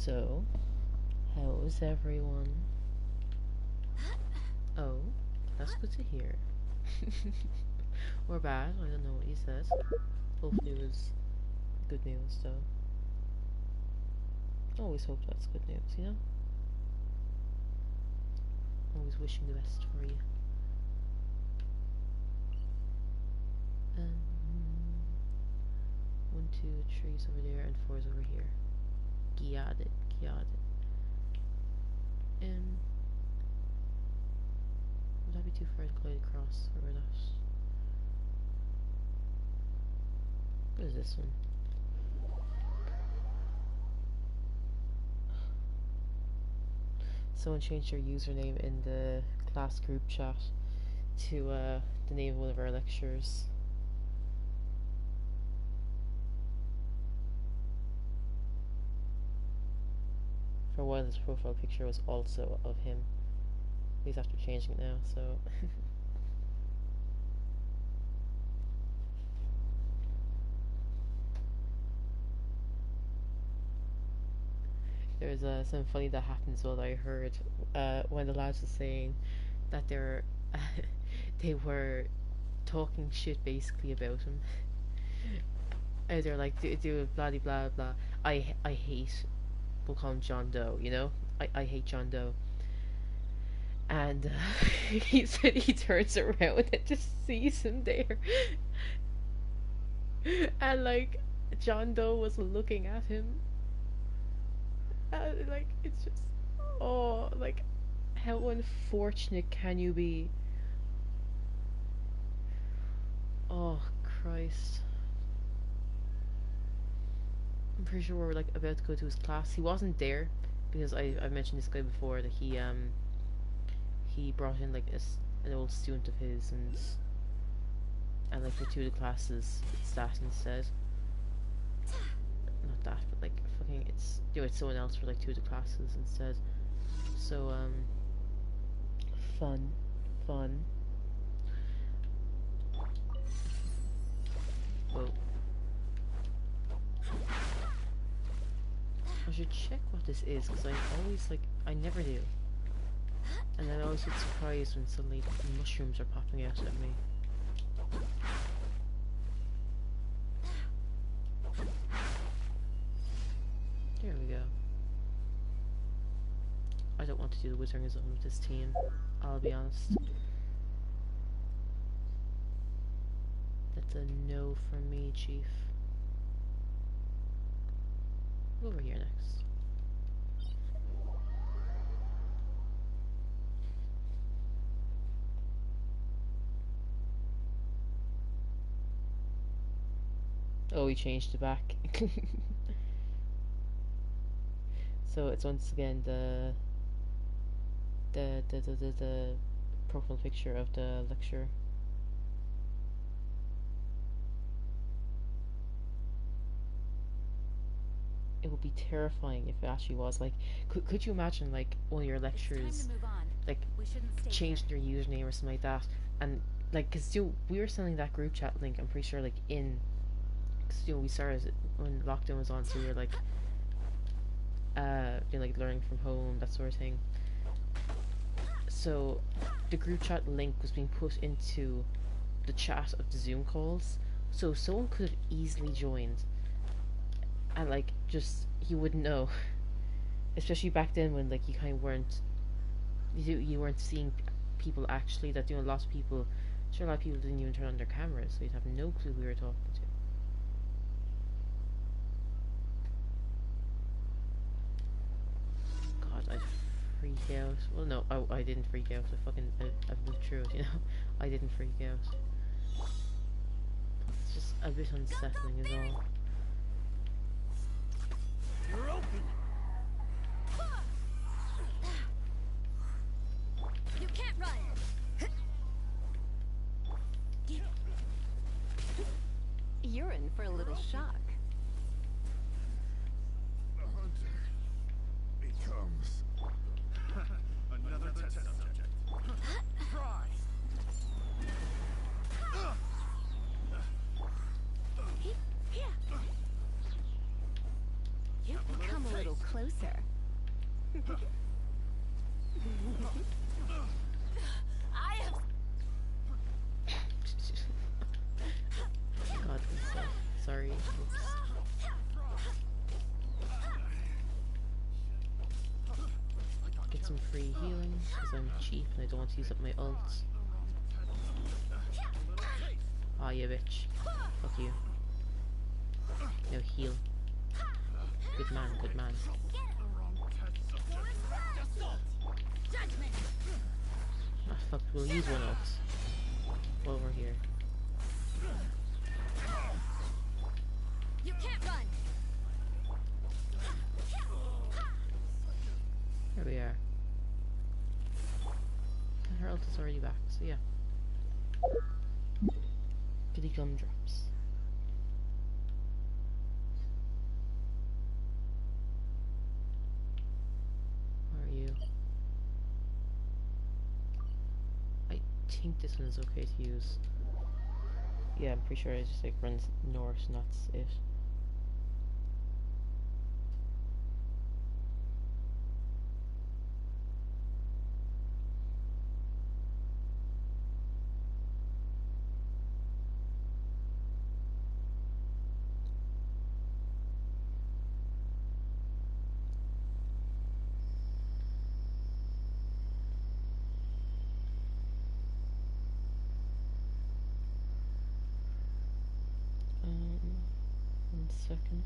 So, how is everyone? Oh, that's good to hear. Or bad, I don't know what you said. Hopefully it was good news, though. Always hope that's good news, you know? Always wishing the best for you. Um, 1, 2, 3's over there, and 4's over here. Got it, got it. Would that be too far to glide across over that? What is this one? Someone changed their username in the class group chat to the name of one of our lecturers. For a while his profile picture was also of him. He's after changing it now, so there's something funny that happened as well that I heard when the lads were saying that they were talking shit basically about him. They're like, do blah blah blah. I hate, we'll call him John Doe, you know? I hate John Doe. And he said he turns around and just sees him there. And like, John Doe was looking at him. And like, it's just, oh, like, how unfortunate can you be? Oh, Christ. I'm pretty sure we're like about to go to his class. He wasn't there because I've mentioned this guy before that he brought in like an old student of his and like for 2 of the classes it's that instead. Not that, but like fucking it's someone else for like 2 of the classes instead. So fun. Whoa. I should check what this is because I always like I never do. And then I always get surprised when suddenly mushrooms are popping out at me. There we go. I don't want to do the wizarding zone with this team, I'll be honest. That's a no from me, Chief. Over here next. Oh, we changed it back. So it's once again the profile picture of the lecturer. It would be terrifying if it actually was like. Could you imagine like one of your lecturers like changing their username or something like that, and like because we were sending that group chat link. I'm pretty sure like in because we started when lockdown was on, so we were like like learning from home, that sort of thing. So the group chat link was being put into the chat of the Zoom calls, so someone could have easily joined and like just you wouldn't know, especially back then when like you kind of weren't you weren't seeing people actually. That a lot of people, sure, a lot of people didn't even turn on their cameras, so you'd have no clue who we were talking to. God, I'd freak out. Well, no, I didn't freak out. I've lived through it, you know. I didn't freak out. It's just a bit unsettling is all. You're open. You can't run. You're in for a little shock. The hunter becomes another test subject. Try. You can come a little closer. I have. God, Lisa. Sorry. Oops. Get some free healing because I'm cheap and I don't want to use up my ults. Aw, you bitch. Fuck you. Now heal. Good man, good man. Ah, fuck, we'll use one ult while we're here. You can't run. There we are. And her ult is already back, so yeah. Goody gumdrops. Where are you? I think this one is okay to use. Yeah, I'm pretty sure it just like runs north and that's it. One second.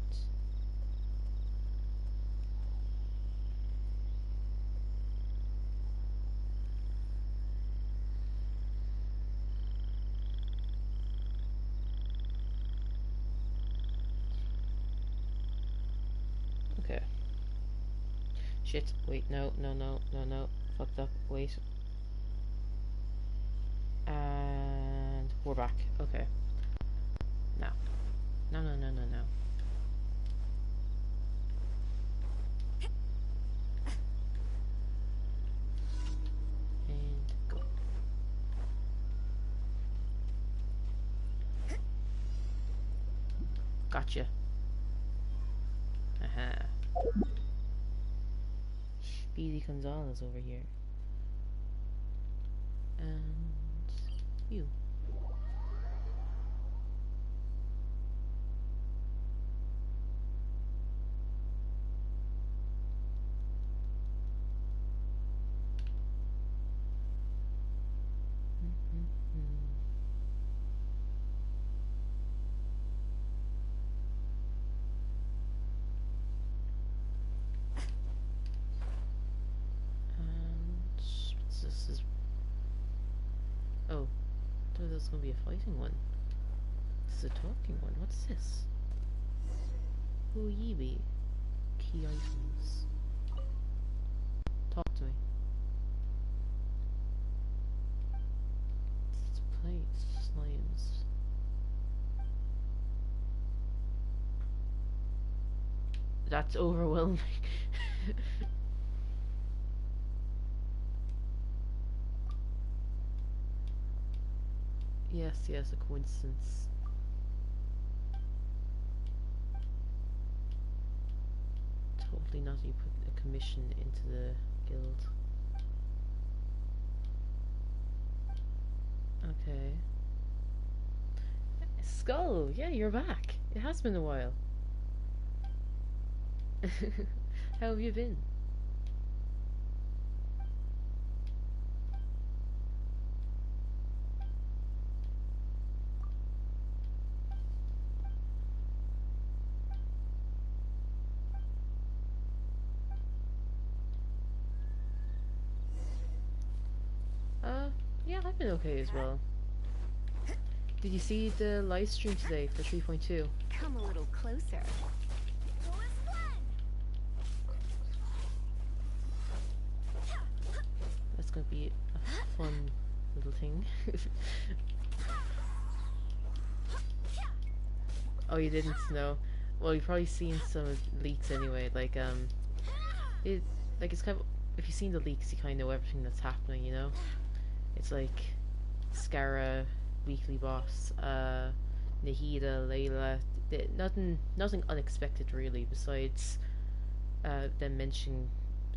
Okay. Shit. Wait, no. Fucked up. Wait. And we're back. Okay. Now. No. And go. Gotcha. Aha. Speedy Gonzalez over here. And you. This is. Oh, I thought this was gonna be a fighting one. This is a talking one. What's this? Who ye be? Key items. Talk to me. It's plates, slimes. That's overwhelming. Yes, a coincidence. Totally not. You put a commission into the guild. Okay. Skull! Yeah, you're back. It has been a while. How have you been? Yeah, I've been okay as well. Did you see the live stream today for 3.2? Come a little closer. That's gonna be a fun little thing. Oh, you didn't know? Well, you've probably seen some leaks anyway. Like, it's kind of, if you've seen the leaks, you kind of know everything that's happening, you know? It's like Scara, weekly boss, Nahida, Layla. Nothing unexpected really. Besides them mentioning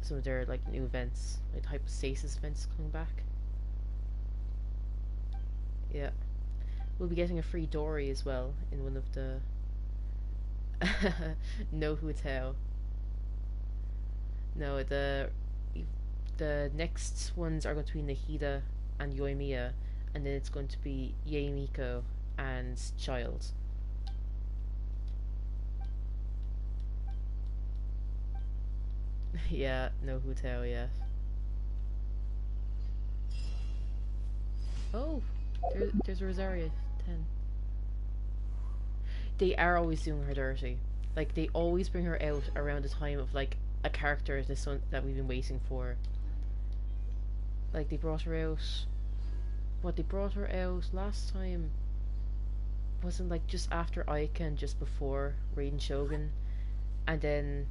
some of their like new events, like hypostasis events coming back. Yeah, we'll be getting a free Dory as well in one of the no hotel. No, the next ones are going to be Nahida and Yoimiya, and then it's going to be Yaemiko and Child. Yeah, no hotel yet. Oh, there's Rosaria 10. They are always doing her dirty. Like, they always bring her out around the time of, like, a character this one that we've been waiting for. Like, they brought her out... What, they brought her out last time? Wasn't, like, just after Aika and just before Raiden Shogun? And then,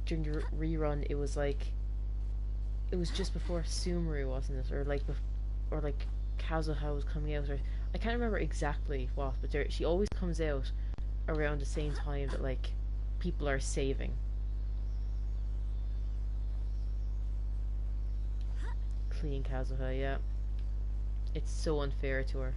during the rerun, it was, like... It was just before Sumeru, wasn't it? Or, like, or, like, Kazuha was coming out, or... I can't remember exactly what, but she always comes out around the same time that, like, people are saving. Clean Kazuha, yeah. It's so unfair to her.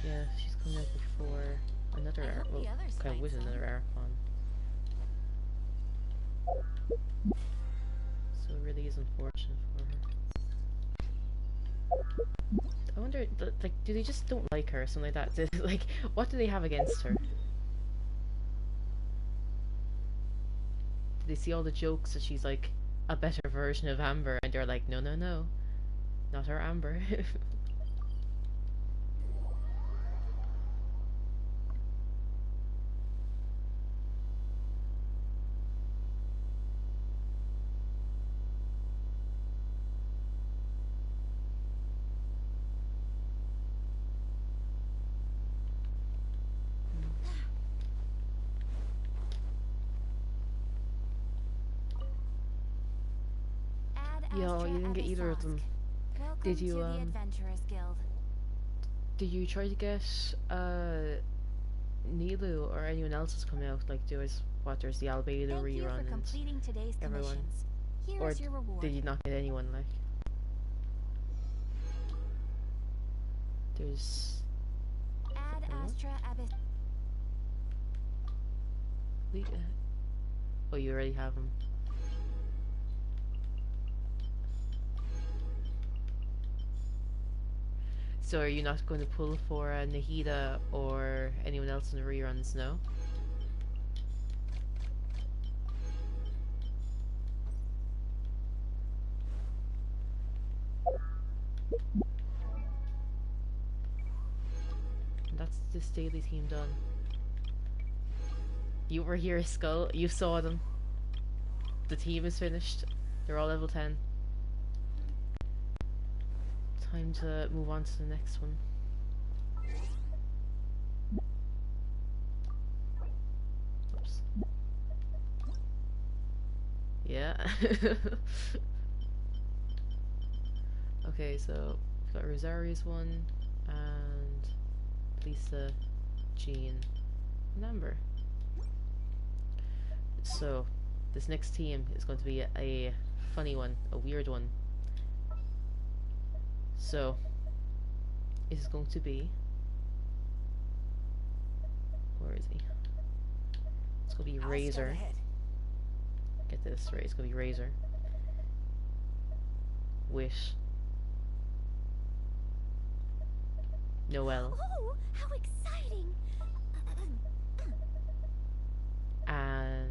Yeah, she's coming out before another well, kind of with another Archon. So it really is unfortunate for her. I wonder, like, do they just don't like her or something like that? Like, what do they have against her? Do they see all the jokes that she's like a better version of Amber, and they're like, no, no, no, not our Amber. Yo, you didn't get either of them. Did you, to the Adventurers Guild. Did you try to get, Nilu or anyone else who's coming out? Like, there's the Albedo Thank you rerun for completing today's everyone. commissions. Here Or is your reward. did you not get anyone, like? There's... Ad Astra Abyss. Oh, you already have them. So are you not going to pull for Nahida or anyone else in the reruns, no? And that's this daily team done. You were here, Skull. You saw them. The team is finished. They're all level 10. Time to move on to the next one. Oops. Yeah. Okay, so we've got Rosaria's one, and Lisa, Jean, and Amber. So, this next team is going to be a funny one, a weird one. So, it is going to be... Where is he? It's going to be Razor. Get this right, it's going to be Razor. Wish. Noelle. Oh, how exciting! And...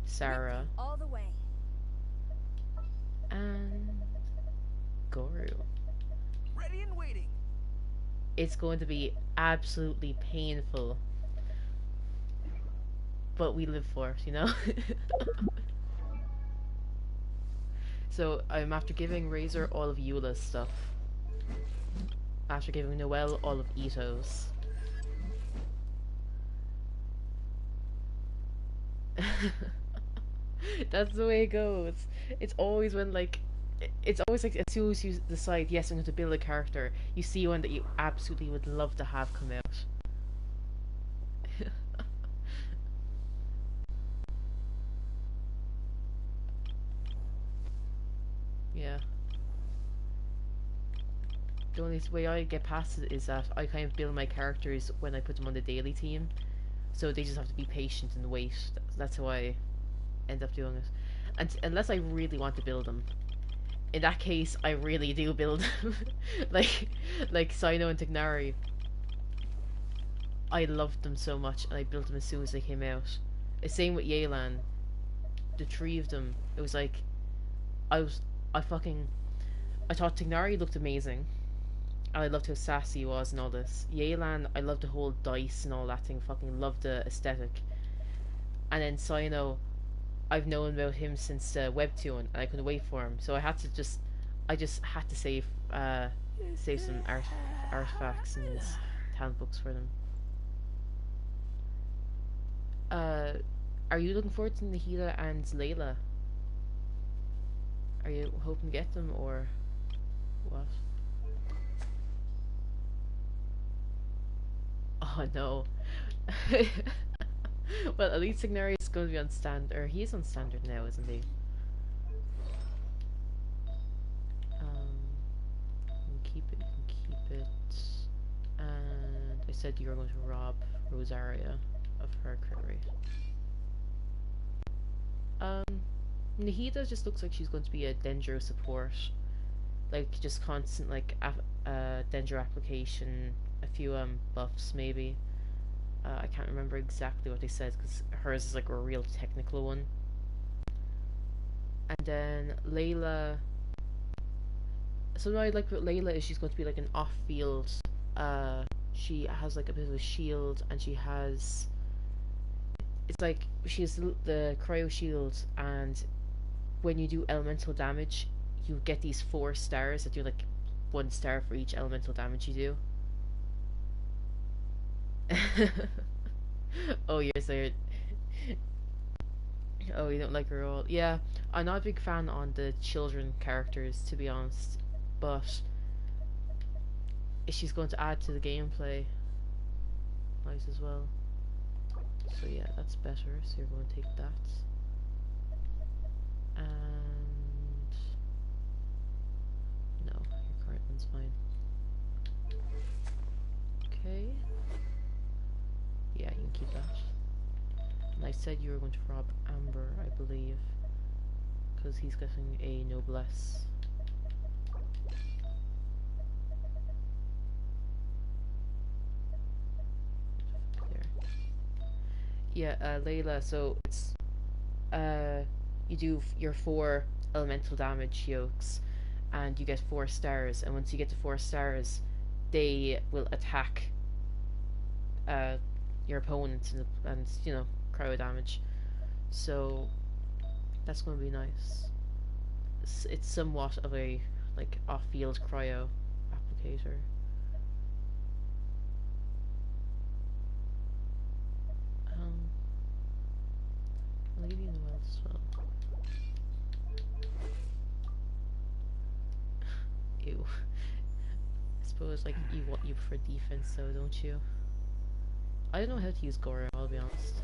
Sarah. All the way. And... Goru. Ready and waiting. It's going to be absolutely painful. But we live for it, you know? So, I'm after giving Razor all of Eula's stuff. After giving Noelle all of Ito's. That's the way it goes. It's always when like it's always like as soon as you decide yes I'm going to build a character, you see one that you absolutely would love to have come out. Yeah. The only way I get past it is that I kind of build my characters when I put them on the daily team, so they just have to be patient and wait. That's how I end up doing it. And unless I really want to build them, in that case, I really do build them. like Sino and Tighnari. I loved them so much, and I built them as soon as they came out. The same with Yelan. The three of them. It was like I was I fucking I thought Tighnari looked amazing. And I loved how sassy he was and all this. Yelan, I loved the whole dice and all that thing. Fucking loved the aesthetic. And then Sino, I've known about him since Webtoon, and I couldn't wait for him. So I just had to save some artifacts and talent books for them. Are you looking forward to Nahida and Layla? Are you hoping to get them or what? Oh no. Well, at least Tighnari is going to be on standard, or he's on standard now, isn't he? You can keep it. And I said you were going to rob Rosaria of her crit rate. Nahida just looks like she's going to be a Dendro support. Like, just constant, like, Dendro application, a few, buffs, maybe. I can't remember exactly what they said, because hers is, like, a real technical one. And then Layla... Something I like about Layla is she's going to be, like, an off-field, she has, like, a bit of a shield, and she has... It's like, she has the cryo shield, and when you do elemental damage, you get these 4 stars that do like 1 star for each elemental damage you do. Oh, you're so. Oh, you don't like her at all. Yeah, I'm not a big fan on the children characters, to be honest. But if she's going to add to the gameplay, nice as well. So yeah, that's better. So you're going to take that. And no, your current one's fine. Okay. Yeah, you can keep that. And I said you were going to rob Amber, I believe, because he's getting a noblesse. There. Yeah, Layla. So it's you do your 4 elemental damage yokes, and you get 4 stars. And once you get to 4 stars, they will attack your opponent and you know, cryo damage. So that's going to be nice. It's somewhat of a like off-field cryo applicator. I'll give you the wealth as well. Ew. I suppose like you prefer defense though, don't you? I don't know how to use Goro, I'll be honest.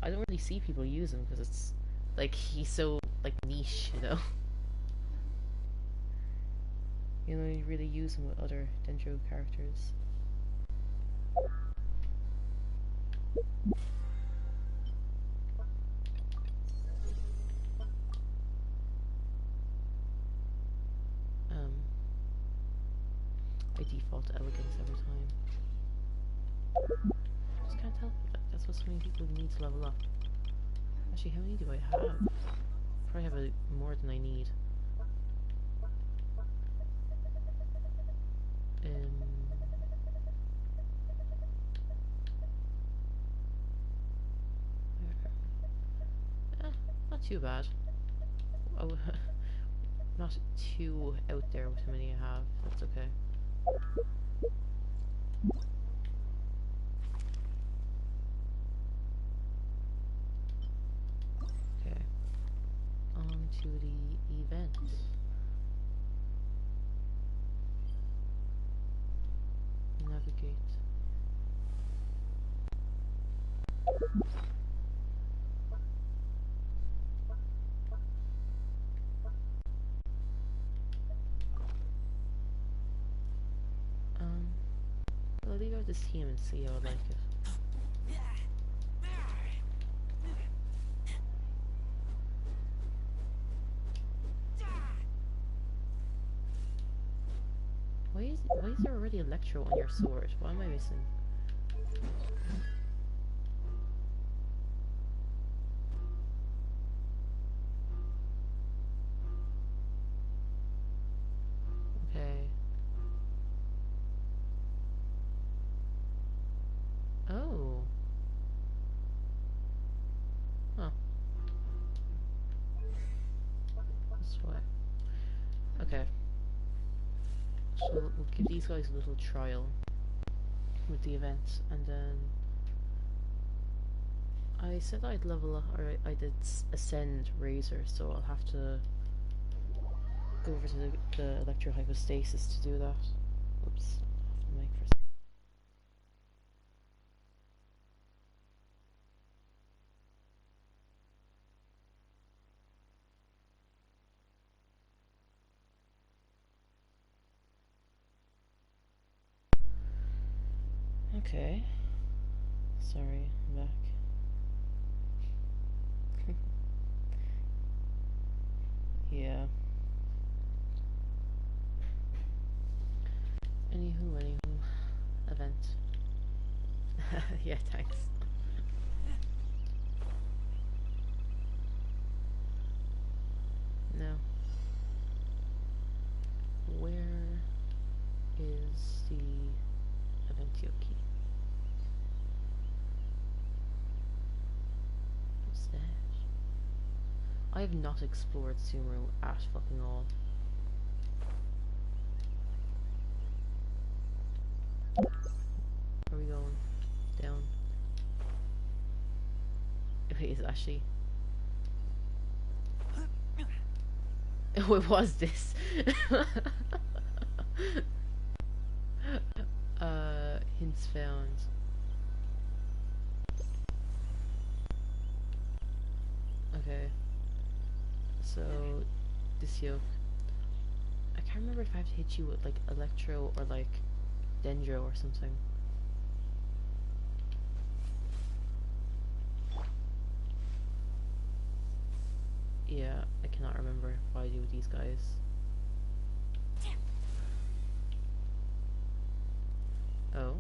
I don't really see people use him because it's like he's so like niche, you know. You know, you really use him with other Dendro characters. I default to elegance every time. Just can't help it. That's what so many people need to level up. Actually, how many do I have? Probably have more than I need. Not too bad. Oh, not too out there with how many I have. That's okay. Okay. navigate. I'll leave out this team and see how I like it. Why is there already Electro on your sword? What am I missing? Okay. Oh. Huh. That's why. Okay. So we'll give these guys a little trial with the event, and then I said I'd level up, or I did ascend Razor, so I'll have to go over to the electrohypostasis to do that. Oops, off the mic for a second. Okay. Sorry, I'm back. Yeah. Anywho. Event. Yeah, thanks. Now, where is the Eventio key? What's that? I have not explored Sumeru at fucking all. Where are we going? Down. Wait, is it actually? Oh, it was this. Hints found. Okay. So, this yoke. I can't remember if I have to hit you with like Electro or like Dendro or something. Yeah, I cannot remember what I do with these guys. Oh.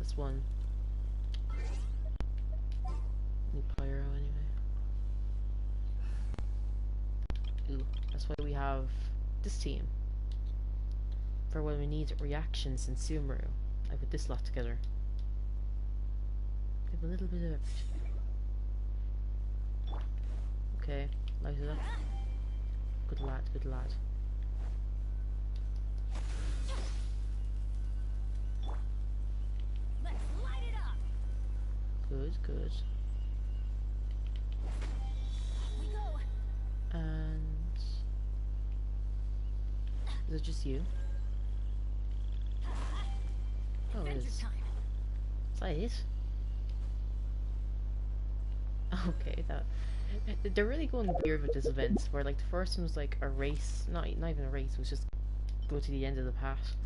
This one. Need Pyro anyway. Ooh, that's why we have this team. For when we need reactions in Sumeru. I put this lot together. Give a little bit of everything. Okay, light it up. Good lad, good lad. Let's light it up. Good, good. We go. And is it just you? Oh, it Adventure is. time. Is that it? Okay, they're really going weird with this event. Where like the first one was like a race, not even a race. It was just go to the end of the path.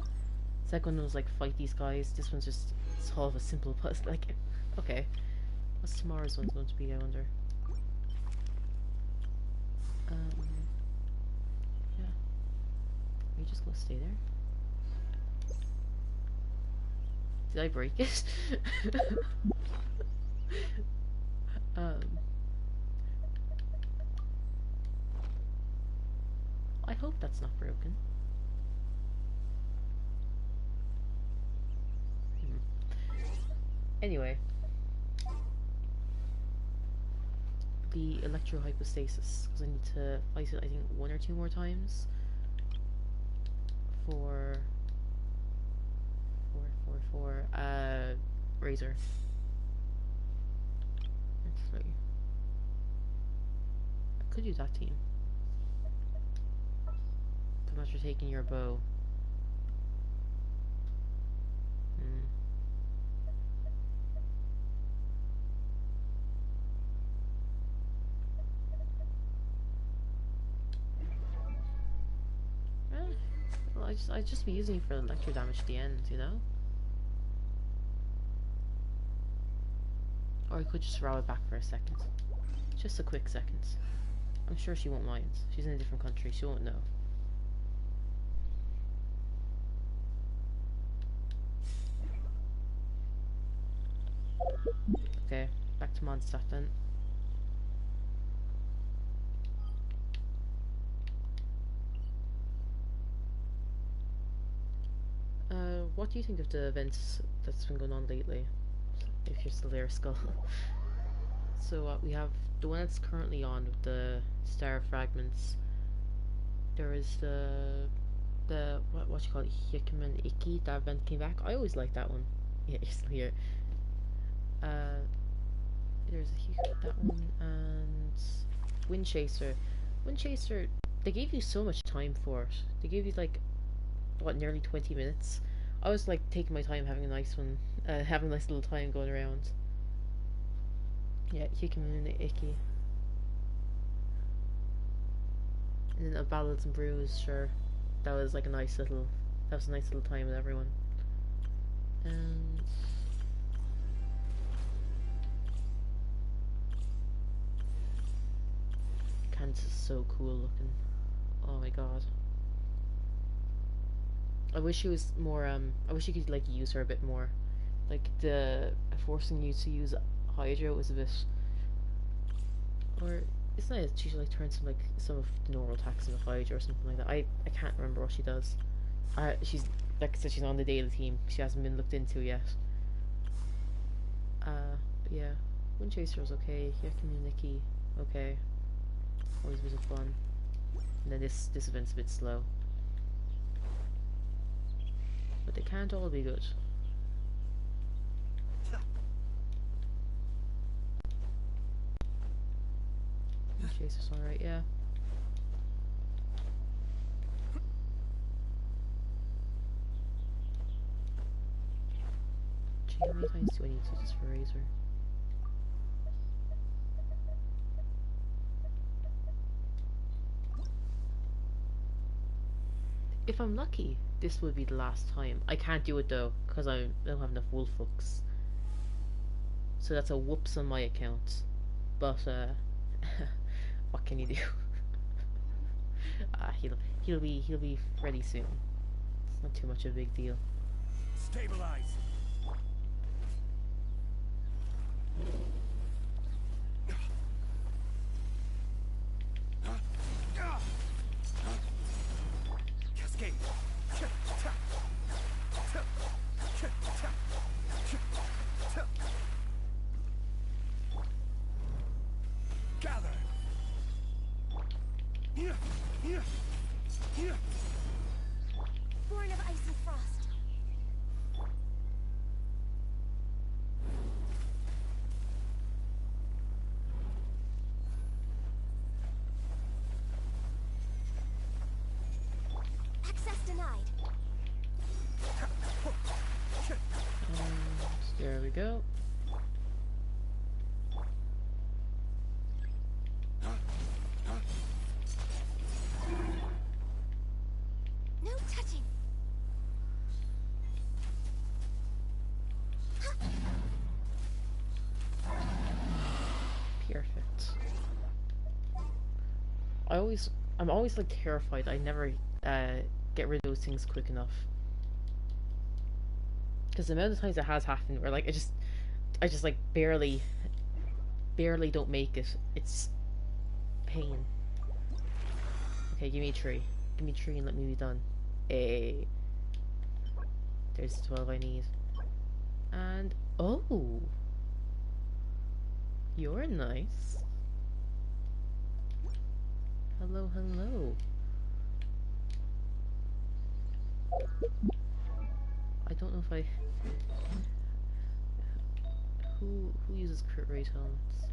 Second one was like fight these guys. This one's just solve a simple puzzle. Like, okay, what's tomorrow's one's going to be? I wonder. Yeah. Are you just gonna stay there? Did I break it? I hope that's not broken. Anyway. The electrohypostasis, because I need to fight it, I think, 1 or 2 more times for Razor. Actually, I could do that team. Come after taking your bow. I'd just be using it for electro damage at the end, you know? Or I could just roll it back for a second. Just a quick second. I'm sure she won't mind. She's in a different country, she won't know. Okay, back to Mondstadt then. What do you think of the events that's been going on lately? If you're still there, Skull. So we have the one that's currently on with the star fragments. There is the what you call it, Hickman Icky. That event came back. I always liked that one. Yeah, you're still here. There's that one and Wind Chaser. Wind Chaser. They gave you so much time for it. They gave you like what, nearly 20 minutes. I was like taking my time, having a nice one, having a nice little time going around. Yeah, Hickman Icky. And then a Ballads and Brews, sure. That was like a nice little. That was a nice little time with everyone. And Candace is so cool looking. Oh my god. I wish she was more. I wish you could like use her a bit more. Like the forcing you to use Hydra was a bit. Or it's not. She like turns some of the normal attacks into Hydra or something like that. I can't remember what she does. She's like I said, she's on the daily team. She hasn't been looked into yet. But yeah, Wind Chaser was okay. Yakumu Nikki, okay. Always a bit of fun. And then this event's a bit slow. But they can't all be good. Wind Chaser's alright, yeah. Gee, how many times do I need to just for Razor? If I'm lucky, this will be the last time. I can't do it though, because I don't have enough wolf hooks. So that's a whoops on my account. But what can you do? He'll be ready soon. It's not too much of a big deal. Stabilize. Cascade. Gather. Born of ice and frost. Access denied. There we go. No touching. Perfect. I'm always like terrified. I never get rid of those things quick enough. Because the amount of times it has happened where like I just like barely don't make it. It's pain. Okay, give me a tree. Give me a tree and let me be done. Hey. There's the 12 I need. And oh, you're nice. Hello, hello. I don't know if I... Who uses crit rate helmets?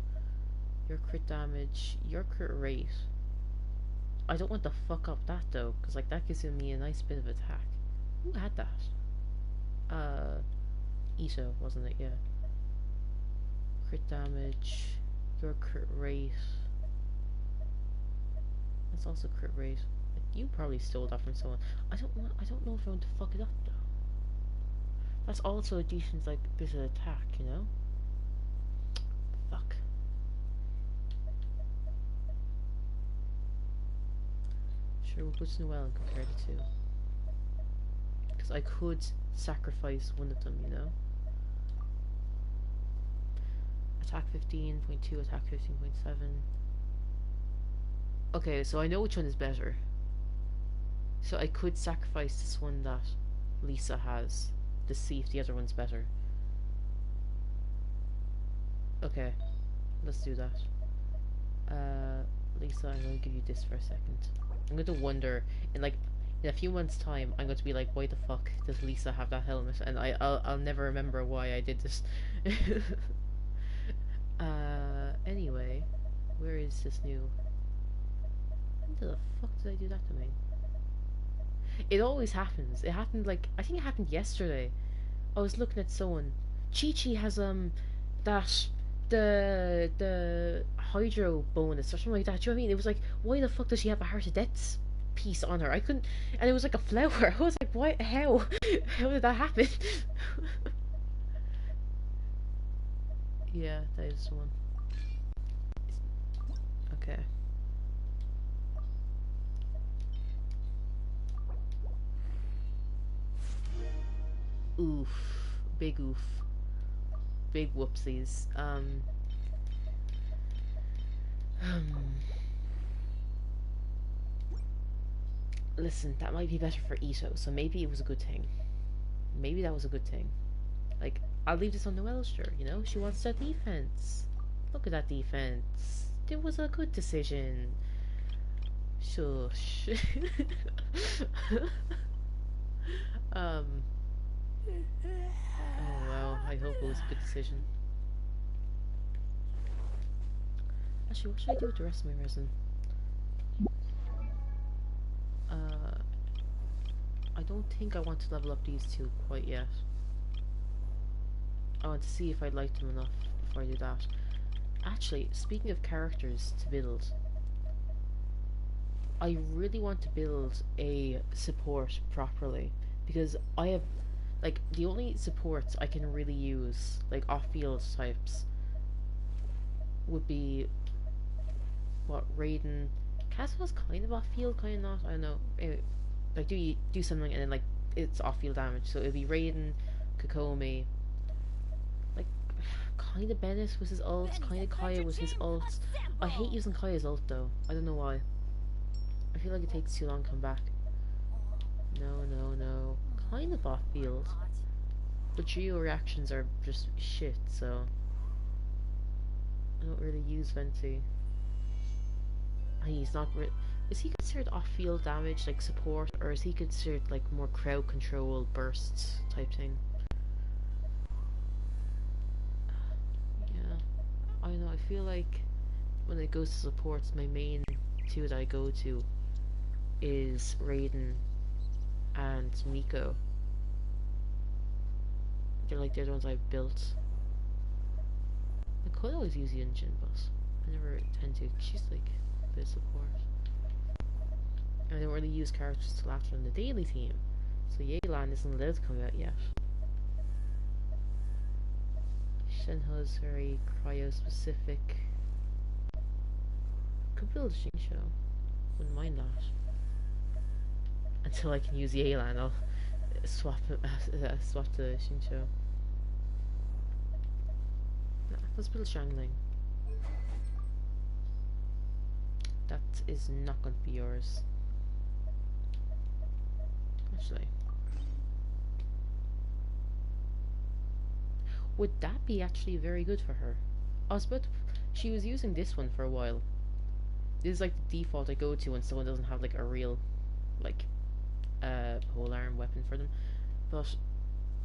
Your crit damage, your crit rate. I don't want to fuck up that though, because like that gives me a nice bit of attack. Who had that? Ito, wasn't it? Yeah. Crit damage, your crit rate. That's also crit rate. You probably stole that from someone. I don't know if I want to fuck it up though. That's also a decent like bit of attack, you know? Fuck. Sure, we'll go to Noelle and compare the two. Because I could sacrifice one of them, you know? Attack 15.2, attack 15.7. Okay, so I know which one is better. So I could sacrifice this one that Lisa has to see if the other one's better. Okay, let's do that. Lisa, I'm going to give you this for a second. I'm going to wonder, in a few months' time, I'm going to be like, why the fuck does Lisa have that helmet? And I'll never remember why I did this. Anyway, where is this new? When the fuck did I do that to me? It always happens. It happened I think it happened yesterday. I was looking at someone. Chi-Chi has that the hydro bonus or something like that. Do you know what I mean? It was like, why the fuck does she have a Heart of Death's piece on her? I couldn't, and it was like a flower. I was like, why? How? How did that happen? Yeah, that is the one. Okay. Oof. Big oof. Big whoopsies. Listen, that might be better for Ito, so maybe it was a good thing. Maybe that was a good thing. Like, I'll leave this on Noelle's sure, you know? She wants that defense. Look at that defense. It was a good decision. Shush. Oh well, I hope it was a good decision. Actually, what should I do with the rest of my resin? I don't think I want to level up these two quite yet. I want to see if I like them enough before I do that. Actually, speaking of characters to build, I really want to build a support properly, because I have, like, the only supports I can really use, like, off-field types, would be, what, Raiden. Caswell's kind of off-field, kind of not, I don't know. Anyway, like, do something and then, like, it's off-field damage, so it'd be Raiden, Kokomi, like, kind of Bennett was his ult, kind of Kaya was his ult. I hate using Kaya's ult, though. I don't know why. I feel like it takes too long to come back. No. Kind of off-field. But Geo reactions are just shit, so I don't really use Venti. He's not is he considered off-field damage, like support, or is he considered like more crowd control bursts type thing? Yeah, I don't know. I feel like when it goes to supports, my main two that I go to is Raiden and Miko. They're like the other ones I've built. I could always use Yunjin, but I never tend to. She's like a bit of support. And I don't really use characters till after on the daily team, so Yelan isn't allowed to come out yet. Shenhe's very cryo specific. Could build a Xingqiu. Wouldn't mind that. Until I can use Yelan, I'll swap the Xingqiu. Nah, let's build Shangling. That is not going to be yours. Actually, would that be actually very good for her? I was about to, she was using this one for a while. This is like the default I go to when someone doesn't have like a real, like, pole arm weapon for them. But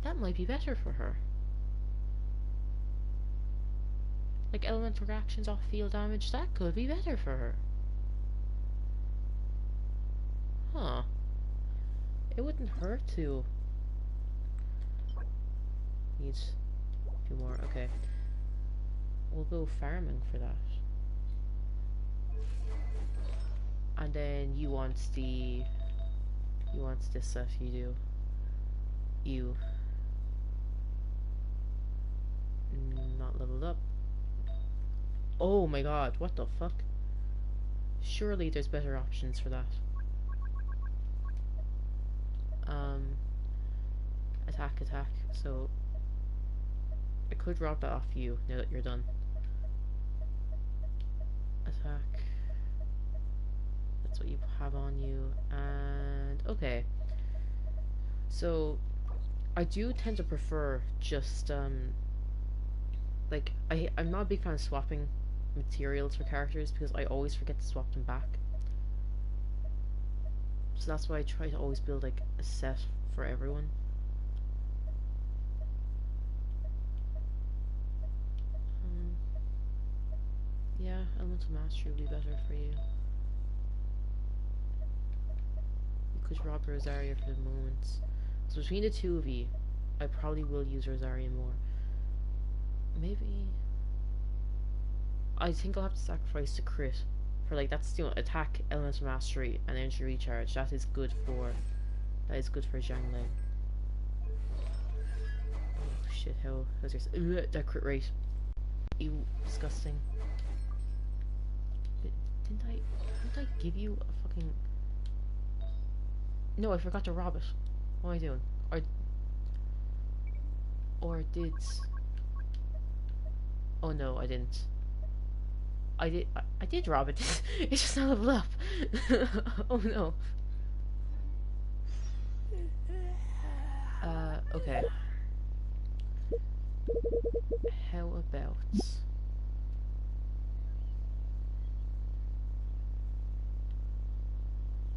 that might be better for her. Like elemental reactions off field damage, that could be better for her. Huh. It wouldn't hurt to. Needs a few more. Okay. We'll go farming for that. And then you want this stuff. You do. You not leveled up. Oh my god, what the fuck? Surely there's better options for that. Attack. So I could drop that off you now that you're done. Attack. That's what you have on you. And okay. So I do tend to prefer just like I'm not a big fan of swapping materials for characters because I always forget to swap them back. So that's why I try to always build like a set for everyone. Yeah, Elemental Mastery would be better for you. You could drop Rosaria for the moment. So between the two of you, I probably will use Rosaria more. Maybe I think I'll have to sacrifice the crit for like that's attack, Elemental Mastery, and energy recharge. That is good for Zhangling. Oh shit! How's your that crit rate? You disgusting. Didn't I give you a fucking? No, I forgot to rob it. What am I doing? Or did? Oh no, I didn't. I did rob it. It's just not leveled up. Oh no. Okay. How about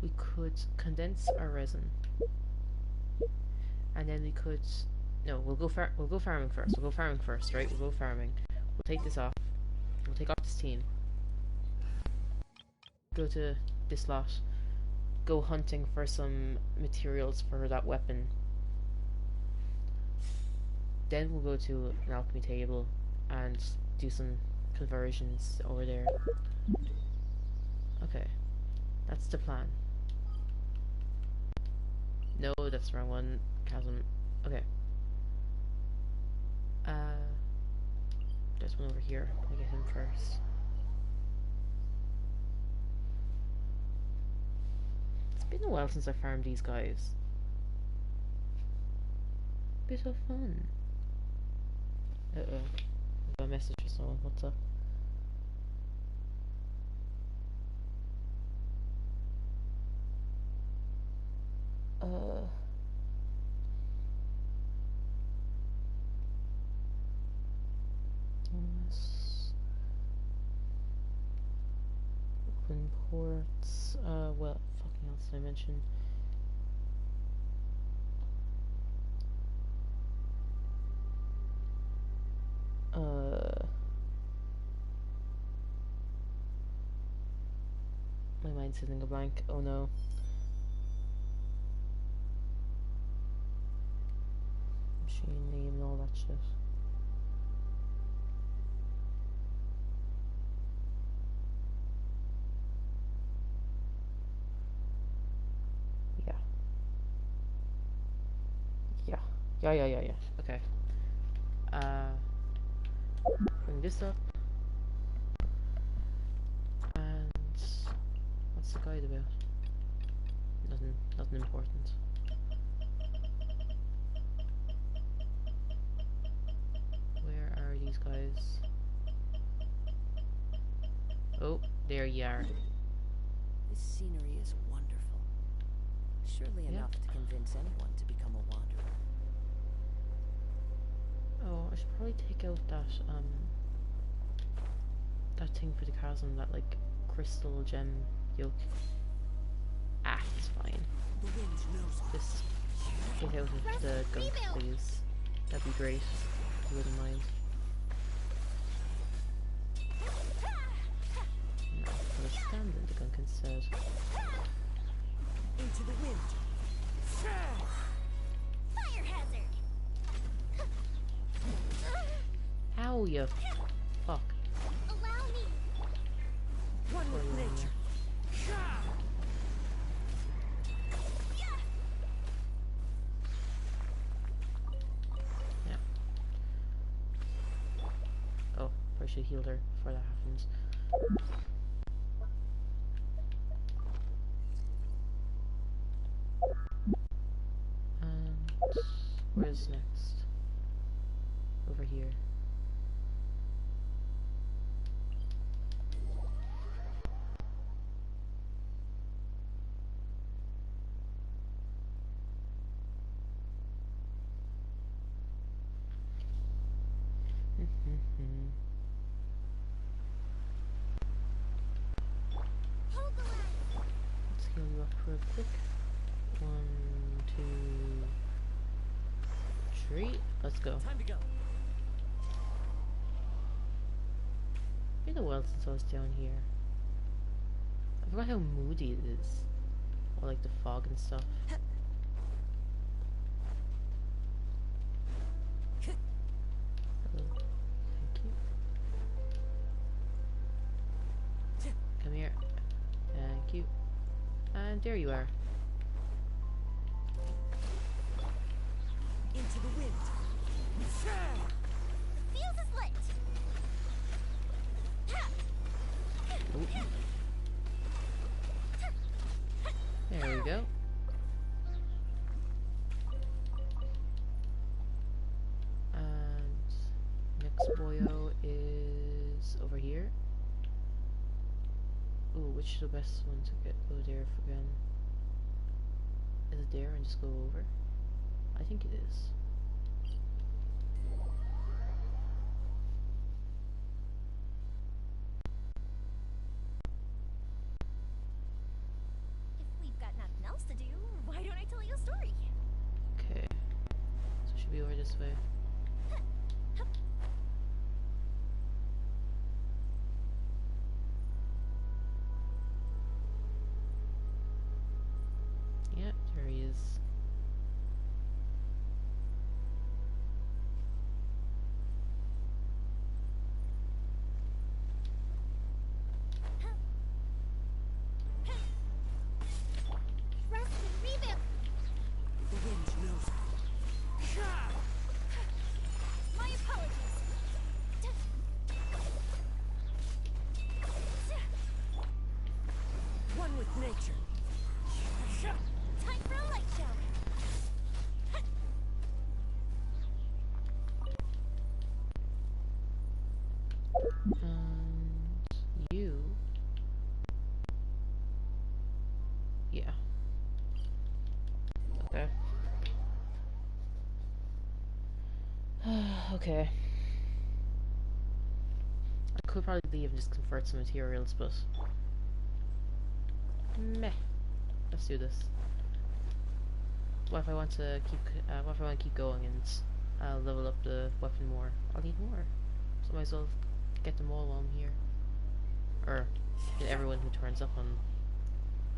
we could condense our resin, and then we could. No, we'll go farming first. We'll go farming first, right? We'll go farming. We'll take this off. We'll take off this team. Go to this lot. Go hunting for some materials for that weapon. Then we'll go to an alchemy table and do some conversions over there. Okay. That's the plan. No, that's the wrong one. Chasm. Okay. There's one over here. I'll get him first. It's been a while since I farmed these guys. Bit of fun. Uh-oh. I got a message or someone. What's up? Open ports. What fucking else did I mention? My mind's sitting a blank. Oh no. Machine name and all that shit. Yeah. Okay. Bring this up. And what's the guide about? Nothing important. Where are these guys? Oh, there you are. This scenery is wonderful. Surely enough to convince anyone to become a wanderer. Oh, I should probably take out that thing for the chasm, that like crystal gem yoke. Ah, it's fine. Just get out of the gunk, please. That'd be great. If you wouldn't mind. No, I'm gonna stand in the gunk instead. Into the wind. Fire hazard. Ow, you fuck. Allow me. One with nature. should heal her before that happens. And where's next? Over here. Hold the line. Let's heal you up real quick. 1, 2, 3. Let's go. Time to go. Been a while since I was down here. I forgot how moody it is. Or like the fog and stuff. Hello. Thank you. Come here. Thank you. And there you are. Into the wind. The fuse is lit. Ooh. There we go. And next boyo is over here. Ooh, which is the best one to go there again? Is it there and just go over? I think it is. If we've got nothing else to do, why don't I tell you a story? Okay. So it should be over this way. Yep, there he is. Rest and revamp. The wind knows it. My apologies. One with nature. Time for a light show. And you. Yeah. Okay. Okay. I could probably leave and just convert some materials, but meh. Let's do this. What if I want to keep? What if I want to keep going and level up the weapon more? I'll need more, so I might as well get them all while I'm here, or get everyone who turns up on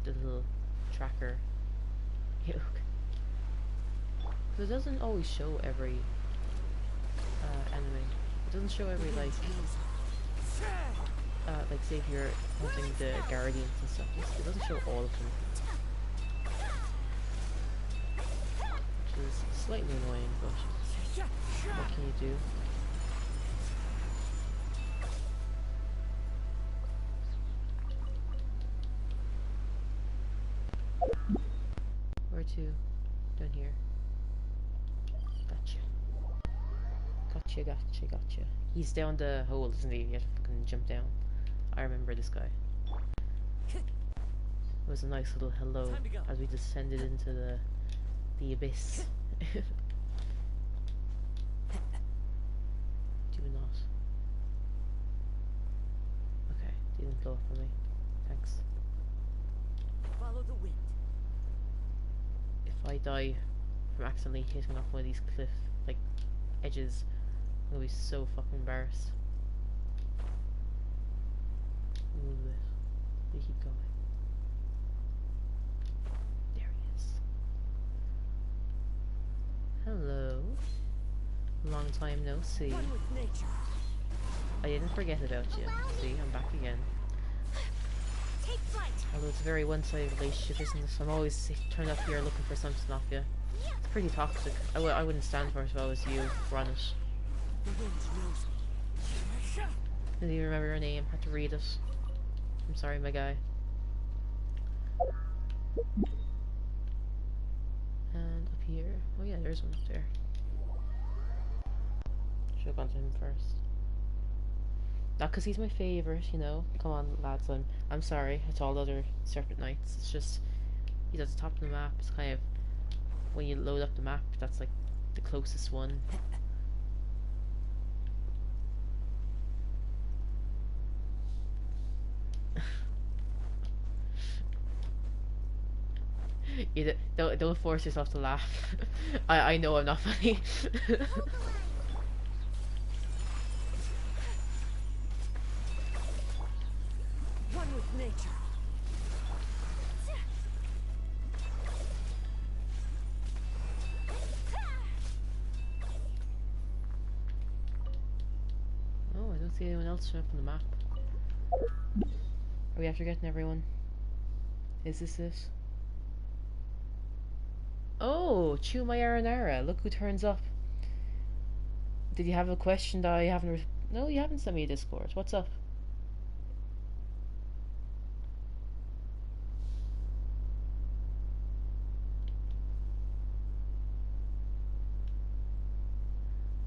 the little tracker. Because it doesn't always show every enemy. It doesn't show every like say if you're hunting the guardians and stuff. It doesn't show all of them, which is slightly annoying. But what can you do? Where to? Down here. Gotcha. Gotcha, gotcha, gotcha. He's down the hole, isn't he? You have to fucking jump down. I remember this guy. It was a nice little hello as we descended into the abyss. Do not. Okay, didn't blow up for me. Thanks. Follow the wind. If I die from accidentally hitting off one of these cliff like edges, I'm gonna be so fucking embarrassed. Move it. We keep going. There he is. Hello. Long time no see. One with nature. I didn't forget about you. See, I'm back again. Take flight. Although it's a very one-sided relationship, isn't it? I'm always turned up here looking for something off you. It's pretty toxic. I wouldn't stand for it if I was you, run it. The wind knows me. Didn't even remember your name. Had to read it. I'm sorry, my guy. And up here. Oh yeah, there's one up there. Should have gone to him first. Not because he's my favourite, you know. Come on, lads. I'm sorry. It's all other Serpent Knights. It's just he's at the top of the map. It's kind of when you load up the map, that's like the closest one. Don't force yourself to laugh. I know I'm not funny. One with nature. Oh, I don't see anyone else showing up on the map. Are we after getting everyone? Is this it? Oh, Chuuya, look who turns up. Did you have a question that I haven't no, you haven't sent me a Discord. What's up?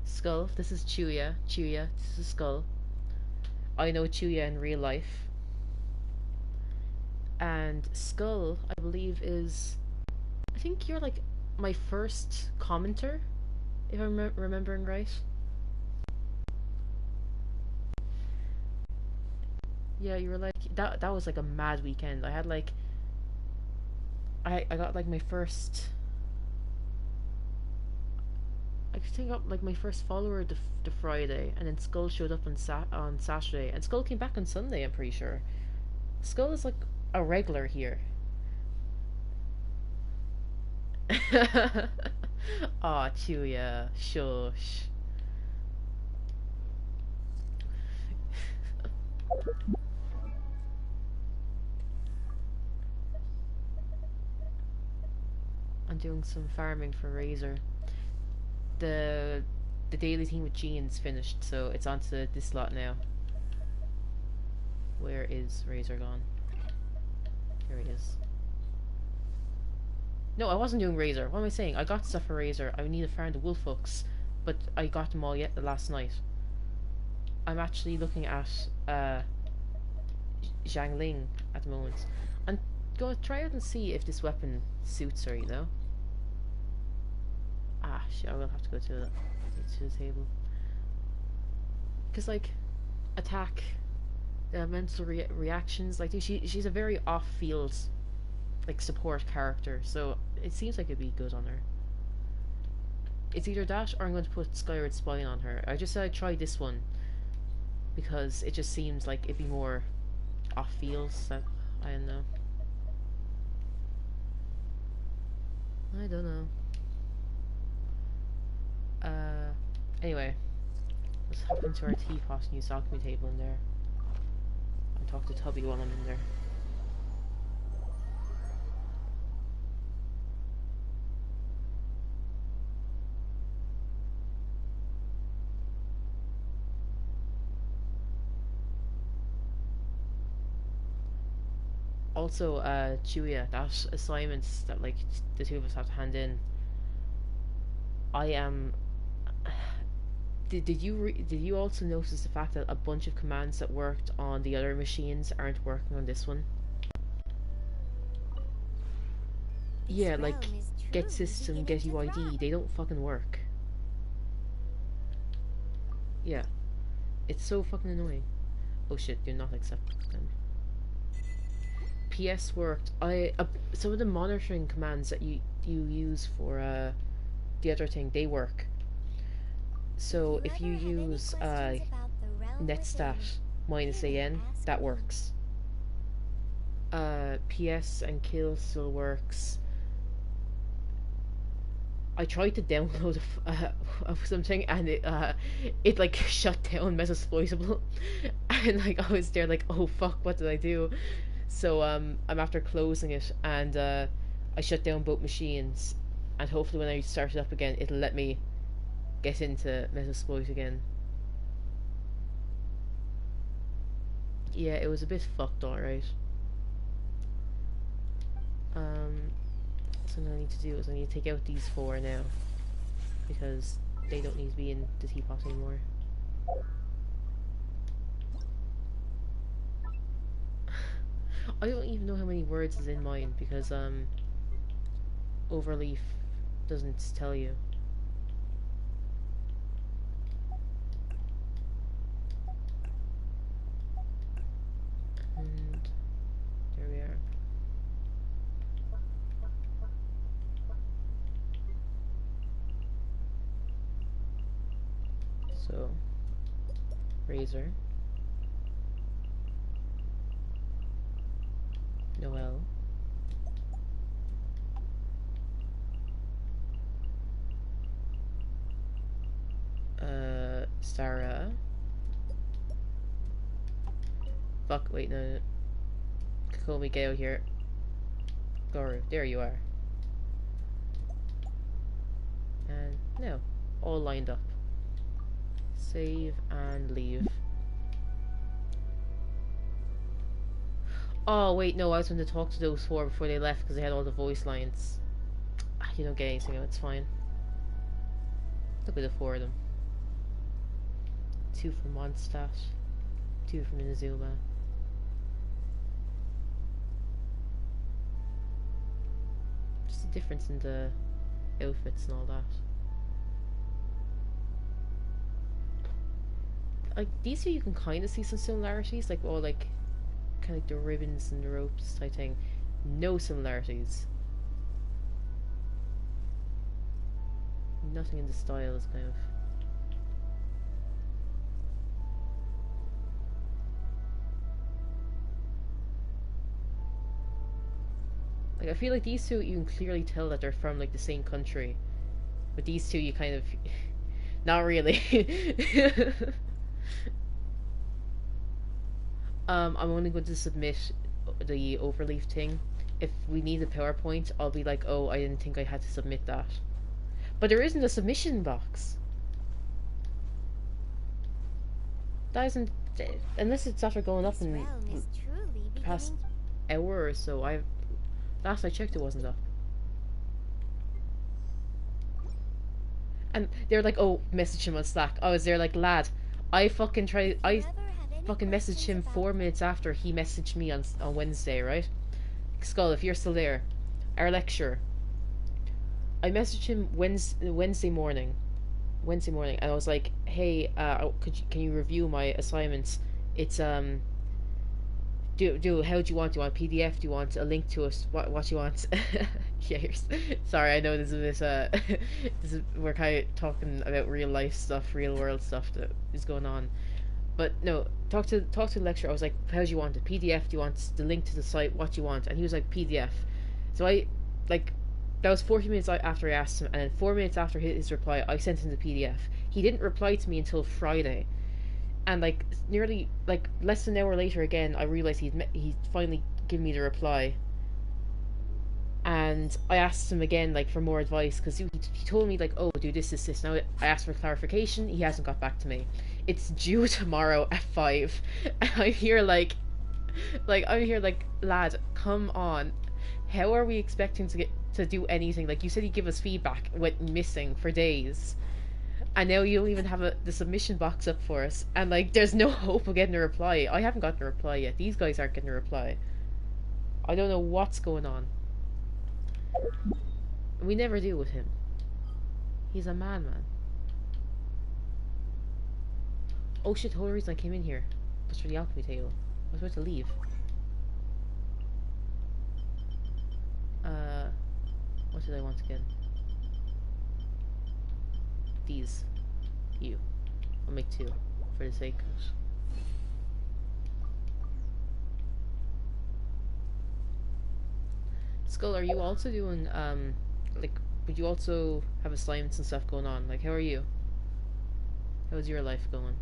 Skull, this is Chuuya. Chuuya, this is Skull. I know Chuuya in real life. And Skull, I believe, is... I think you're like my first commenter, if I'm remembering right. Yeah, you were like... That was like a mad weekend. I had like... I got like my first... I think I got like my first follower the Friday, and then Skull showed up on Saturday, and Skull came back on Sunday, I'm pretty sure. Skull is like a regular here. Aw, Chuuya, shush. I'm doing some farming for Razor. The daily thing with Jean's finished, so it's on to this lot now. Where is Razor gone? Here he is. No, I wasn't doing Razor. What am I saying? I got stuff for Razor. I need to farm the wolf hooks, but I got them all yet last night. I'm actually looking at Zhangling at the moment. I'm going to try out and see if this weapon suits her, you know? Ah, shit, I will have to go to the table. Because, like, attack, mental reactions, like, she's a very off-field, like, support character, so it seems like it'd be good on her. It's either that or I'm going to put Skyward Spine on her. I just said I'd try this one because it just seems like it'd be more off-field, so I don't know. I don't know. Anyway, let's hop into our teapot and use the alchemy table in there. I'll talk to Tubby while I'm in there. Also, Chuuya, that assignments that like the two of us have to hand in. I am. Did you also notice the fact that a bunch of commands that worked on the other machines aren't working on this one? Yeah, like get system, get UID, they don't fucking work. Yeah, it's so fucking annoying. Oh shit, do not accept them. PS worked. Some of the monitoring commands that you use for the other thing, they work. So if you use netstat -an, that works. PS and kill still works. I tried to download something and it like shut down Metasploitable, and like I was there like, oh fuck, what did I do? So I'm after closing it, and I shut down both machines, and hopefully when I start it up again it'll let me get into Metasploit again. Yeah, it was a bit fucked, alright. So what I need to do is I need to take out these four now, because they don't need to be in the teapot anymore. I don't even know how many words is in mine, because Overleaf doesn't tell you. And there we are. So, Razor, Noel, Sarah. Fuck, wait, no. Kokomi, get out here. Goru, there you are. And no, all lined up. Save and leave. Oh wait, no, I was going to talk to those four before they left because they had all the voice lines. You don't get anything, it's fine. Look at the four of them. 2 from Mondstadt, 2 from Inazuma. Just a difference in the outfits and all that. Like, these two you can kind of see some similarities, like, all like, kind of like the ribbons and the ropes type thing. No similarities. Nothing in the style is kind of... Like, I feel like these two, you can clearly tell that they're from, like, the same country. But these two, you kind of... Not really. I'm only going to submit the Overleaf thing. If we need a PowerPoint, I'll be like, oh, I didn't think I had to submit that. But there isn't a submission box. That isn't... Unless it's after going up in the past hour or so. Last I checked, it wasn't up. And they're like, oh, message him on Slack. I was there like, lad, I fucking messaged him 4 minutes after he messaged me on Wednesday, right? Skull, if you're still there, our lecturer. I messaged him Wednesday morning, and I was like, hey, can you review my assignments? It's how do you want? Do you want a PDF? Do you want a link to us? What you want? Yeah, sorry, I know this is we're kind of talking about real life stuff, real world stuff that is going on. But no, talk to the lecturer. I was like, how do you want it? PDF? Do you want the link to the site? What do you want? And he was like, PDF. So I, like, that was 40 minutes after I asked him, and then 4 minutes after his reply, I sent him the PDF. He didn't reply to me until Friday. And, like, nearly, like, less than an hour later again, I realised he'd finally given me the reply. And I asked him again, like, for more advice, because he told me, like, oh, do this. Now I asked for clarification, he hasn't got back to me. It's due tomorrow at 5. And I'm here like, lad, come on. How are we expecting to do anything? Like, you said you'd give us feedback, went missing for days. And now you don't even have the submission box up for us. And, like, there's no hope of getting a reply. I haven't gotten a reply yet. These guys aren't getting a reply. I don't know what's going on. We never deal with him. He's a madman. Oh shit, the whole reason I came in here was for the alchemy table. I was about to leave. What did I want again? These. You. I'll make 2 for the sake of it. Skull, are you also doing, like, would you also have assignments and stuff going on? Like, how are you? How's your life going?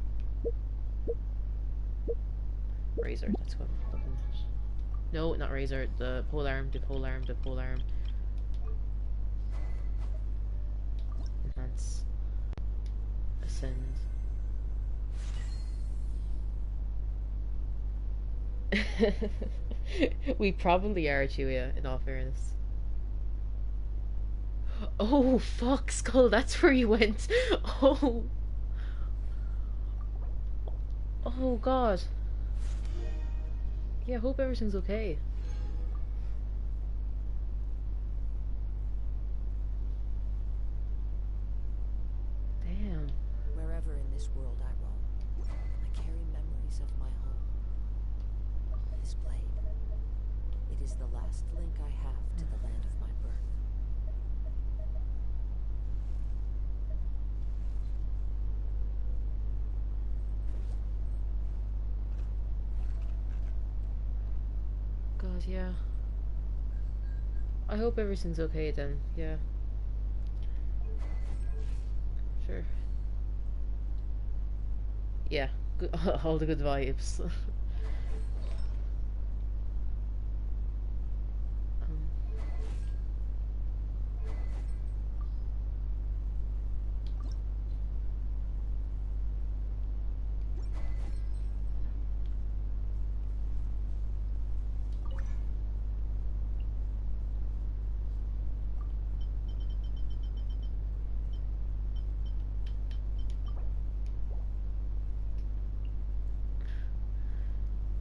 Razor, that's what I'm looking at. No, not Razor, the polearm. Enhance. Ascend. We probably are, Chuuya, in all fairness. Oh, fuck, Skull, that's where you went. Oh. Oh, God. Yeah, hope everything's okay. Damn. Wherever in this world I roam, I carry memories of my home. This blade. It is the last link I have to the land of my birth. God, yeah. I hope everything's okay then, yeah. Sure. Yeah, good, all the good vibes.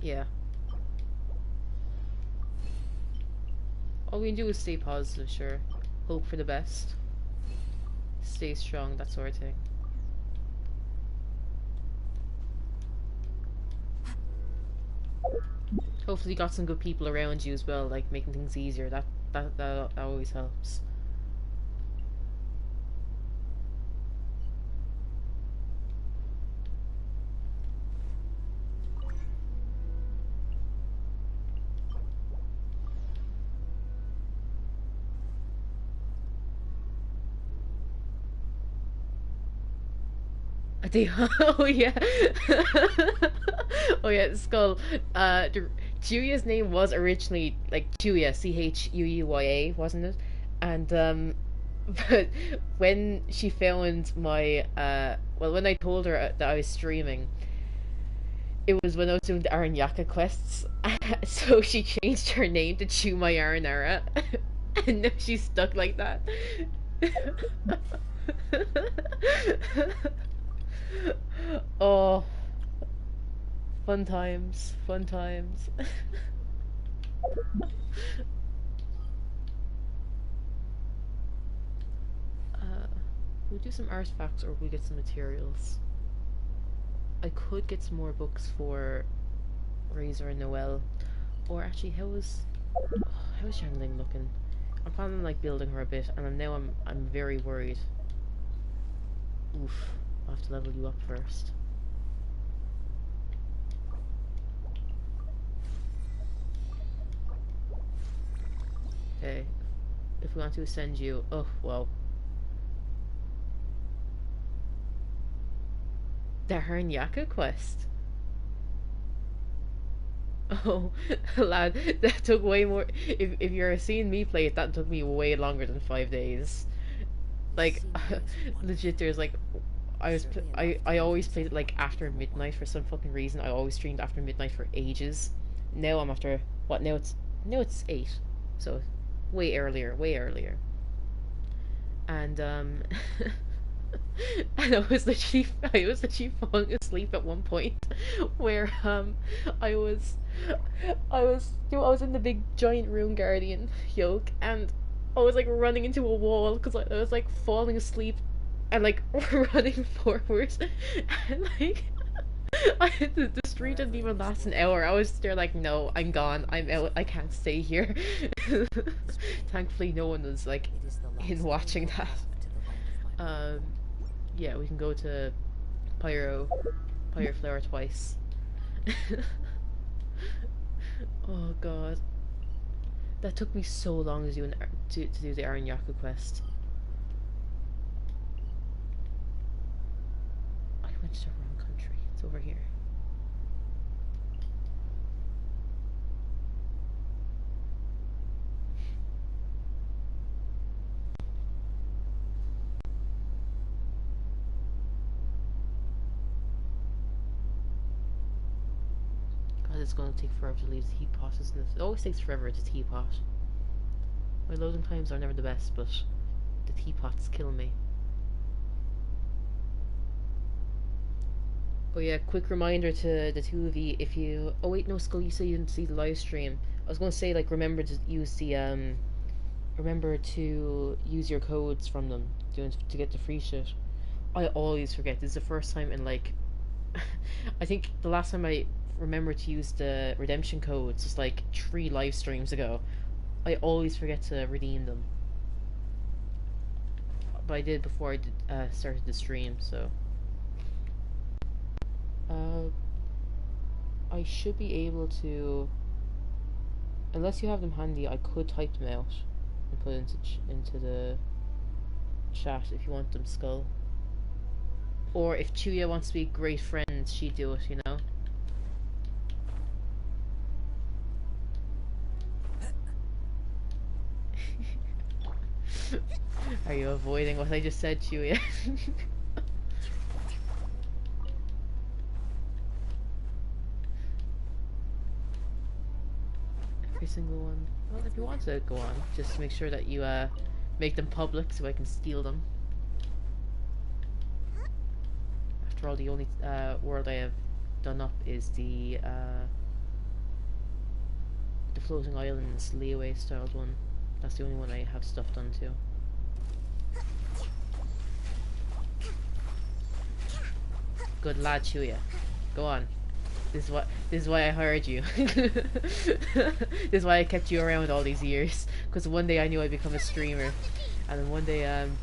Yeah. All we can do is stay positive, sure. Hope for the best. Stay strong, that sort of thing. Hopefully you got some good people around you as well, like making things easier. That always helps. I think, oh yeah. Oh yeah, Skull. Chuuya's name was originally like Chuuya, Chuuya, wasn't it? And but when she found my well, when I told her that I was streaming, it was when I was doing the Aranyaka quests, so she changed her name to Chuma Aranara, and now she's stuck like that. Oh, fun times, fun times. We'll do some artifacts or we'll get some materials. I could get some more books for Razor and Noelle. Or actually, how's Shangling looking? I'm planning on like building her a bit, and now I'm very worried. Oof, I'll have to level you up first. Okay, if we want to ascend you, oh well. The Hernyaka quest. Oh, lad, that took way more. If you're seeing me play it, that took me way longer than 5 days. Like, legit, there's like, I always played it like after midnight for some fucking reason. I always streamed after midnight for ages. Now I'm after what? Now it's 8, so way earlier, way earlier. And and I was literally falling asleep at one point, where I was, I was in the big giant rune guardian yoke, and I was like running into a wall because I was like falling asleep, and like running forward, and like the street didn't even last an hour. I was there like, no, I'm gone, I'm out, I can't stay here. Thankfully, no one was like in watching that. Yeah, we can go to Pyro Flower twice. Oh god, that took me so long to do the Aranyaka quest. I went to the wrong country. It's over here. is going to take forever to leave the teapot, isn't it? It always takes forever at the teapot. My loading times are never the best, but the teapots kill me. Oh yeah, quick reminder to the two of you, if you... Oh wait, no, Skull, you said you didn't see the live stream. I was going to say, like, remember to use the, remember to use your codes from them to get the free shit. I always forget. This is the first time in, like... I think the last time I remembered to use the redemption codes was, like, 3 live streams ago. I always forget to redeem them. But I did before I started the stream, so... I should be able to... Unless you have them handy, I could type them out and put it into the chat if you want them, Skull. Or if Chuuya wants to be great friends, she'd do it, you know? Are you avoiding what I just said, Chuuya? Every single one. Well, if you want to go on, just make sure that you make them public so I can steal them. After all, the only world I have done up is the floating islands layaway styled one. That's the only one I have stuff done to. Good lad, Chuuya. Go on. This is why I hired you. This is why I kept you around all these years. Because one day I knew I'd become a streamer, and then one day and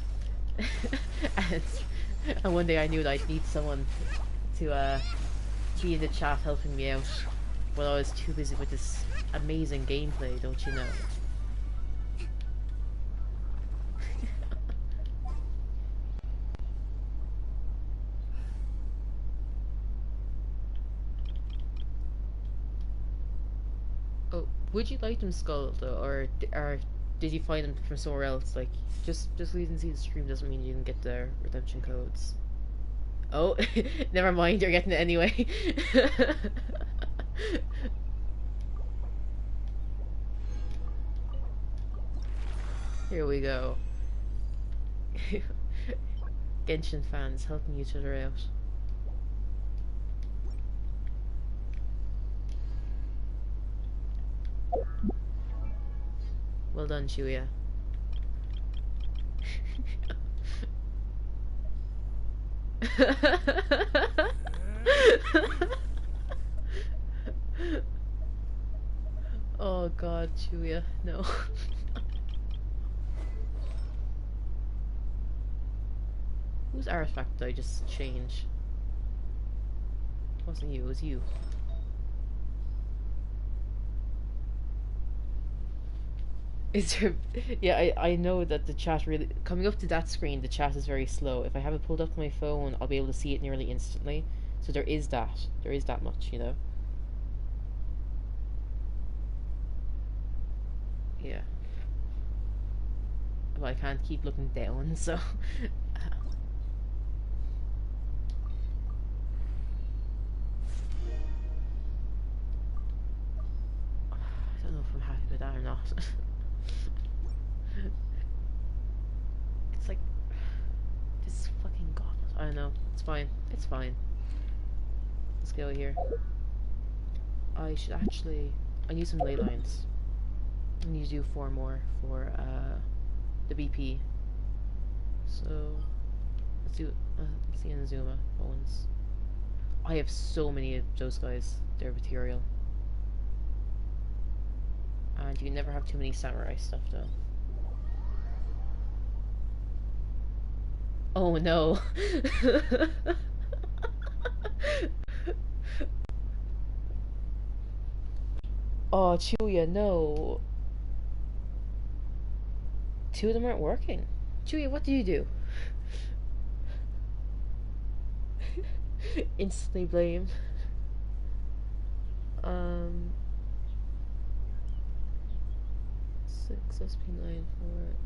one day I knew that I'd need someone to be in the chat helping me out while I was too busy with this amazing gameplay. Don't you know? Oh, would you like them, Skull, though, or did you find them from somewhere else? Like, just because you didn't see the stream doesn't mean you didn't get the redemption codes. Oh, never mind, you're getting it anyway. Here we go. Genshin fans helping each other out. Well done, Chuuya. Oh god, Chuuya, no. Whose artifact did I just change? It wasn't you, it was you. Is there... Yeah, I know that the chat really... Coming up to that screen, the chat is very slow. If I have it pulled up on my phone, I'll be able to see it nearly instantly. So there is that. There is that much, you know? Yeah. But I can't keep looking down, so... I don't know if I'm happy with that or not. It's like... This fucking gauntlet. I don't know. It's fine. It's fine. Let's go here. I should actually... I need some ley lines. I need to do 4 more for the BP. So... Let's do... let's see Inazuma once. I have so many of those guys. Their material. And you can never have too many samurai stuff, though. Oh no! Oh, Chuuya, no! 2 of them aren't working. Chuuya, what do you do? Instantly blame. 6 SP9 for...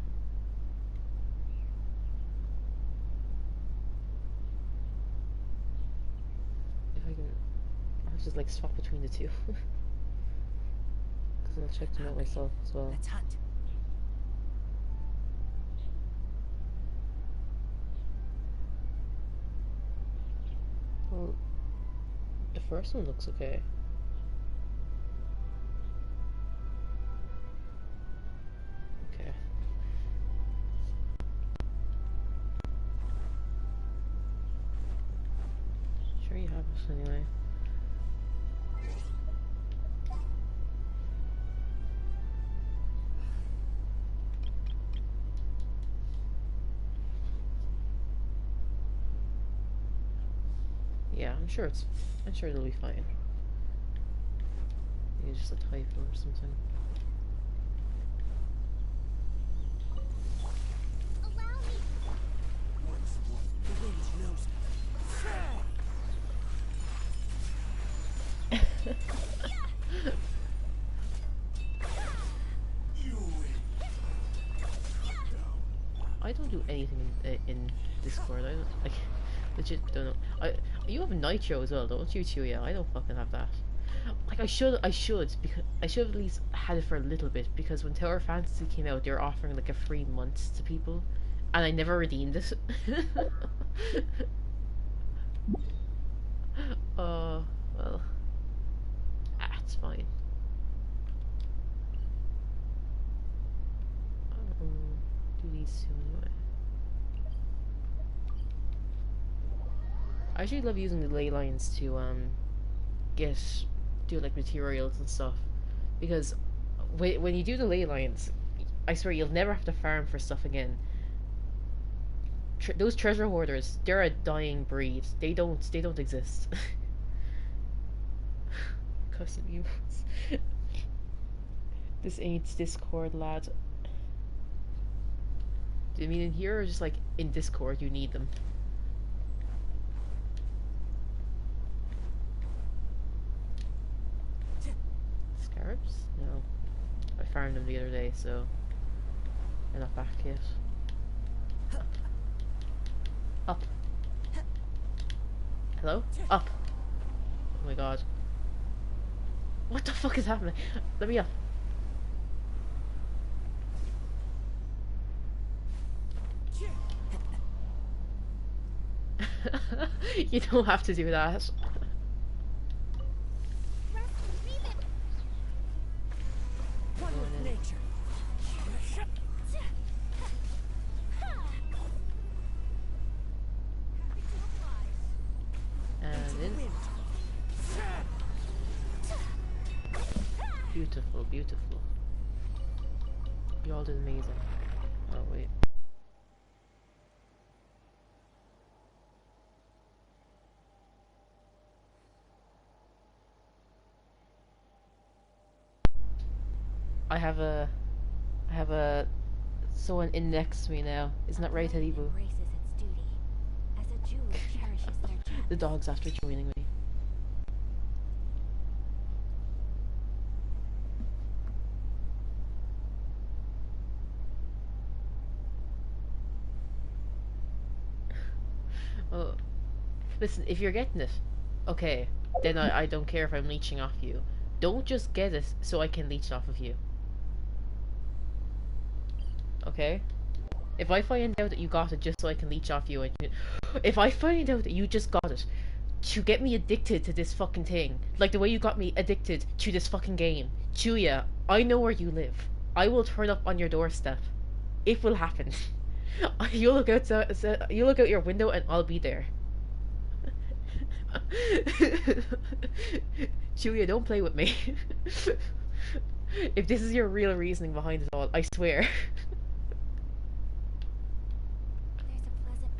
If I can... just like swap between the two. Because I'll check them out myself as well. Let's hunt. Well, the first one looks okay. Okay. Sure you have it anyway. Yeah, I'm sure it'll be fine. Maybe it's just a typo or something. Allow me. The wind knows you win. I don't do anything in Discord. I don't like legit don't know. You have Nitro as well, don't you, Chuuya? I don't fucking have that. Like I should because I should have at least had it for a little bit because when Tower Fantasy came out, they were offering like a free month to people, and I never redeemed it. Well, it's fine. Do these two anyway. I actually love using the ley lines to do like materials and stuff, because when you do the ley lines, I swear you'll never have to farm for stuff again. Those treasure hoarders, they're a dying breed. They don't exist. Custom emotes. This ain't Discord, lad. Do you mean in here or just like in Discord you need them? Scarabs? No. I farmed them the other day, so they're not back yet. Up. Hello? Up. Oh my god. What the fuck is happening? Let me up. You don't have to do that. One with nature. And in. Beautiful, beautiful. You all did amazing. Oh wait. I have a someone in next to me now. Isn't that right, Teddy Boo? Embraces its duty. As a jeweler cherishes their gems. The dog's after joining me. Oh, listen, if you're getting it, okay, then I don't care if I'm leeching off you. Don't just get it so I can leech off of you. Okay? If I find out that you got it just so I can leech off you, and if I find out that you just got it to get me addicted to this fucking thing, like the way you got me addicted to this fucking game, Chuuya, I know where you live. I will turn up on your doorstep. It will happen. You look outside, you look out your window, and I'll be there. Chuuya, don't play with me. If this is your real reasoning behind it all, I swear. There's a pleasant.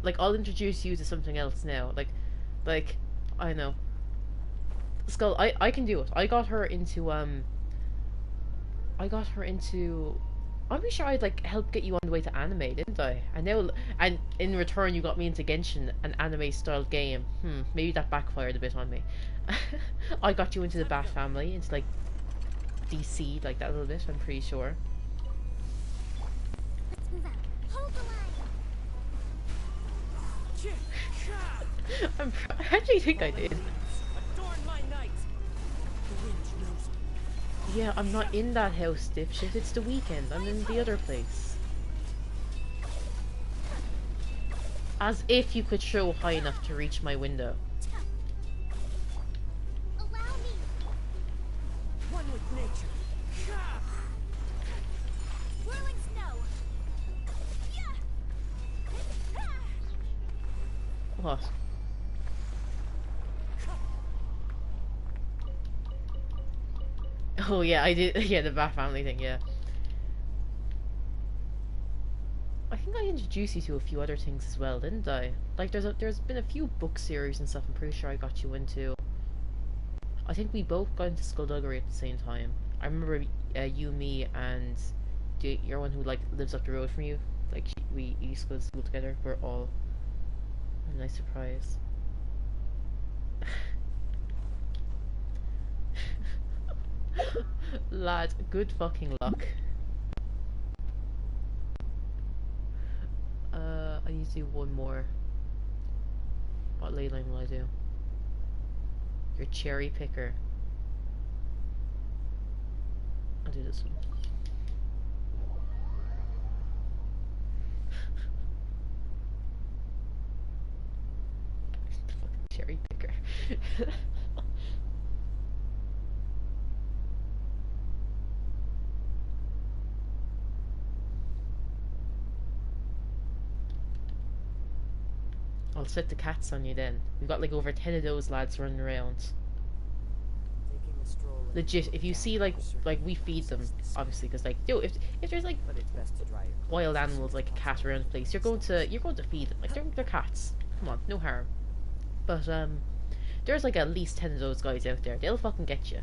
Like, I'll introduce you to something else now. Like, I know. Skull, I can do it. I got her into, I'm pretty sure I'd, like, help get you on the way to anime, didn't I? And in return you got me into Genshin, an anime-style game. Maybe that backfired a bit on me. I got you into the Bat family, into, like, DC, like that a little bit, I'm pretty sure. Let's move out. Hold the line. I actually think I did. Adorn my night. The wind knows me. Yeah, I'm not in that house, dipshit. It's the weekend. I'm in the other place. As if you could throw high enough to reach my window. Allow me. One with nature. Whirling snow. Yeah. What? Oh yeah, I did. Yeah, the Bat Family thing. Yeah. I think I introduced you to a few other things as well, didn't I? Like, there's been a few book series and stuff. I'm pretty sure I got you into. I think we both got into Skullduggery at the same time. I remember you, me, and your one who like lives up the road from you. Like we used to go to school together. We're all a nice surprise. Lad, good fucking luck. I need to do one more. What ley line will I do? Your cherry picker. I'll do this one. Fucking cherry picker. I'll set the cats on you then. We've got like over 10 of those lads running around. Taking a stroll in Legit, the if you town see like officer we feed them, says the sky. obviously, because like yo, if there's like But it's best to dry your clothes wild as soon animals as like a cat possible. around the place, you're going to feed them. Like they're cats. Come on, no harm. But there's like at least 10 of those guys out there. They'll fucking get you.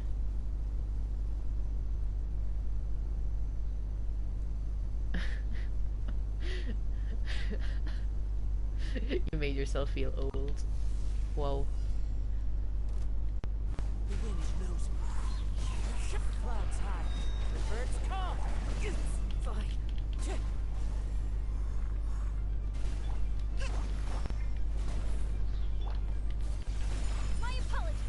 You made yourself feel old. Whoa. The wind knows me. Clouds high. The birds call. It's fine. My apologies.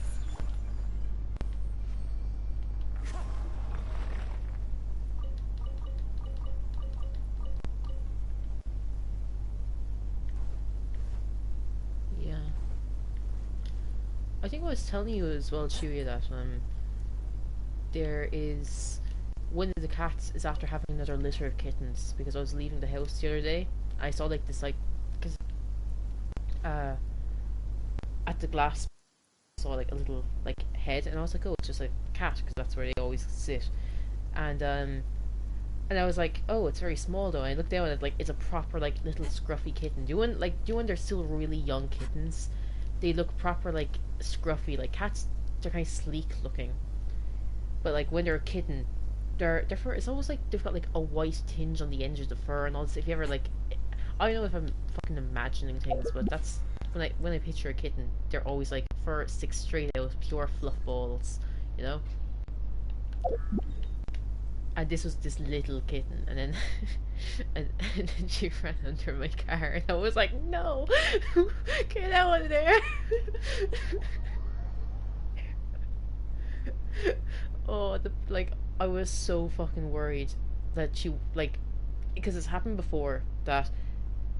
Yeah. I think I was telling you as well, Chuuya, that there is one of the cats is after having another litter of kittens because I was leaving the house the other day. I saw like this because at the glass I saw like a little like head and I was like, oh, it's just like a cat because that's where they always sit. And I was like, oh, it's very small though. And I looked down at it, like it's a proper like little scruffy kitten. Do you when they're still really young kittens, they look proper like scruffy. Like cats, they're kind of sleek looking, but like when they're a kitten, their fur it's almost like they've got like a white tinge on the edge of the fur and all this. If you ever like, I don't know if I'm fucking imagining things, but that's when I picture a kitten, they're always like fur sticks straight out, pure fluff balls, you know. And this was this little kitten, and then and then she ran under my car, and I was like, no, get out of there. Oh, like I was so fucking worried that she like, because it's happened before that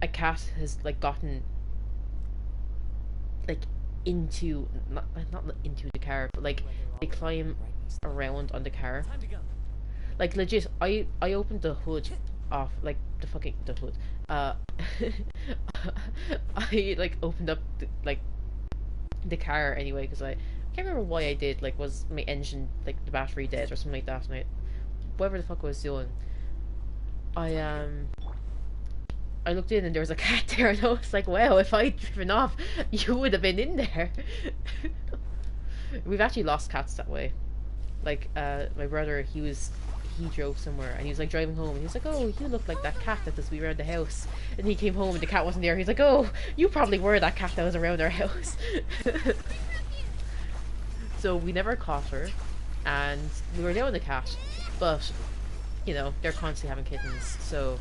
a cat has like gotten like into not into the car, but like they climb around on the car. Time to go. Like legit, I opened the hood off, like the hood. I like opened up the car anyway because I can't remember why I did. Like, was my engine like the battery dead or something like that? And whatever the fuck I was doing, I looked in and there was a cat there, and I was like, wow, if I'd driven off, you would have been in there. We've actually lost cats that way. Like, my brother, he drove somewhere and he was like driving home and he was like, oh, you look like that cat that was around the house. And he came home and the cat wasn't there. He's like, oh, you probably were that cat that was around our house. So we never caught her and we were down with the cat, but you know, they're constantly having kittens, so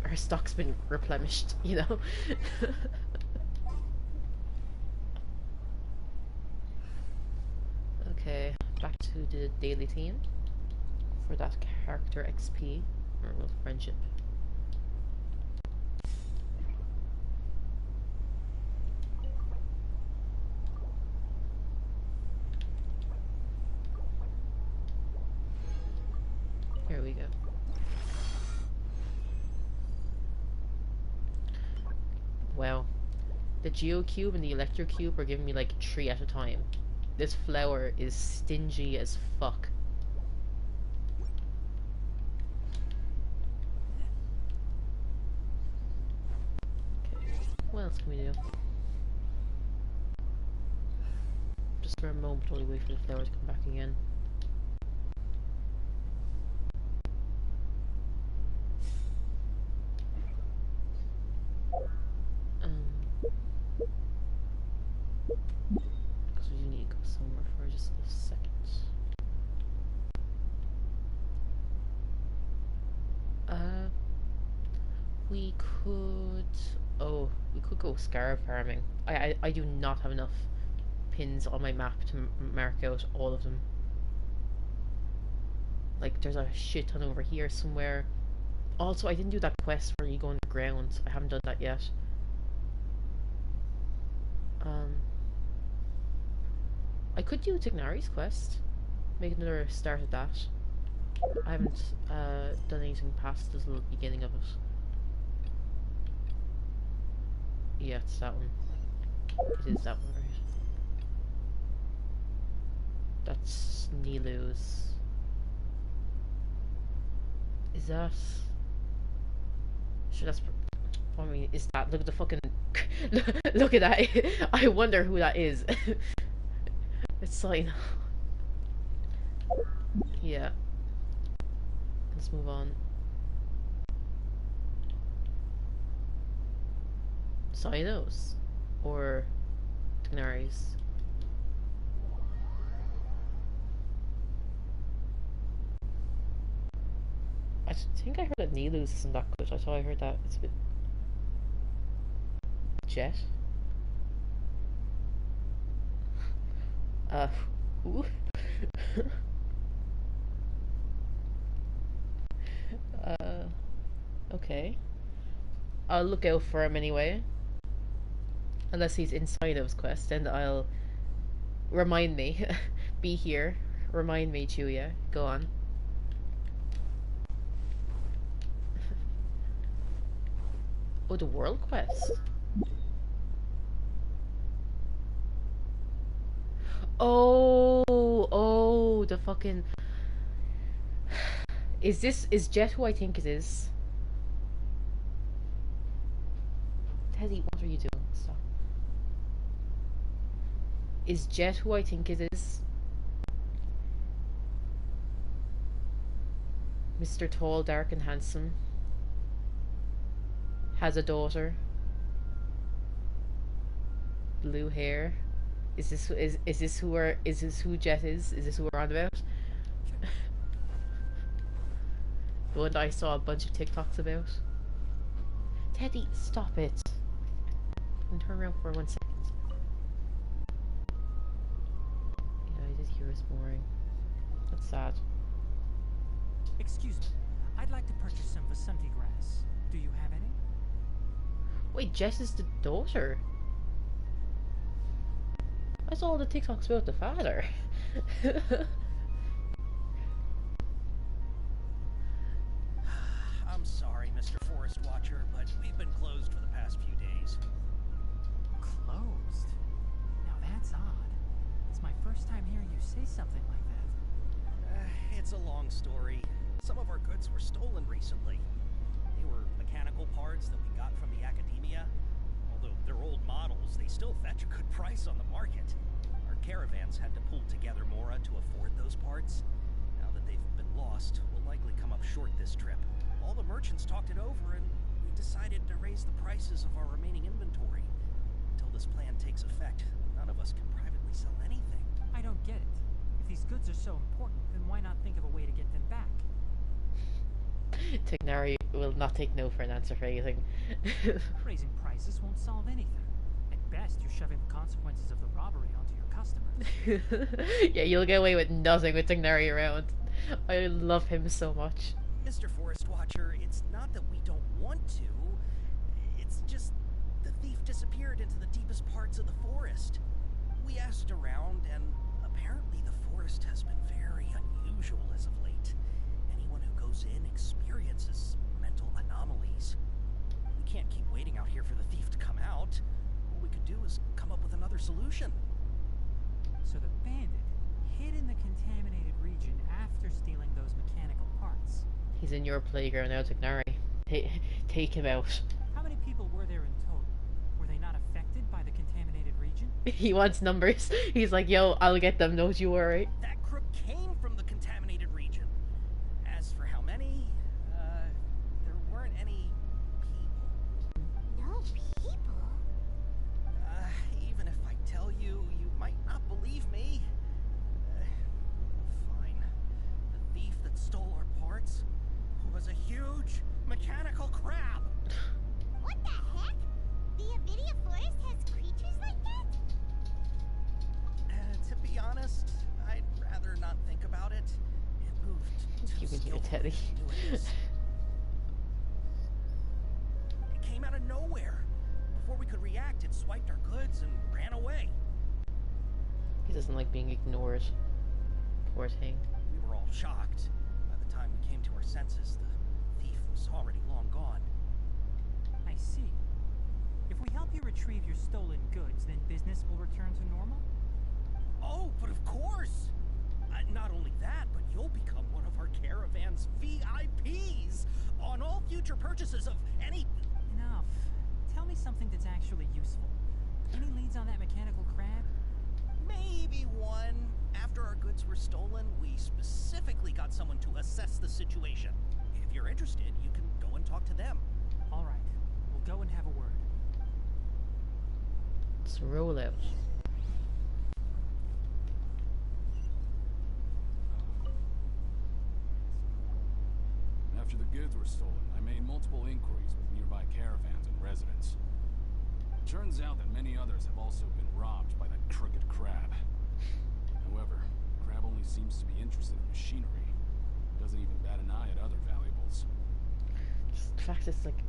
our stock's been replenished, you know? Okay, back to the daily team for that character XP, or well, friendship. Here we go. Wow. The Geocube and the Electrocube are giving me like 3 at a time. This flower is stingy as fuck. Okay, what else can we do? Just for a moment while we wait for the flower to come back again. Because we need to go somewhere for just a second. We could... Oh, we could go scarab farming. I do not have enough pins on my map to mark out all of them. Like, there's a shit ton over here somewhere. Also, I didn't do that quest where you go underground. I haven't done that yet. I could do Tighnari's quest. Make another start of that. I haven't done anything past this little beginning of it. Yeah, it's that one. It is that one, right? That's Nilu's. Is that... Sure, that's... I mean, is that... Look at the fucking... Look at that! I wonder who that is. It's Sign. Yeah. Let's move on. Sinos or Tighnari's. I think I heard that Nilu's isn't that good. I thought I heard that it's a bit Jet. Who? Okay. I'll look out for him anyway. Unless he's inside of his quest, then I'll... Remind me. Be here. Remind me, Chuuya. Go on. Oh, the world quest. Oh, the fucking... Is Jet who I think it is? Teddy, what are you doing? Stop. Is Jet who I think it is? Mr. Tall, Dark and Handsome. Has a daughter. Blue hair. Is this who Jet is? Is this who we're on about? The one that I saw a bunch of TikToks about. Teddy, stop it. And turn around for 1 second. Yeah, I did hear it was boring. That's sad. Excuse me. I'd like to purchase some Vasanti grass. Do you have any? Wait, Jess is the daughter? I saw all the TikToks about the father. I'm sorry, Mr. Forest Watcher, but we've been closed for the past few days. Closed? Now that's odd. It's my first time hearing you say something like that. It's a long story. Some of our goods were stolen recently. They were mechanical parts that we got from the academia. Although they're old models, they still fetch a good price on the market. Our caravans had to pull together more to afford those parts. Now that they've been lost, we'll likely come up short this trip. All the merchants talked it over, and we decided to raise the prices of our remaining inventory. Until this plan takes effect, none of us can privately sell anything. I don't get it. If these goods are so important, then why not think of a way to get them back? Tighnari will not take no for an answer for anything. Raising prices won't solve anything. At best, you're shoving the consequences of the robbery onto your customers. Yeah, you'll get away with nothing with Tighnari around. I love him so much. Mr. Forest Watcher, it's not that we don't want to. It's just the thief disappeared into the deepest parts of the forest. We asked around, and apparently the forest has been very unusual as of late. Anyone who goes in experiences mental anomalies. We can't keep waiting out here for the thief to come out. All we could do is come up with another solution. So the bandit hid in the contaminated region after stealing those mechanical parts. He's in your playground now, Tighnari. Take him out. How many people were there in total? Were they not affected by the contaminated region? He wants numbers. He's like, yo, I'll get them, don't you worry. That crook came from the contaminated region. As for how many, there weren't any people. No people? Even if I tell you, you might not believe me. Fine. The thief that stole our parts was a huge mechanical crab. What the heck? The Avidia forest has creatures like that? To be honest, I'd rather not think about it. It moved too You can hear skillfully Teddy. into it. It came out of nowhere. Before we could react, it swiped our goods and ran away. He doesn't like being ignored. Poor thing. We were all shocked. By the time we came to our senses, the thief was already long gone. I see. If we help you retrieve your stolen goods, then business will return to normal? Oh, but of course! Not only that, but you'll become one of our caravan's VIPs on all future purchases of any... Enough. Tell me something that's actually useful. Any leads on that mechanical crab? Maybe one. After our goods were stolen, we specifically got someone to assess the situation. If you're interested, you can go and talk to them. All right. We'll go and have a word. Let's roll out. After the goods were stolen, I made multiple inquiries with nearby caravans and residents. It turns out that many others have also been robbed by that crooked crab. However, crab only seems to be interested in machinery. Doesn't even bat an eye at other valuables. Just the fact it's like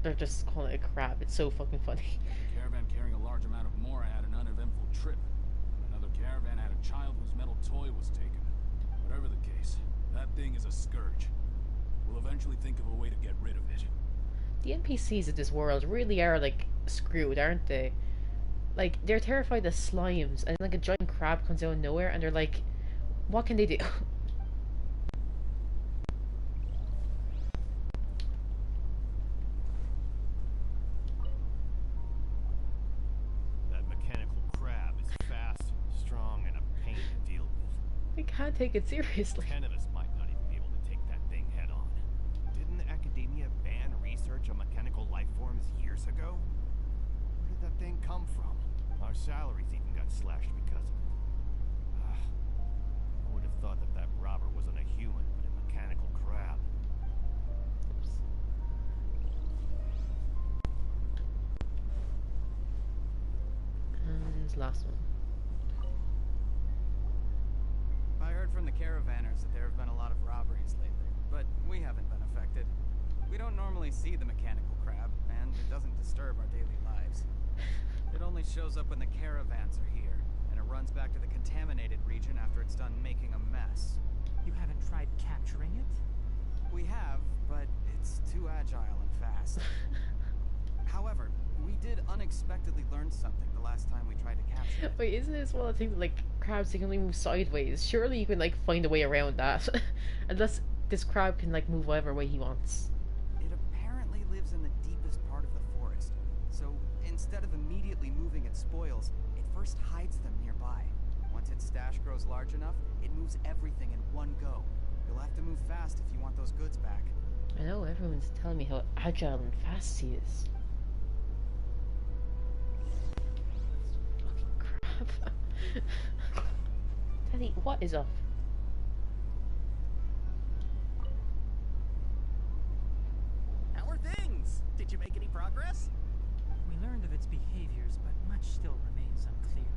they're just calling it a crab. It's so fucking funny. A caravan carrying a large amount of mora had an uneventful trip. Another caravan had a child whose metal toy was taken. Whatever the case, that thing is a scourge. We'll eventually think of a way to get rid of it. The NPCs of this world really are like screwed, aren't they? Like they're terrified of slimes, and like a giant crab comes out of nowhere, and they're like, what can they do? That mechanical crab is fast, strong, and a pain to deal with. They can't take it seriously. 10 of us might not even be able to take that thing head on. Didn't the academia ban research on mechanical life forms years ago? Where did that thing come from? Our salaries even got slashed because of it. I would have thought that that robber wasn't a human, but a mechanical crab. And last one. I heard from the caravanners that there have been a lot of robberies lately, but we haven't been affected. We don't normally see the mechanical crab, and it doesn't disturb our daily lives. It only shows up when the caravans are here, and it runs back to the contaminated region after it's done making a mess. You haven't tried capturing it? We have, but it's too agile and fast. However, we did unexpectedly learn something the last time we tried to capture it. Wait, isn't this one of the things like crabs they can only move sideways? Surely you can like find a way around that. Unless this crab can like move whatever way he wants. It apparently lives in the deepest part of the forest, so instead of immediately moving its spoils, it first hides them nearby. Once its stash grows large enough, it moves everything in one go. You'll have to move fast if you want those goods back. I know, everyone's telling me how agile and fast he is. Fucking crap. Teddy, what is up? still remains unclear.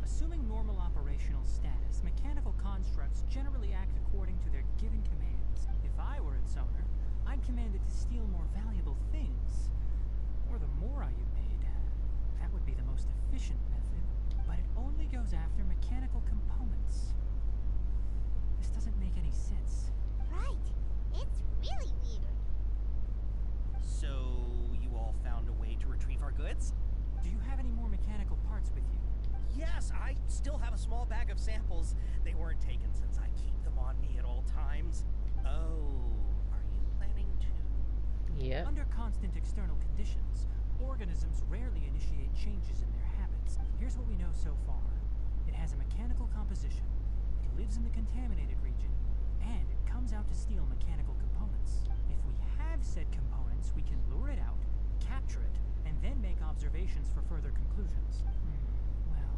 Assuming normal operational status, mechanical constructs generally act according to their given commands. If I were its owner, I'd command it to steal more valuable things. Or the mora you made. That would be the most efficient method, but it only goes after mechanical components. This doesn't make any sense. Right. It's really weird. So, you all found a way to retrieve our goods? Do you have any more mechanical parts with you? Yes, I still have a small bag of samples. They weren't taken since I keep them on me at all times. Oh, are you planning to... Yeah. Under constant external conditions, organisms rarely initiate changes in their habits. Here's what we know so far. It has a mechanical composition, it lives in the contaminated region, and it comes out to steal mechanical components. If we have said components, we can lure it out, capture it, and then make observations for further conclusions. Well,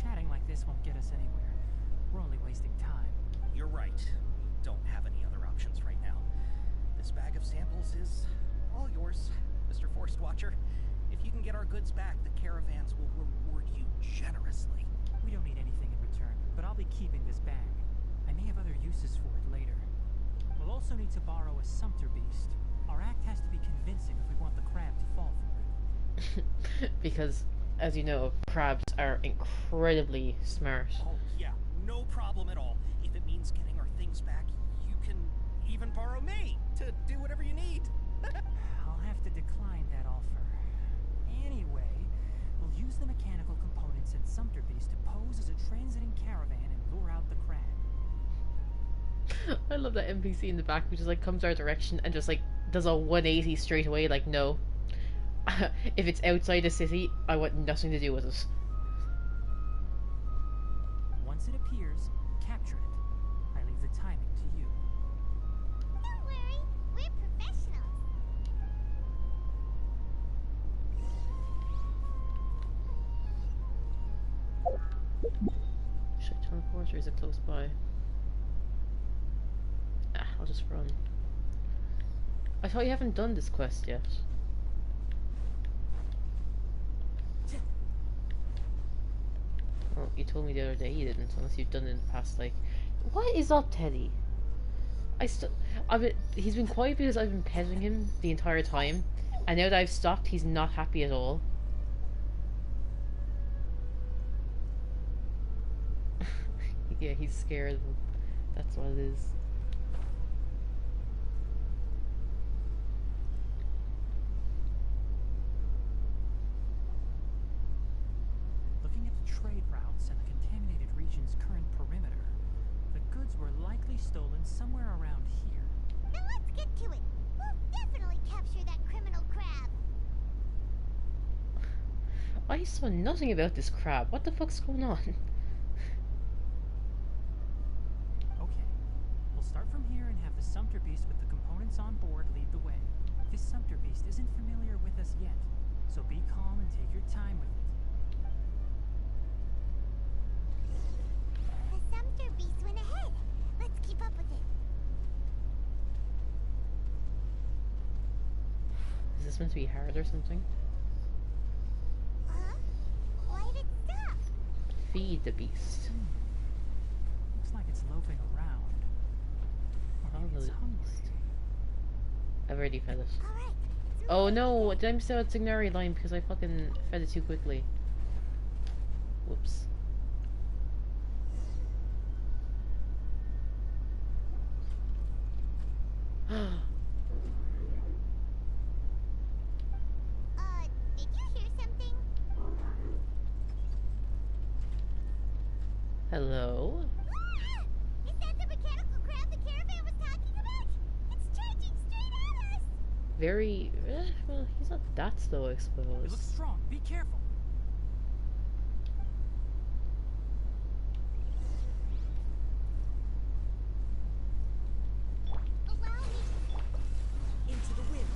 chatting like this won't get us anywhere. We're only wasting time. You're right. We don't have any other options right now. This bag of samples is all yours, Mr. Forest Watcher. If you can get our goods back, the caravans will reward you generously. We don't need anything in return, but I'll be keeping this bag. I may have other uses for it later. We'll also need to borrow a sumpter beast. Our act has to be convincing if we want the crab to fall for it. Because, as you know, crabs are incredibly smart. Oh, yeah, no problem at all. If it means getting our things back, you can even borrow me to do whatever you need. I'll have to decline that offer. Anyway, we'll use the mechanical components and sumpter beast to pose as a transiting caravan and lure out the crab. I love that NPC in the back who just like comes our direction and just like does a 180 straight away, like, no. If it's outside the city, I want nothing to do with it. Once it appears, capture it. I leave the timing to you. Don't worry. We're professionals. Should I teleport or is it close by? Ah, I'll just run. I thought you haven't done this quest yet. Well, you told me the other day you didn't, unless you've done it in the past, like... What is up, Teddy? He's been quiet because I've been petting him the entire time, and now that I've stopped, he's not happy at all. Yeah, he's scared. That's what it is. Looking at the trade routes and the contaminated region's current perimeter, the goods were likely stolen somewhere around here. Then let's get to it. We'll definitely capture that criminal crab. I saw nothing about this crab. What the fuck's going on? Okay, we'll start from here and have the sumpter beast with the components on board lead the way. This sumpter beast isn't familiar with us yet, so be calm and take your time with it. The sumpter beast went ahead. Let's keep up with it. Is this meant to be hard or something? Huh? Why did it stop? Feed the beast. Looks like it's loafing around. Or maybe it's hungry. I've already fed it. All right. Oh no! Did I miss out Tighnari line because I fucking fed it too quickly? Whoops. Did you hear something? Hello? Ah! Is that the mechanical crab the caravan was talking about? It's charging straight at us! Very... well, he's not that slow, I It suppose. looks strong. Be careful. Allow me. Into the wind.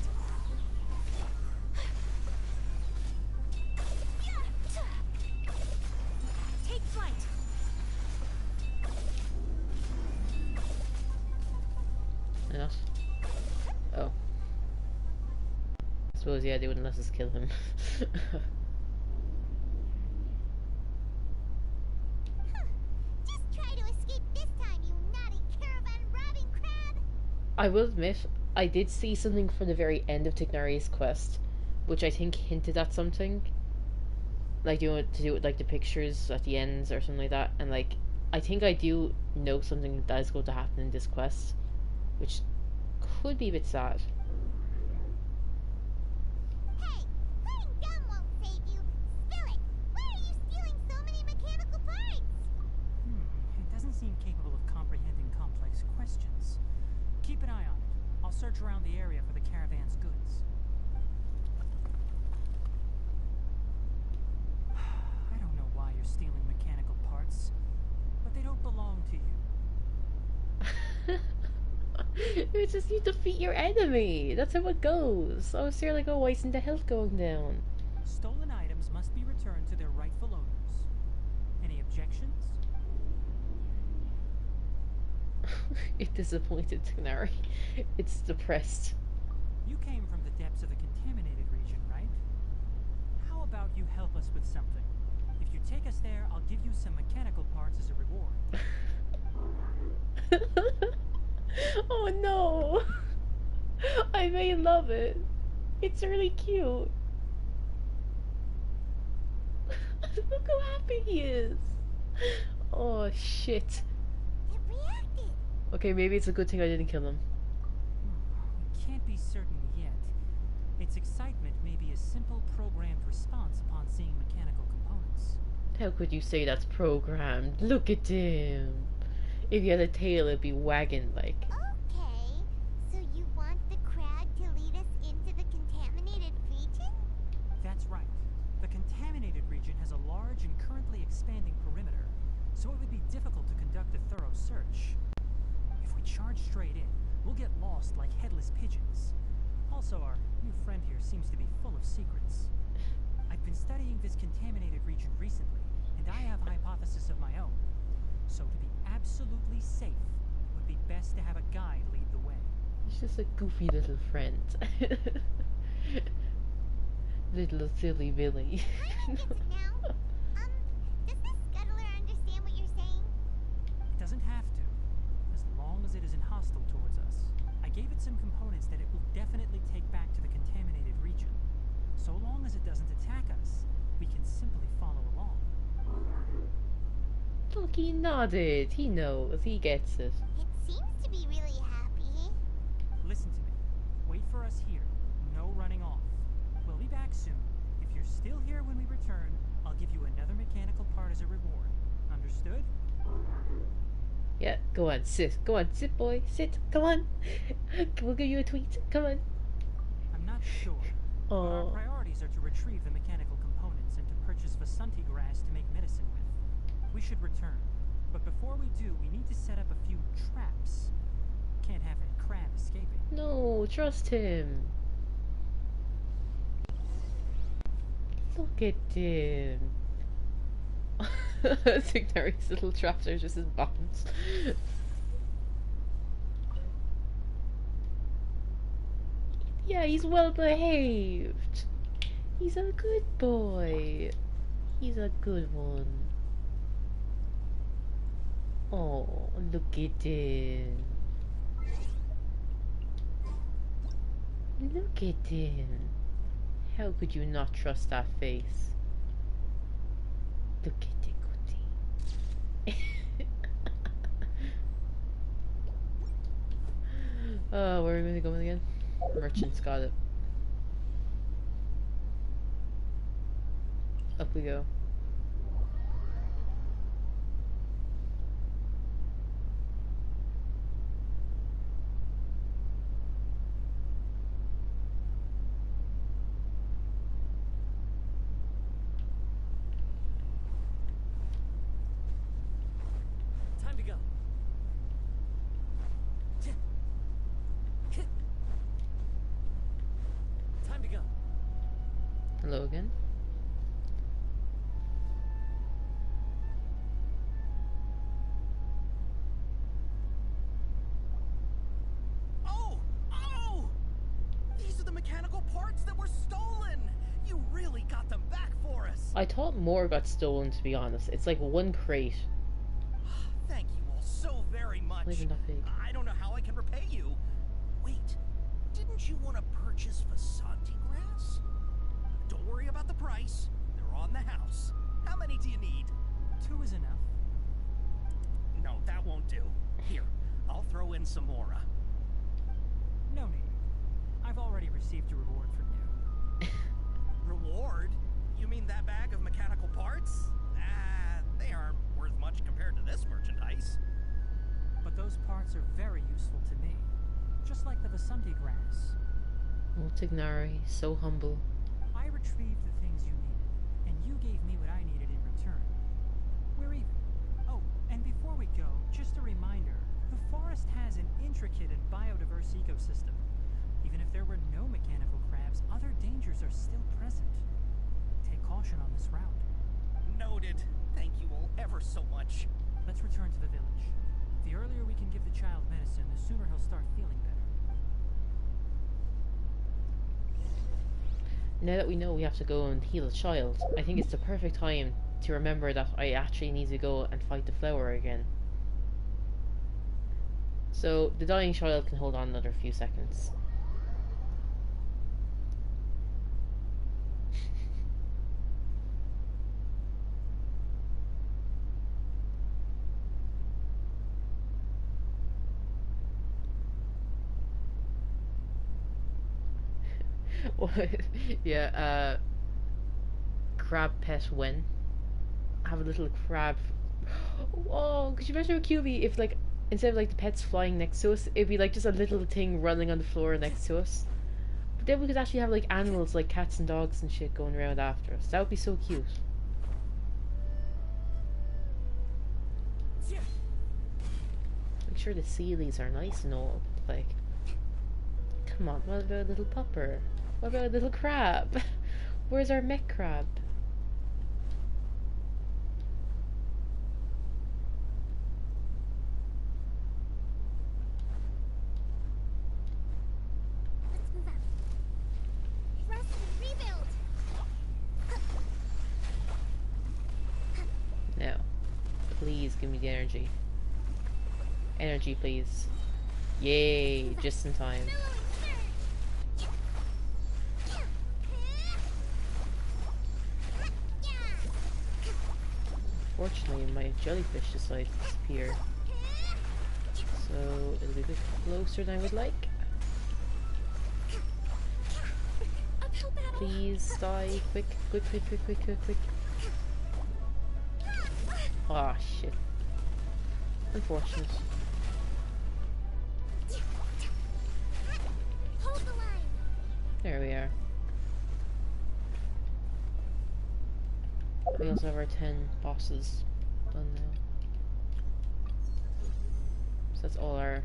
Take flight. Not? Oh. I suppose, yeah, they wouldn't let us kill him. I will admit, I did see something from the very end of Tighnari's quest, which I think hinted at something. Like, you know, to do with, like, the pictures at the ends or something like that. And, like, I think I do know something that is going to happen in this quest, which could be a bit sad. Hey, playing dumb won't save you. Spill it. Why are you stealing so many mechanical parts? It doesn't seem capable of comprehending complex questions. Keep an eye on it. I'll search around the area for the caravan's goods. I don't know why you're stealing mechanical parts, but they don't belong to you. You just you defeat your enemy. That's how it goes. I was there like, oh, why isn't the health going down? Stolen items must be returned to their rightful owners. Any objections? It disappointed Tighnari. It's depressed. You came from the depths of the contaminated region, right? How about you help us with something? If you take us there, I'll give you some mechanical parts as a reward. Oh no! I may love it. It's really cute. Look how happy he is. Oh shit. It reacted. Okay, maybe it's a good thing I didn't kill him. We can't be certain yet. Its excitement may be a simple programmed response upon seeing mechanical components. How could you say that's programmed? Look at him. If you had a tail, it'd be wagging like. Okay, so you want the crowd to lead us into the contaminated region? That's right. The contaminated region has a large and currently expanding perimeter, so it would be difficult to conduct a thorough search. If we charge straight in, we'll get lost like headless pigeons. Also, our new friend here seems to be full of secrets. I've been studying this contaminated region recently, and I have a hypothesis of my own. So to be absolutely safe, it would be best to have a guide lead the way. He's just a goofy little friend. Little silly Billy. I get it now. Does this scuttler understand what you're saying? It doesn't have to, as long as it isn't hostile towards us. I gave it some components that it will definitely take back to the contaminated region. So long as it doesn't attack us, we can simply follow along. Look, he nodded. He knows. He gets it. It seems to be really happy. Listen to me. Wait for us here. No running off. We'll be back soon. If you're still here when we return, I'll give you another mechanical part as a reward. Understood? Yeah, go on, sit. Go on, sit, boy. Sit. Come on. We'll give you a tweet. Come on. I'm not sure. But our Oh. priorities are to retrieve the mechanical components and to purchase Vasanti grass to make medicine with. We should return. But before we do, we need to set up a few traps. Can't have that crab escaping. No, trust him. Look at him. Tighnari's little traps are just his bombs. Yeah, he's well behaved. He's a good boy. He's a good one. Oh, look at him. Look at him. How could you not trust that face? Look at the goodie. Oh, where are we going to go again? Merchant's got it. Up we go. Time to go. Time to go. Hello again. Oh! Oh! These are the mechanical parts that were stolen! You really got them back for us! I thought more got stolen, to be honest. It's like one crate. Thank you all so very much. Not even that big. I don't know how I can repay you. Wait, didn't you want to purchase Vasanti grass? Don't worry about the price. They're on the house. How many do you need? 2 is enough. No, that won't do. Here, I'll throw in some more. No need. I've already received a reward from you. Reward? You mean that bag of mechanical parts? Ah, they aren't worth much compared to this merchandise. But those parts are very useful to me. Just like the Vasanti grass. Oh, Tighnari, so humble. I retrieved the things you needed, and you gave me what I needed in return. We're even. Oh, and before we go, just a reminder, the forest has an intricate and biodiverse ecosystem. Even if there were no mechanical crabs, other dangers are still present. Take caution on this route. Noted. Thank you all ever so much. Let's return to the village. The earlier we can give the child medicine, the sooner he'll start feeling better. Now that we know we have to go and heal a child, I think it's the perfect time to remember that I actually need to go and fight the flower again. So the dying child can hold on another few seconds. Yeah, crab pet when. Have a little crab. Oh, could you imagine how cute it'd be if, like, instead of like the pets flying next to us, it'd be like just a little thing running on the floor next to us. But then we could actually have like animals like cats and dogs and shit going around after us. That would be so cute. Make sure the sealies are nice and all. Like, come on, what about a little pupper? What about a little crab? Where's our mech crab? Let's move out. Rest and rebuild. No. Please give me the energy. Energy, please. Yay, just in time. Unfortunately, my jellyfish decided to disappear. So, it'll be a bit closer than I would like. Please die. Quick, quick, quick, quick, quick, quick, quick. Ah, shit. Unfortunate. Hold the line. There we are. We also have our 10 bosses done now. So that's all our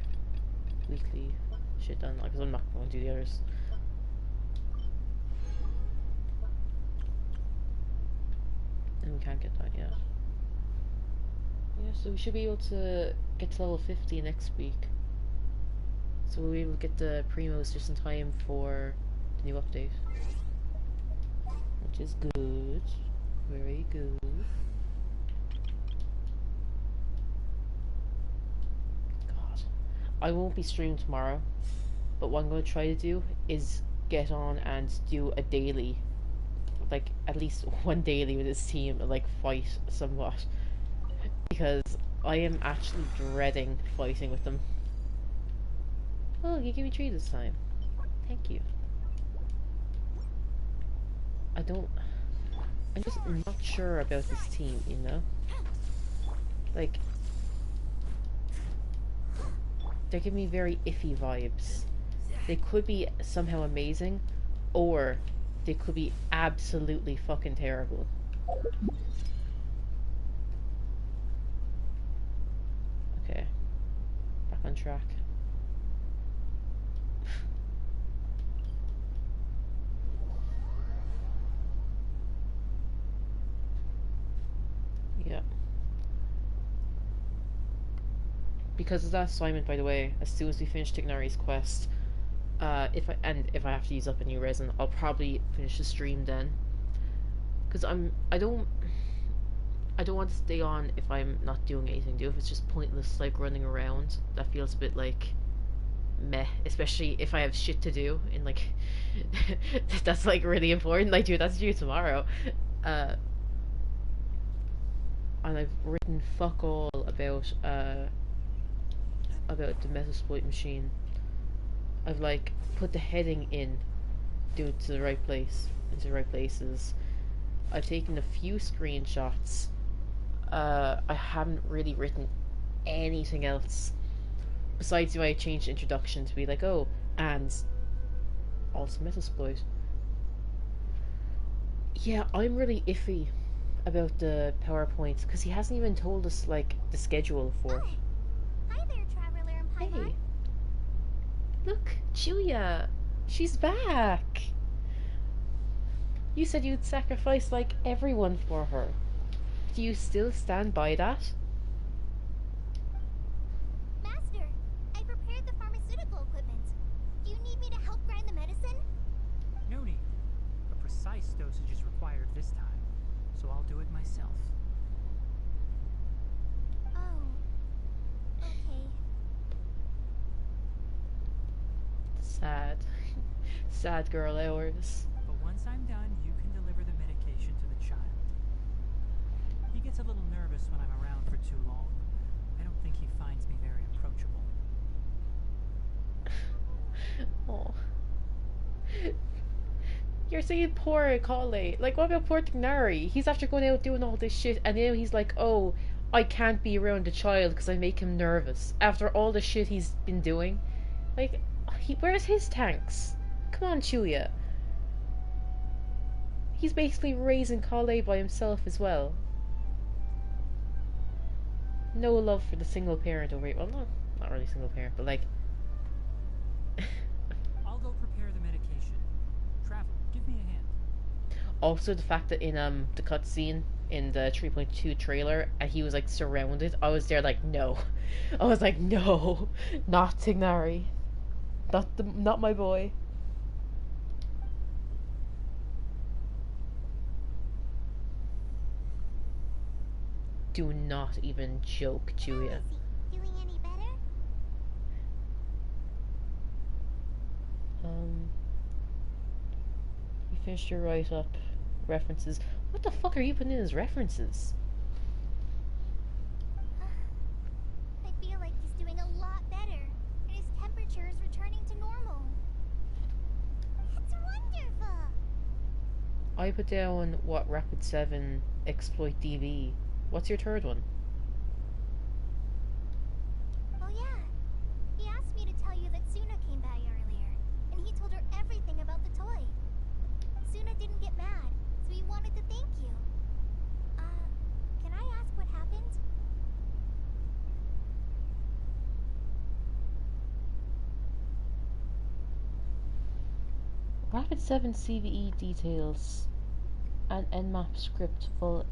weekly shit done, because I'm not going to do the others. And we can't get that yet. Yeah, so we should be able to get to level 50 next week. So we'll be able to get the primos just in time for the new update. Which is good. Very good. God. I won't be streaming tomorrow, but what I'm going to try to do is get on and do a daily. Like, at least one daily with this team and, like, fight somewhat. Because I am actually dreading fighting with them. Oh, you gave me 3 this time. Thank you. I'm just not sure about this team, you know? Like, they're giving me very iffy vibes. They could be somehow amazing, or they could be absolutely fucking terrible. Okay. Back on track. Yeah. Because of that assignment, by the way, as soon as we finish Tighnari's quest, if I have to use up a new resin, I'll probably finish the stream then. Because I don't want to stay on if I'm not doing anything. If it's just pointless, like running around, that feels a bit like meh, especially if I have shit to do and like that's like really important. Like, dude, that's due tomorrow. Uh, and I've written fuck all about the Metasploit machine. I've like put the heading in, do it to the right place, into the right places. I've taken a few screenshots. I haven't really written anything else besides do I change the introduction to be like, oh, and also Metasploit. Yeah, I'm really iffy about the PowerPoint because he hasn't even told us like the schedule for it. Oh, hi there, Traveler and Paimon. Hey, look, Chuuya, she's back. You said you'd sacrifice like everyone for her. Do you still stand by that? Master, I prepared the pharmaceutical equipment. Do you need me to help grind the medicine? No need. A precise dosage is required this time, so I'll do it myself. Oh, okay. Sad. Sad girl hours. But once I'm done, you can deliver the medication to the child. He gets a little nervous when I'm around for too long. I don't think he finds me very approachable. Oh. You're saying poor Kale. Like, what about poor Tighnari? He's after going out doing all this shit, and now he's like, oh, I can't be around the child because I make him nervous. After all the shit he's been doing. Like, where's his tanks? Come on, Chuuya. He's basically raising Kale by himself as well. No love for the single parent over here. Well, not really single parent, but like... I'll go prepare the medication. Traveler, give me a hand. Also, the fact that in the cutscene in the 3.2 trailer, and he was like surrounded, I was there like, no. I was like, no, not Tighnari. Not my boy. Do not even joke, How Chuuya. is he? Doing any better? You finished your write-up. References. What the fuck are you putting in as references? I feel like he's doing a lot better, and his temperature is returning to normal. It's wonderful! I put down what Rapid 7 exploit DV. What's your third one? Oh yeah, he asked me to tell you that Suna came by earlier, and he told her everything about the toy. Suna didn't get mad, so he wanted to thank you. Can I ask what happened? Rapid 7 CVE details. And nmap script full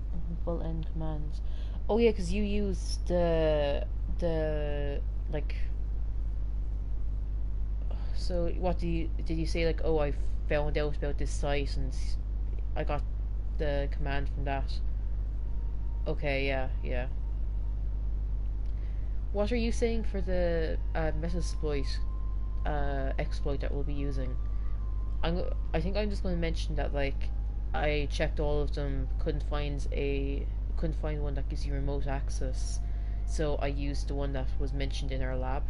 end commands. Oh yeah, because you used the like. So what did you say like? Oh, I found out about this site and I got the command from that. Okay, yeah. What are you saying for the Metasploit exploit that we'll be using? I think I'm just going to mention that like. I checked all of them, couldn't find one that gives you remote access, so I used the one that was mentioned in our lab.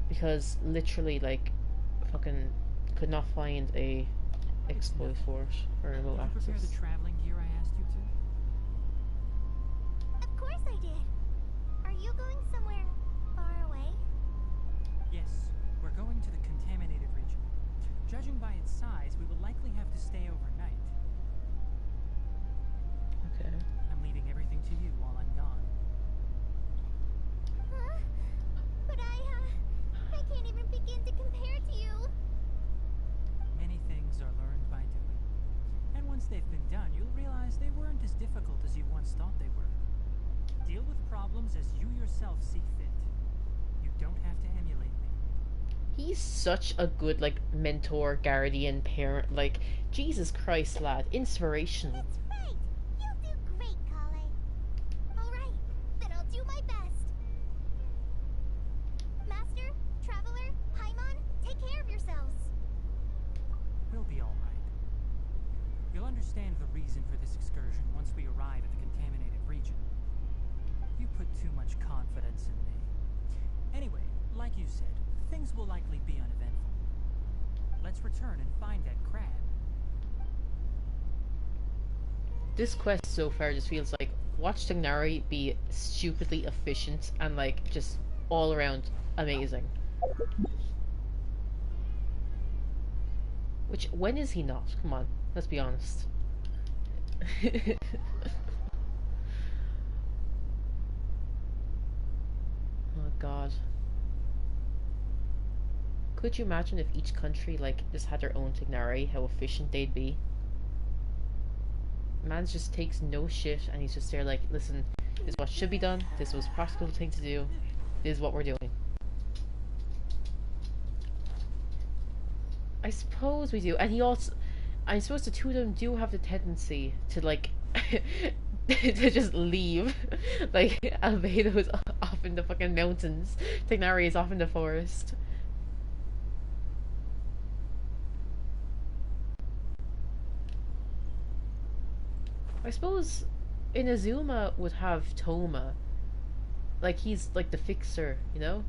Because literally, like, fucking could not find a exploit for it, or remote Did you prepare access. the traveling gear I asked you to? Of course I did. Are you going somewhere far away? Yes, we're going to the contaminated region. Judging by its size, we will likely have to stay overnight. Okay. I'm leaving everything to you while I'm gone. Huh? But I can't even begin to compare to you. Many things are learned by doing. And once they've been done, you'll realize they weren't as difficult as you once thought they were. Deal with problems as you yourself see fit. You don't have to emulate me. He's such a good, like, mentor, guardian, parent, like, Jesus Christ, lad. Inspirational. That's right. You'll do great, Kale. All right, then I'll do my best. take care of yourselves. We'll be all right. You'll understand the reason for this excursion once we arrive at the contaminated region. You put too much confidence in me. Anyway, like you said, things will likely be uneventful. Let's return and find that crab. This quest so far just feels like watch Tighnari be stupidly efficient and like just all around amazing. Which, when is he not? Come on, let's be honest. Oh god. Could you imagine if each country like just had their own Tighnari, how efficient they'd be? Man just takes no shit and he's just there like, listen, this is what should be done, this was a practical thing to do, this is what we're doing. I suppose we do, and he also, I suppose the two of them do have the tendency to like, to just leave. Like, Albedo is off in the fucking mountains, Tighnari is off in the forest. I suppose Inazuma would have Toma. Like, he's like the fixer, you know?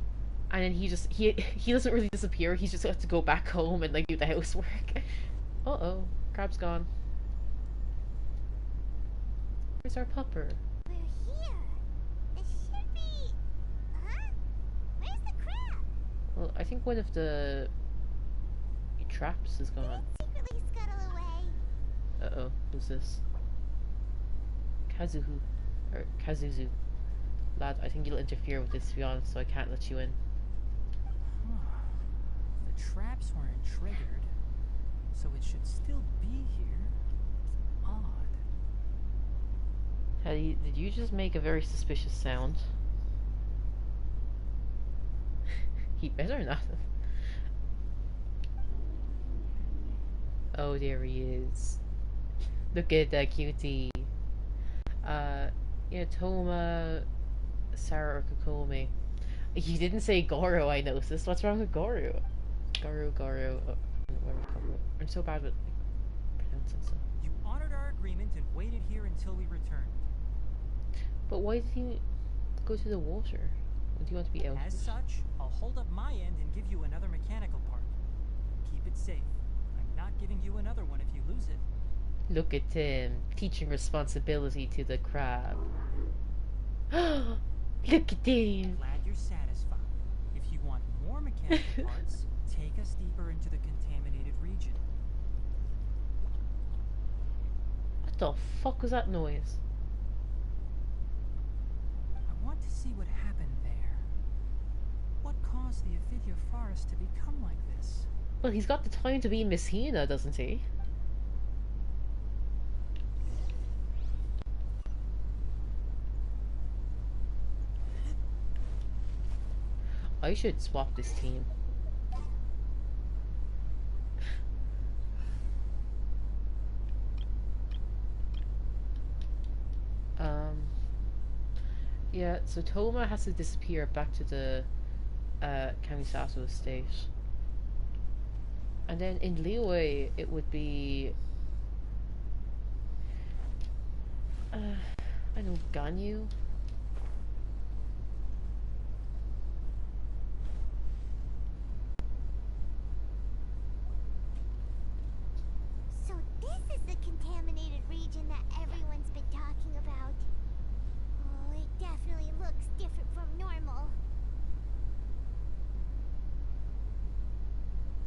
And then he doesn't really disappear, he's just got to go back home and like do the housework. Uh-oh, crab's gone. Where's our pupper? We're here. It should be... Huh? Where's the crab? Well, I think one of the traps is Did gone. it secretly scuttle away? Uh-oh, who's this? Kazuhu. Or Kazuzu. Lad, I think you'll interfere with this, to be honest, so I can't let you in. The traps weren't triggered, so it should still be here. It's odd. Teddy, did you just make a very suspicious sound? He better not have. Oh, there he is. Look at that cutie. Yeah, Toma, Sarah, or Kokomi. You didn't say Goro, I noticed. What's wrong with Goro? Goro. Oh, I'm so bad with like, pronouncing stuff. You honored our agreement and waited here until we returned. But why did he go to the water? Would you want to be out? As such, I'll hold up my end and give you another mechanical part. Keep it safe. I'm not giving you another one if you lose it. Look at him, teaching responsibility to the crab. Look at him! Glad you're satisfied. If you want more mechanical parts, take us deeper into the contaminated region. What the fuck was that noise? I want to see what happened there. What caused the Ophidia forest to become like this? Well, he's got the time to be Miss Hina, doesn't he? I should swap this team. Yeah, so Toma has to disappear back to the Kamisato estate. And then in Liyue, it would be... I know, Ganyu? So this is the contaminated region that everyone's been talking about. Oh, it definitely looks different from normal.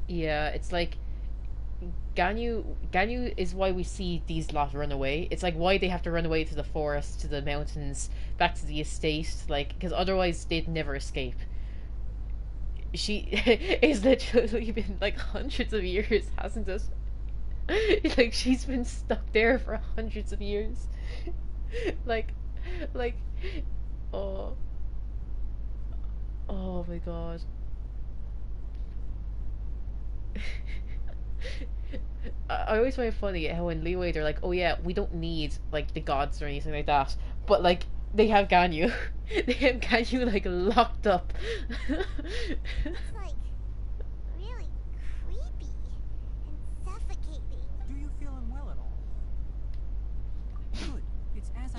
Yeah, it's like Ganyu is why we see these lot run away. It's like why they have to run away to the forest, to the mountains, back to the estate, like, because otherwise they'd never escape. She is literally been like hundreds of years, hasn't it? Like she's been stuck there for hundreds of years. like, oh my god. I always find it funny how in Liyue they're like, oh yeah, we don't need like the gods or anything like that, but like they have Ganyu. They have Ganyu like locked up. It's like really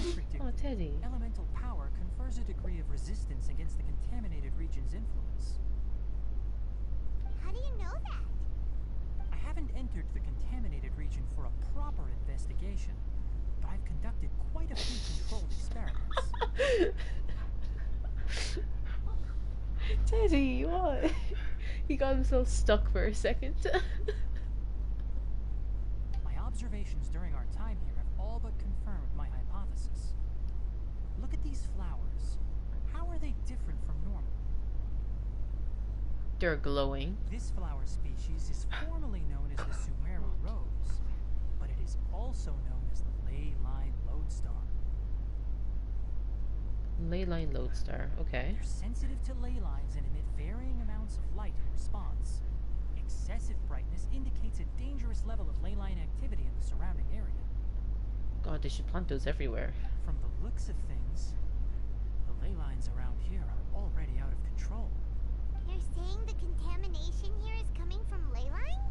I predicted, Oh, Teddy. elemental power confers a degree of resistance against the contaminated region's influence. How do you know that? I haven't entered the contaminated region for a proper investigation, but I've conducted quite a few controlled experiments. Teddy, what? He got himself stuck for a second. My observations during our time here have all but confirmed my hypothesis. Look at these flowers. How are they different from normal? They're glowing. This flower species is formally known as the Sumeru rose, but it is also known as the ley line lodestar. Ley line lodestar. Okay. They're sensitive to ley lines and emit varying amounts of light in response. Excessive brightness indicates a dangerous level of ley line activity in the surrounding area. God, they should plant those everywhere. From the looks of things, the ley lines around here are already out of control. You're saying the contamination here is coming from ley lines?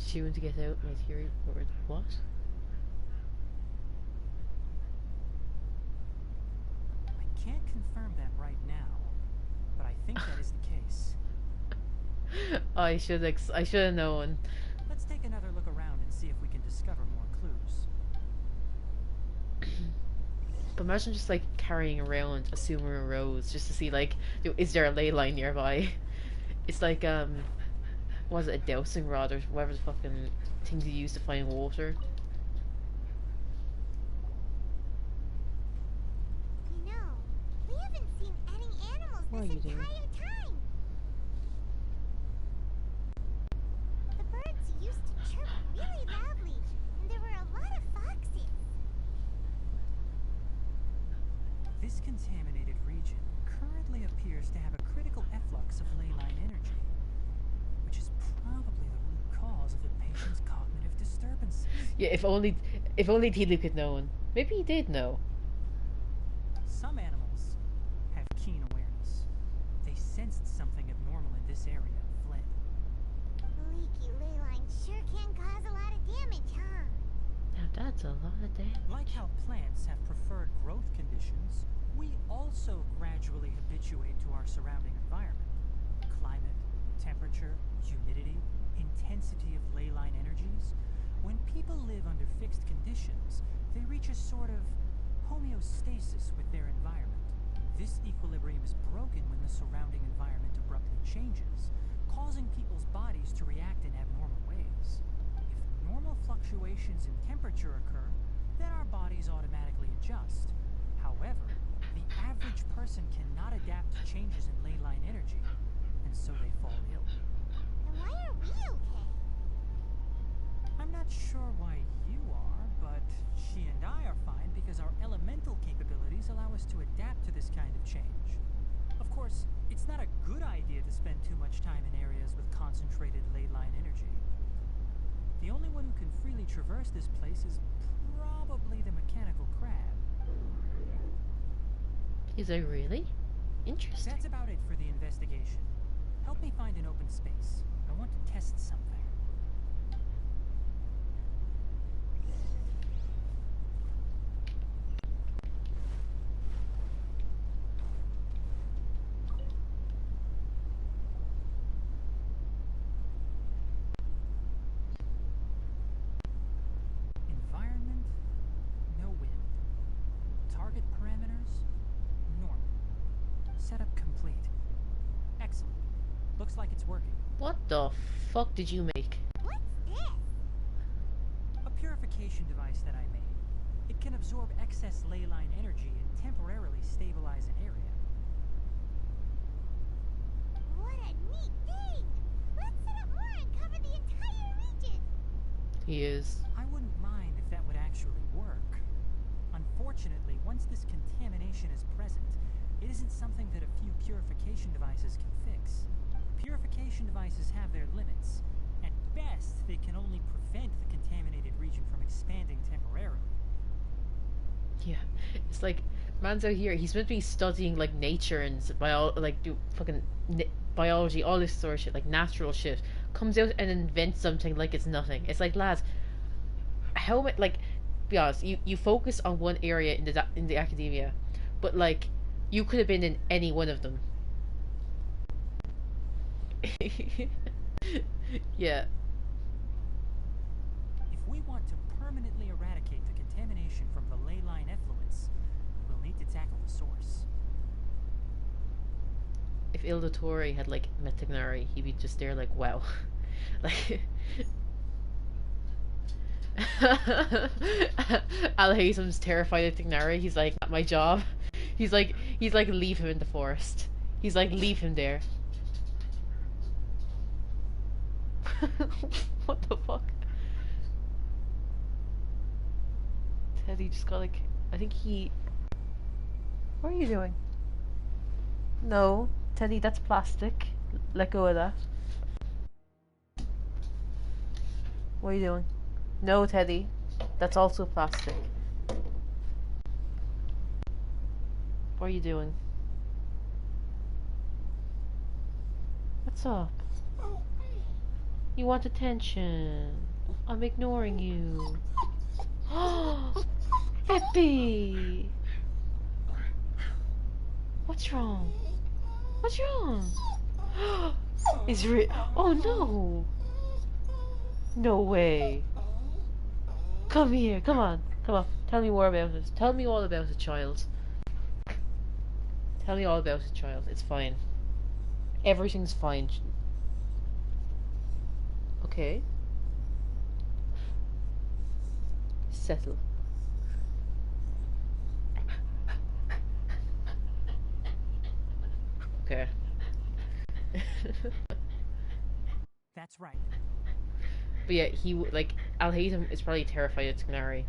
Chewing to get out my theory. Or what? I can't confirm that right now, but I think that is the case. I should have known. Let's take another look around and see if we can discover more clues. But imagine just like carrying around a Sumeru rose just to see like, is there a ley line nearby? It's like was it a dowsing rod or whatever the fucking things you use to find water? You know, we haven't seen any animals What are this you doing? entire time. The birds used to chirp really loudly, and there were a lot of foxes. This contaminated region currently appears to have a critical efflux of ley line energy, which is probably the root cause of the patient's cognitive disturbances. Yeah, if only Tilo could know. Maybe he did know. Some animals have keen awareness. They sensed something abnormal in this area and fled. Leaky ley lines sure can cause a lot of damage, huh? Now that's a lot of damage. Like how plants have preferred growth conditions, we also gradually habituate to our surrounding environment. Climate, temperature, humidity, intensity of ley line energies. When people live under fixed conditions, they reach a sort of homeostasis with their environment. This equilibrium is broken when the surrounding environment abruptly changes, causing people's bodies to react in abnormal ways. If normal fluctuations in temperature occur, then our bodies automatically adjust. However, the average person cannot adapt to changes in ley line energy, and so they fall ill. And why are we okay? I'm not sure why you are, but she and I are fine because our elemental capabilities allow us to adapt to this kind of change. Of course, it's not a good idea to spend too much time in areas with concentrated ley line energy. The only one who can freely traverse this place is probably the mechanical crab. Is it really? Interesting. That's about it for the investigation. Help me find an open space. I want to test something. Environment, no wind. Target parameters, normal. Setup complete. Excellent. Looks like it's working. What the fuck did you make? What's this? A purification device that I made. It can absorb excess ley line energy and temporarily stabilize an area. What a neat thing! Let's set up more and cover the entire region! He is. I wouldn't mind if that would actually work. Unfortunately, once this contamination is present, it isn't something that a few purification devices can fix. Purification devices have their limits. At best, they can only prevent the contaminated region from expanding temporarily. Yeah. It's like Man's out here. He's meant to be studying like nature and like do fucking biology, all this sort of shit, like natural shit. Comes out and invents something like it's nothing. It's like, lads, how much like, be honest, you focus on one area in the academia, but like you could have been in any one of them. Yeah. If we want to permanently eradicate the contamination from the ley line effluents, we'll need to tackle the source. If Ildatori had like met Tighnari, he'd be just there like, wow. Like Al-Haytham's terrified of Tighnari. He's like, not my job. He's like, leave him in the forest. He's like, leave him there. What the fuck? Teddy just got like, I think he... What are you doing? No, Teddy, that's plastic. Let go of that. What are you doing? No, Teddy, that's also plastic. What are you doing? What's up? You want attention. I'm ignoring you. Peppy! What's wrong? What's wrong? Is it? Oh no! No way. Come here, come on. Come on, tell me more about it. Tell me all about it, child. Tell me all about it, child. It's fine. Everything's fine. Okay. Settle. Okay. That's right. But yeah, like, Al-Haytham is probably terrified of Tighnari.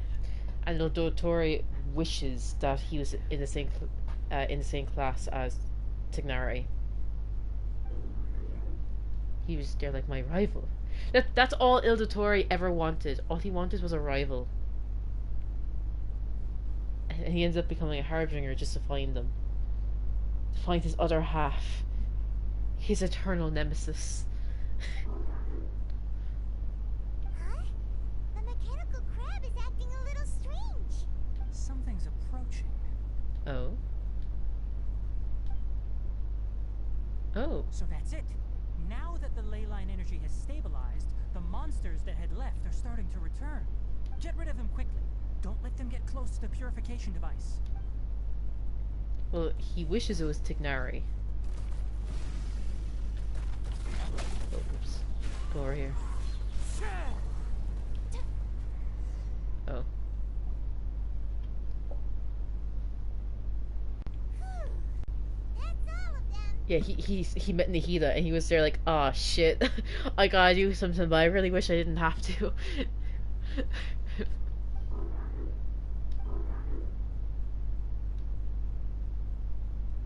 And Ildatori wishes that he was in the same class as Tighnari. He was there like my rival. That's all Ildatori ever wanted. All he wanted was a rival. And he ends up becoming a harbinger just to find them. To find his other half. His eternal nemesis. Huh? The mechanical crab is acting a little strange. Something's approaching. Oh. Oh. So that's it. Now that the ley line energy has stabilized, the monsters that had left are starting to return. Get rid of them quickly. Don't let them get close to the purification device. Well, he wishes it was Tighnari. Oh, oops. Go over here. Oh. That's all of them. Yeah, he met Nahida and he was there like, ah, shit. I gotta do something, but I really wish I didn't have to.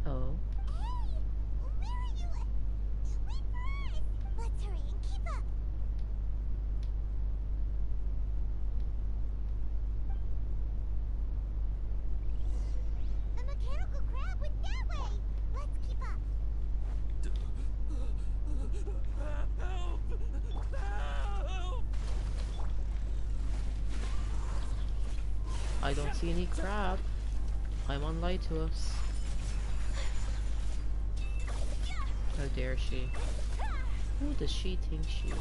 Oh. Hey, where are you? Wait for us. Let's hurry and keep up. The mechanical crab went that way. Let's keep up. Help! Help! I don't see any crab. Paimon lied to us. How dare she? Who does she think she is?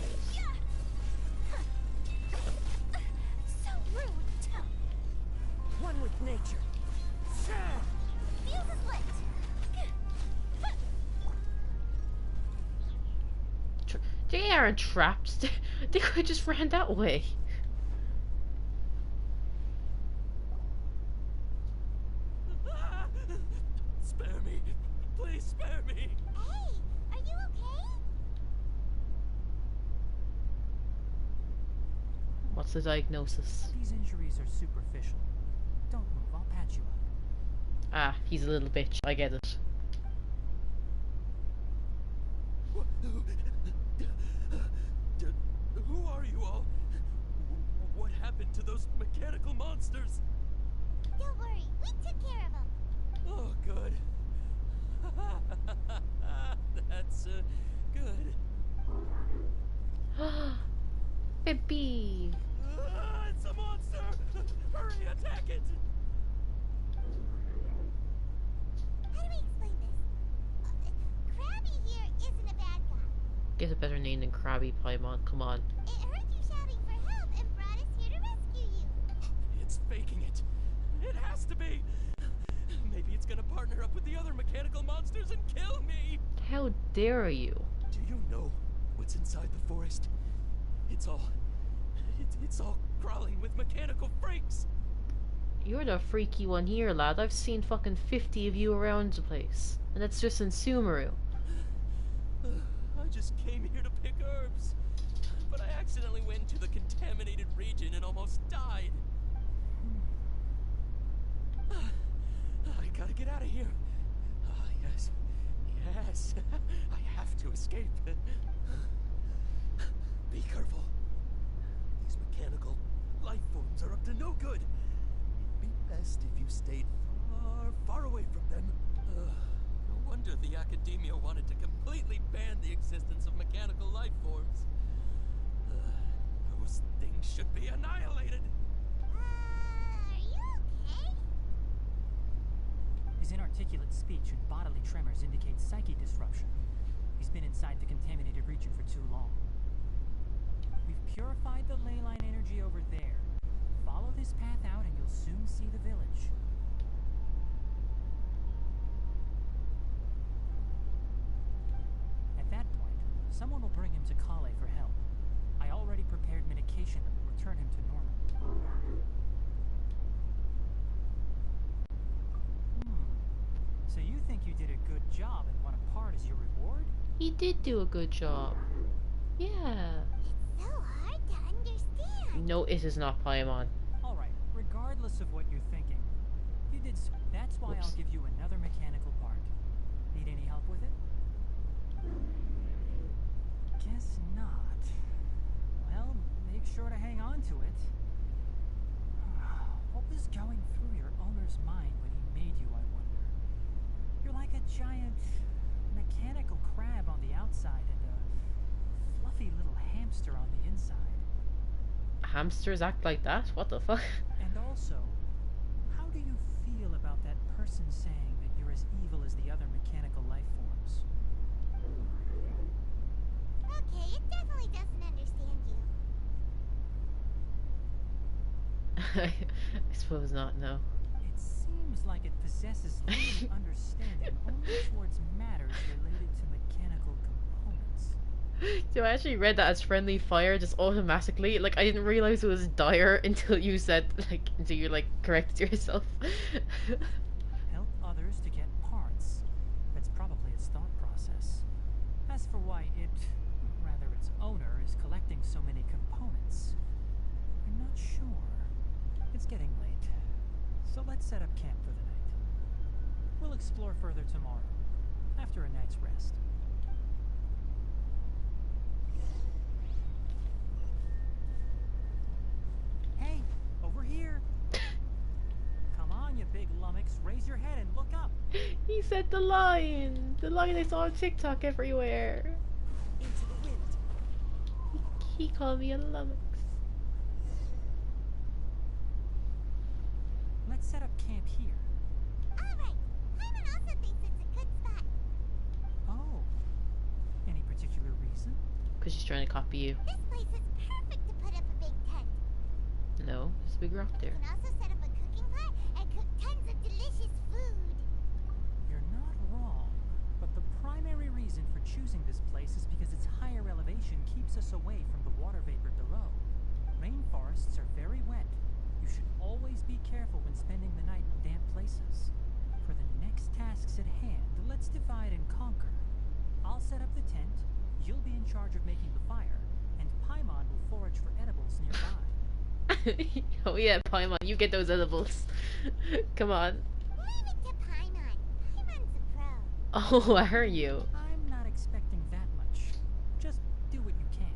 So rude. One with nature. Feels a split. They aren't trapped. They could have just ran that way. Spare me. Please spare me. Hey, are you okay? What's the diagnosis? These injuries are superficial. Don't move, I'll patch you up. Ah, he's a little bitch. I get it. Who are you all? What happened to those mechanical monsters? Don't worry, we took care of them. Oh, good. That's good. Baby. It's a monster! Hurry, attack it! How do we explain this? Krabby here isn't a bad guy. Get a better name than Krabby, Paimon. Come on. It heard you shouting for help and brought us here to rescue you. It's faking it. It has to be. Maybe it's gonna partner up with the other mechanical monsters and kill me. How dare you? Do you know what's inside the forest? It's all crawling with mechanical freaks. You're the freaky one here, lad. I've seen fucking 50 of you around the place. And that's just in Sumeru. I just came here to pick herbs. But I accidentally went into the contaminated region and almost died. I gotta get out of here. Yes. Yes. I have to escape. Be careful. These mechanical life forms are up to no good. It'd be best if you stayed far, far away from them. No wonder the academia wanted to completely ban the existence of mechanical life forms. Those things should be annihilated. Are you okay? His inarticulate speech and bodily tremors indicate psyche disruption. He's been inside the contaminated region for too long. We've purified the ley line energy over there. Follow this path out and you'll soon see the village. At that point, someone will bring him to Kale for help. I already prepared medication that will return him to normal. So you think you did a good job and want a part as your reward? He did do a good job. Yeah. It's so hard to understand. No, it is not, Paimon. Alright, regardless of what you're thinking, you did that's why Oops. I'll give you another mechanical part. Need any help with it? Guess not. Well, make sure to hang on to it. What was going through your owner's mind when he made you, I wonder? You're like a giant mechanical crab on the outside and a fluffy little hamster on the inside. Hamsters act like that? What the fuck? And also, how do you feel about that person saying that you're as evil as the other mechanical life forms? Okay, it definitely doesn't understand you. I suppose not, no. It seems like it possesses limited understanding only towards matters related to mechanical components. So I actually read that as friendly fire just automatically. Like, I didn't realize it was dire until you said, like, until you, like, corrected yourself. Help others to get parts. That's probably its thought process. As for why it, rather its owner, is collecting so many components, I'm not sure. It's getting late, so let's set up camp for the night. We'll explore further tomorrow, after a night's rest. Hey, over here! Come on, you big lummox, raise your head and look up! He said the line! The line I saw on TikTok everywhere. Into the wind. He called me a lummox. Let's set up camp here. Alright, Paimon also thinks it's a good spot. Oh. Any particular reason? Because she's trying to copy you. This place is perfect to put up a big tent. No, there's a big rock You there. can also set up a cooking pot and cook tons of delicious food. You're not wrong, but the primary reason for choosing this place is because its higher elevation keeps us away from the water vapor below. Rainforests are very wet. You should always be careful when spending the night in damp places. For the next tasks at hand, let's divide and conquer. I'll set up the tent, you'll be in charge of making the fire, and Paimon will forage for edibles nearby. Oh yeah, Paimon, you get those edibles. Come on. Leave it to Paimon. Paimon's a pro. Oh, I heard you. I'm not expecting that much. Just do what you can.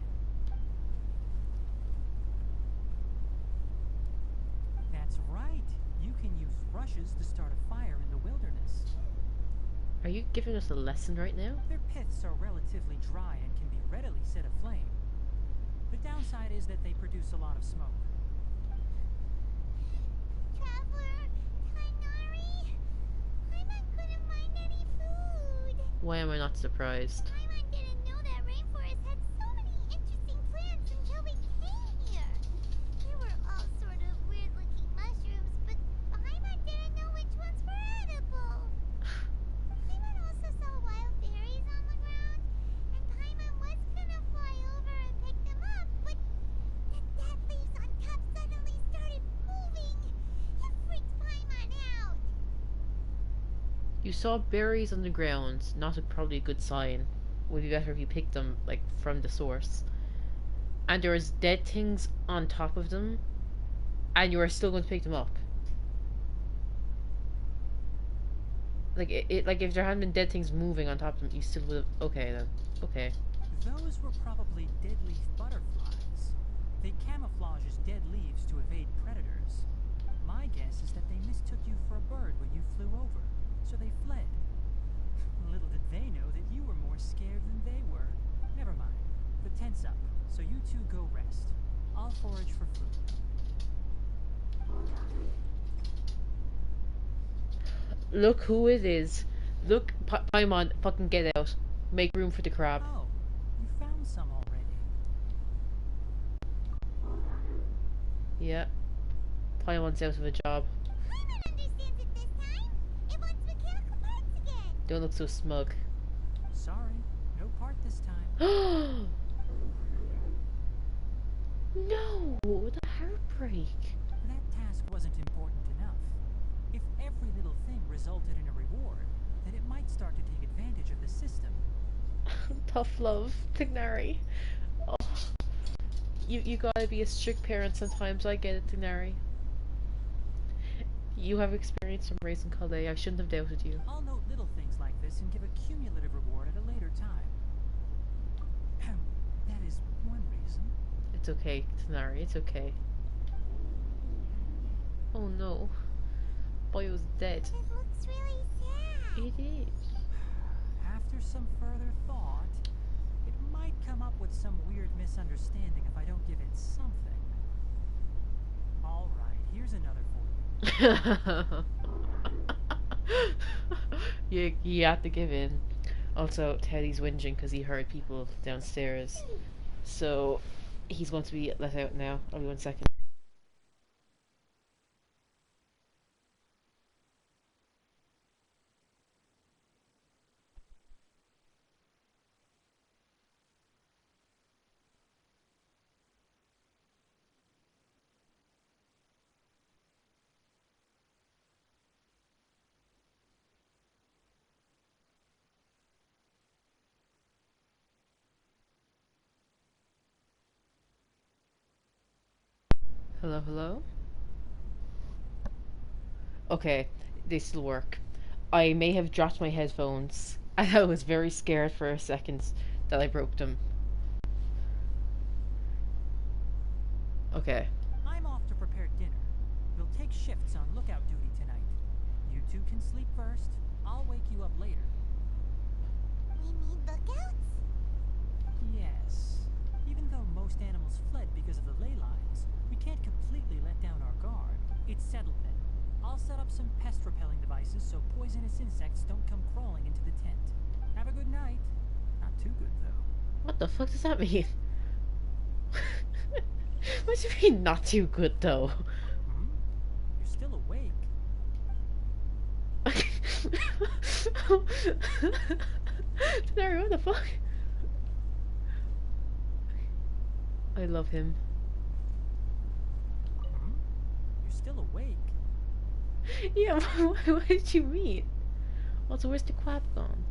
That's right. You can use rushes to start a fire in the wilderness. Are you giving us a lesson right now? Their piths are relatively dry and can be readily set aflame. The downside is that they produce a lot of smoke. Traveler, Tighnari, Paimon couldn't find any food. Why am I not surprised? Paimon didn't know that rainforest had so many interesting plants until we came here. They were all sort of weird-looking mushrooms, but Paimon didn't know which ones were edible. Paimon also saw wild berries on the ground, and Paimon was gonna fly over and pick them up, but the dead leaves on top suddenly started moving. It freaked Paimon out. You saw berries on the ground, not probably a good sign. Would be better if you picked them, like, from the source. And there was dead things on top of them, and you were still going to pick them up. Like, like, if there hadn't been dead things moving on top of them, you still would have... Okay, then. Okay. Those were probably dead leaf butterflies. They camouflage as dead leaves to evade predators. My guess is that they mistook you for a bird when you flew over, so they fled. Little did they know that you were more scared than they were. Never mind. The tent's up, so you two go rest. I'll forage for food. Look who it is. Look, Paimon, fucking get out. Make room for the crab. Oh, you found some already. Yeah. Paimon's out of a job. Paimon understands it this time. It wants mechanical parts again. Don't look so smug. Sorry, no part this time. No! The heartbreak. That task wasn't important enough. If every little thing resulted in a reward, then it might start to take advantage of the system. Tough love, Tighnari. Oh. You gotta be a strict parent sometimes. I get it, Tighnari. You have experience from raising Kale. I shouldn't have doubted you. I'll note little things like this and give a cumulative reward at a later time. That is one reason. It's okay, Tighnari. It's okay. Oh no. Boyo's dead. It looks really sad. It is. After some further thought, it might come up with some weird misunderstanding if I don't give it something. Alright, here's another for you. You have to give in. Also, Teddy's whinging because he heard people downstairs. So, he's going to be let out now. I'll be 1 second. Hello, hello? Okay, they still work. I may have dropped my headphones, and I was very scared for a second that I broke them. Okay. I'm off to prepare dinner. We'll take shifts on lookout duty tonight. You two can sleep first. I'll wake you up later. We need lookouts? Yes. Even though most animals fled because of the ley lines, we can't completely let down our guard. It's settled then. I'll set up some pest-repelling devices so poisonous insects don't come crawling into the tent. Have a good night. Not too good, though. What the fuck does that mean? What do you mean, not too good, though? Hmm? You're still awake. Tighnari, what the fuck? I love him. Hmm? You're still awake. Yeah, what did you mean? Also, where's the quab gone?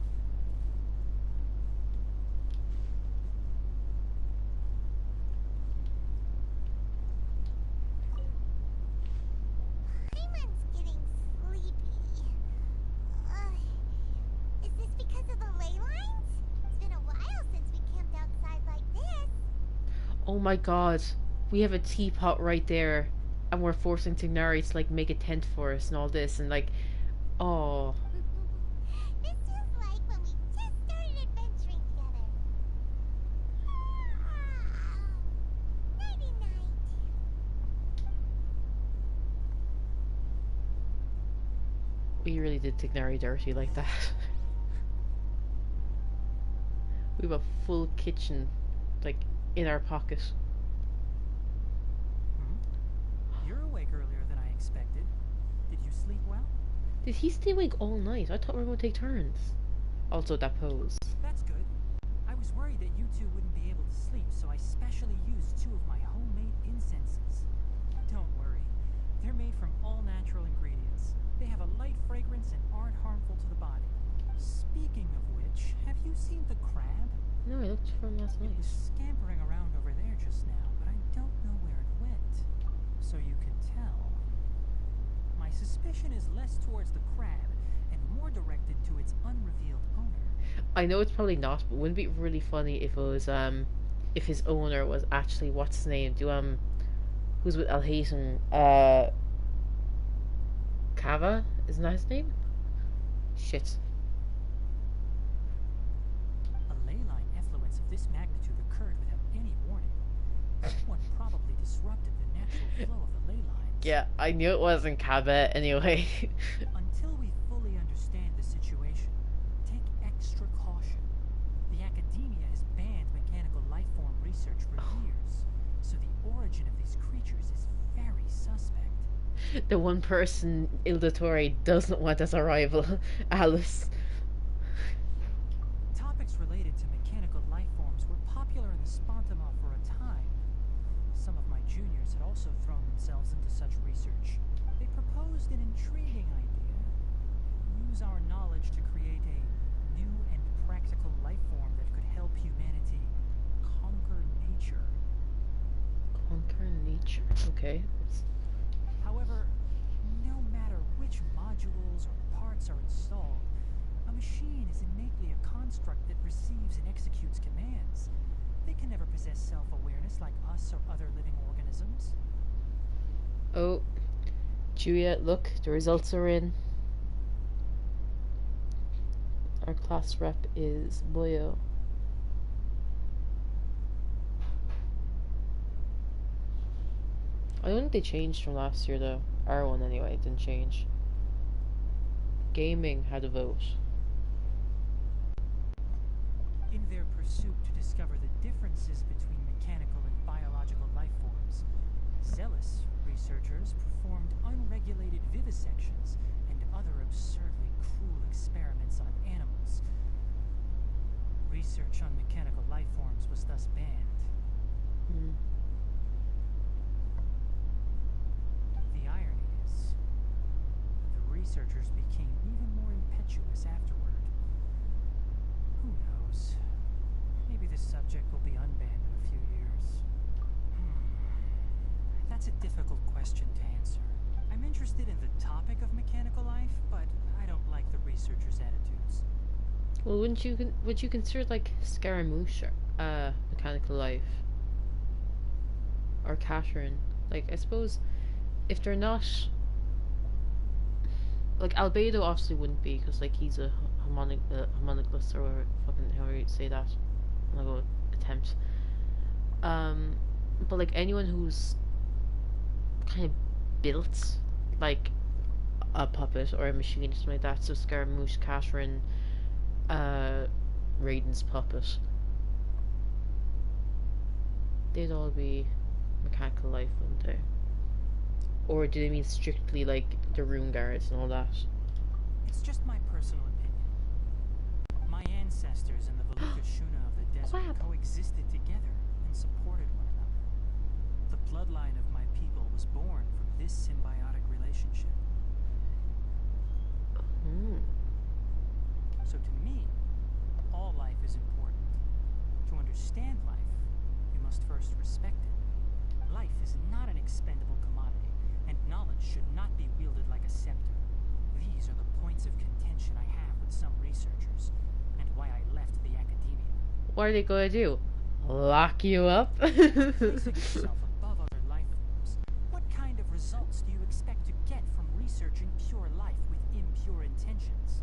Paimon's getting sleepy. Is this because of the ley lines? It's been a while since we camped outside like this. Oh my god. We have a teapot right there. and we're forcing Tighnari to like make a tent for us and all this, and like, oh, This is like when we just started adventuring together. Nighty night. we really did Tighnari dirty like that. We have a full kitchen, like, in our pocket. You're awake earlier than I expected. Did you sleep well? Did he stay awake all night? I thought we were going to take turns. Also, that pose. That's good. I was worried that you two wouldn't be able to sleep, so I specially used 2 of my homemade incenses. Don't worry. They're made from all natural ingredients. They have a light fragrance and aren't harmful to the body. Speaking of which, have you seen the crab? No, I looked for him last It night. was scampering around over there just now, but I don't know where it went. So you can tell. My suspicion is less towards the crab and more directed to its unrevealed owner. I know it's probably not, but wouldn't it be really funny if it was, if his owner was actually, what's his name? Who's with Al Haytham? Kava? Isn't that his name? Shit. A ley line effluence of this magnitude occurred without any warning. Someone probably disrupted the natural flow of the ley lines. Yeah, I knew it wasn't Kava anyway. Until we fully understand the situation, take extra caution. The academia has banned mechanical life form research for years, so the origin of these creatures is very suspect. The one person Ildatore doesn't want as a rival, Alice. Topics related to mechanical life forms were popular in the Spontama for a time. Some of my juniors had also thrown themselves into such research. They proposed an intriguing idea. Use our knowledge to create a new and practical life form that could help humanity conquer nature. Conquer nature. Okay. However, no matter which modules or parts are installed, a machine is innately a construct that receives and executes commands. They can never possess self-awareness like us or other living organisms. Oh, Chuuya, look, the results are in. Our class rep is Boyo. I don't think they changed from last year though. Our one anyway didn't change. Gaming had a vote. In their pursuit to discover the differences between mechanical and biological life forms, zealous researchers performed unregulated vivisections and other absurdly cruel experiments on animals. Research on mechanical life forms was thus banned. The irony is, the researchers became even more impetuous afterward. Who knows? Maybe this subject will be unbanned in a few years. That's a difficult question to answer. I'm interested in the topic of mechanical life, but I don't like the researchers' attitudes. Well, would you consider like Scaramouche, mechanical life, or Catherine? Like, I suppose if they're not, like, Albedo obviously wouldn't be because like he's a homunculus or fucking however you say that. I'm gonna go attempt. But like anyone who's kind of built like a puppet or a machine or something like that. So Scaramouche, Catherine, Raiden's puppet. They'd all be mechanical life, wouldn't they? Or do they mean strictly like the rune guards and all that? It's just my personal opinion. My ancestors and the Veluka Shuna of the desert Crap. coexisted together and supported one another. The bloodline of my people was born from this symbiotic relationship. So to me, all life is important. To understand life, you must first respect it. Life is not an expendable commodity, and knowledge should not be wielded like a scepter. These are the points of contention I have with some researchers, and why I left the academia. What are they gonna do? Lock you up? Placing yourself above other life forms, what kind of expect to get from researching pure life with impure intentions?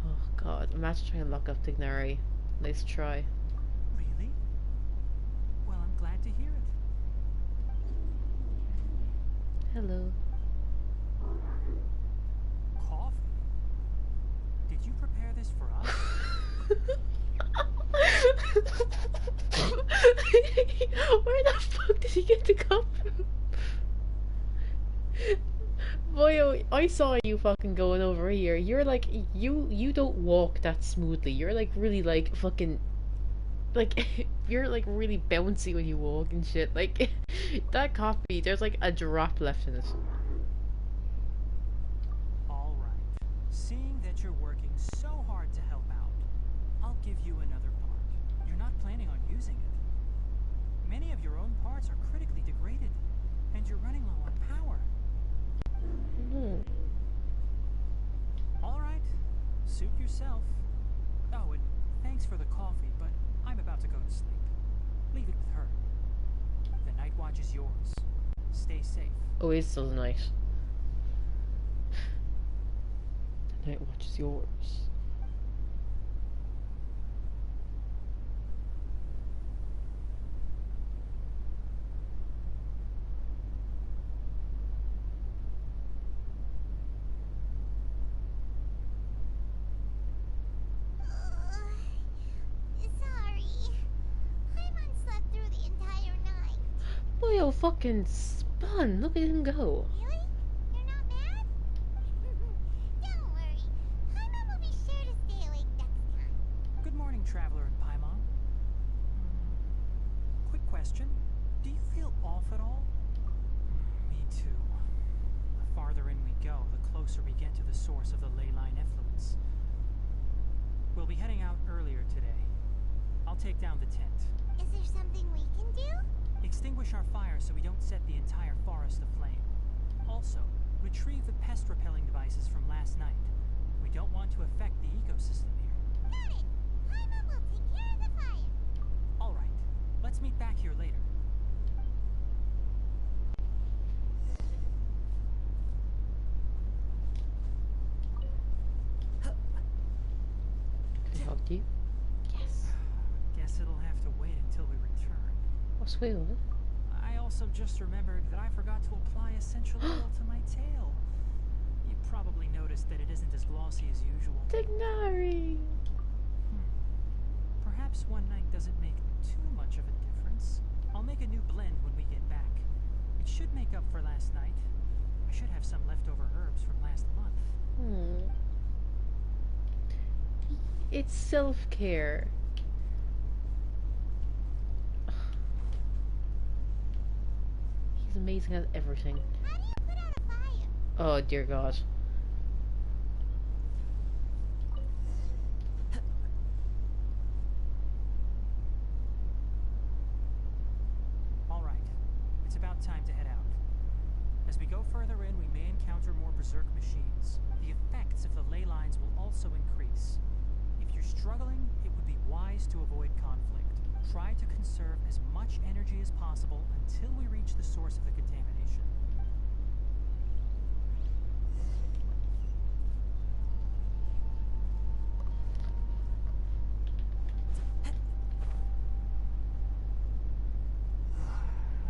Oh god, imagine trying to lock up Tighnari. Nice try. Really? Well, I'm glad to hear it. Hello. Coffee? Did you prepare this for us? Where the fuck did he get the cup from? Boy, I saw you fucking going over here. You're like, you don't walk that smoothly. You're like really like fucking, like, you're like really bouncy when you walk and shit. Like, that coffee, there's like a drop left in it. All right. Seeing that you're working so hard to help out, I'll give you another part. You're not planning on using it. Many of your own parts are critically degraded, and you're running low on power. All right. Suit yourself. Oh, and thanks for the coffee, but I'm about to go to sleep. Leave it with her. The night watch is yours. Stay safe. Oh, it's still the night. The night watch is yours. Sorry. Paimon slept through the entire night. Boy, oh fucking spun. Look at him go. Really? You're not mad? Don't worry. Paimon will be sure to stay awake next time. Good morning, Traveler and Paimon. Quick question. Do you feel off at all? Me too. The farther in we go, the closer we get to the source of the ley line effluence. We'll be heading out earlier today. I'll take down the tent. Is there something we can do? Extinguish our fire so we don't set the entire forest aflame. Also, retrieve the pest-repelling devices from last night. We don't want to affect the ecosystem here. Got it. Paimon will take care of the fire. All right. Let's meet back here later. Can I help you? Yes. Guess it'll have to wait until we return. Oh, sweet. What? I also just remembered that I forgot to apply essential oil to my tail. You probably noticed that it isn't as glossy as usual. Tighnari! Perhaps one night doesn't make too much of a difference. I'll make a new blend when we get back. It should make up for last night. I should have some leftover herbs from last month. It's self-care. He's amazing at everything. How do you put out a fire? Oh, dear God. All right. It's about time to head out. As we go further in, we may encounter more berserk machines. The effects of the ley lines will also increase. If you're struggling, it would be wise to avoid conflict. Try to conserve as much energy as possible until we reach the source of the contamination.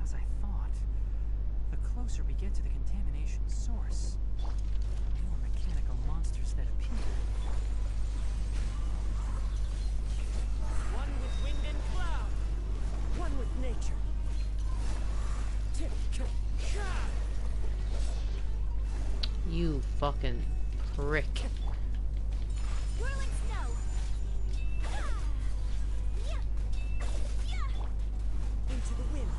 As I thought, the closer we get to the contamination source, the more mechanical monsters that appear. One with wind and cloud. One with nature. You fucking prick. Whirling snow. Into the wind.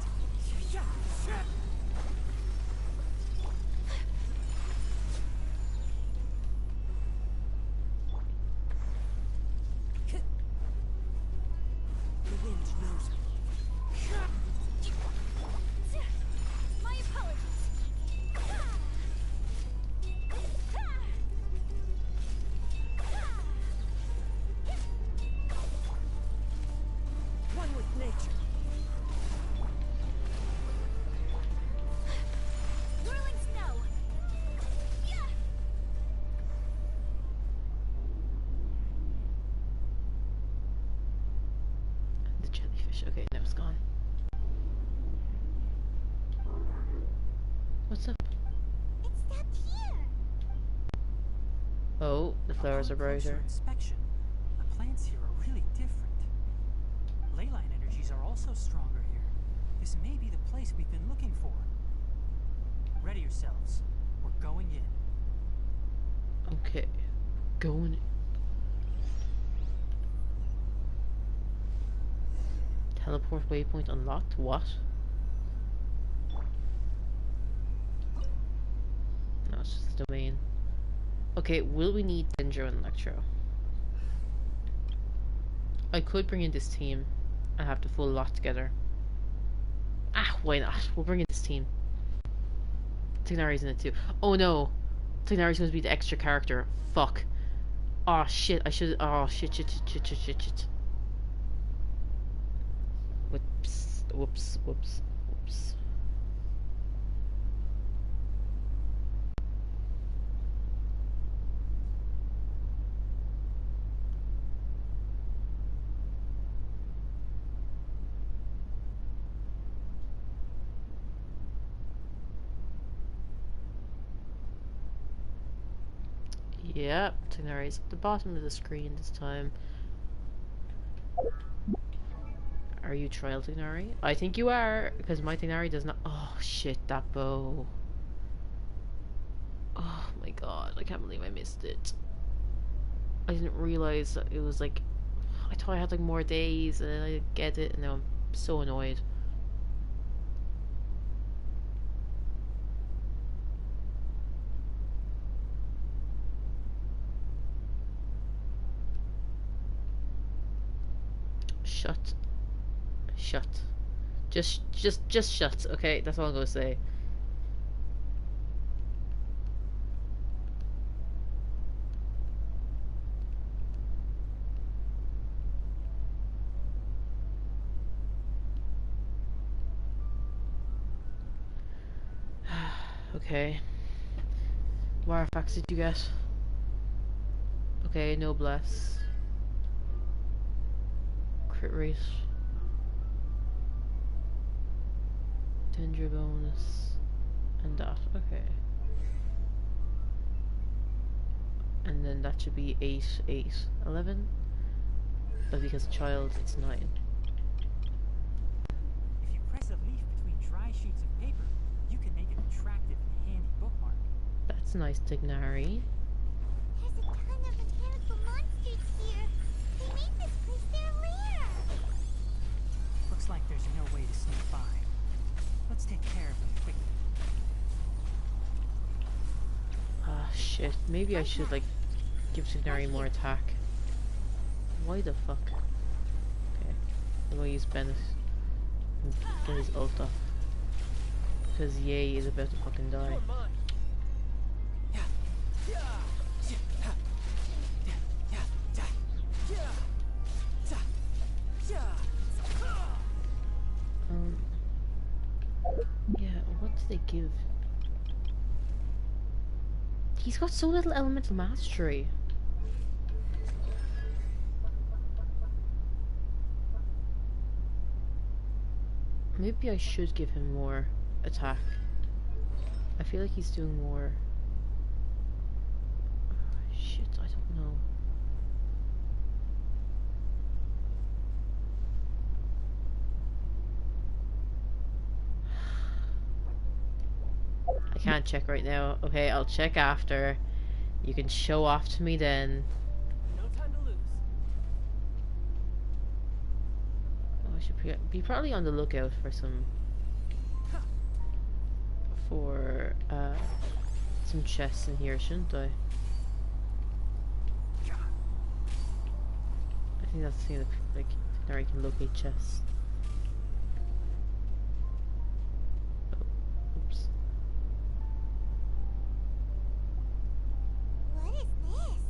The wind knows me. My apologies. gone. What's up? It stopped here. Oh, the flowers are Upon closer brighter. inspection, the plants here are really different. Leyline energies are also stronger here. This may be the place we've been looking for. Ready yourselves. We're going in. Okay. Going. Teleport waypoint unlocked? What? No, it's just the domain. Okay, will we need Dendro and Electro? I could bring in this team and have the full lot together. Ah, why not? We'll bring in this team. Tighnari's in it too. Oh no! Tighnari's supposed to be the extra character. Fuck. Oh shit, I should. Oh shit. Whoops. Yep, Tighnari's at the bottom of the screen this time. Are you trial Tighnari? I think you are, because my Tighnari does not. Oh shit, that bow. Oh my god, I can't believe I missed it. I didn't realize that it was like. I thought I had like more days and then I didn't get it, and now I'm so annoyed. Shut. Just shut, okay? That's all I'm gonna say. Okay. What artifacts did you get? Okay, no bless. Crit rate. Dendro bonus. And that, okay. And then that should be 8, 11. But because child, it's 9. If you press a leaf between dry sheets of paper, you can make an attractive and handy bookmark. That's nice, Tighnari. There's a ton of mechanical monsters here. They made this place their lair. Looks like there's no way to sneak by. Let's take care of them quickly. Ah, shit. Maybe I should, like, give Tighnari more attack. Why the fuck? Okay. I'm gonna use Bennett and get his ult off. Because Yay is about to fucking die. Yeah, what did they give? He's got so little elemental mastery. Maybe I should give him more attack. I feel like he's doing more. Shit, I don't know. I can't check right now. Okay, I'll check after. You can show off to me then. No time to lose. Oh, I should be probably on the lookout for some chests in here, shouldn't I? I think that's the thing that, like, there I can locate chests. Oh, oops. What is this?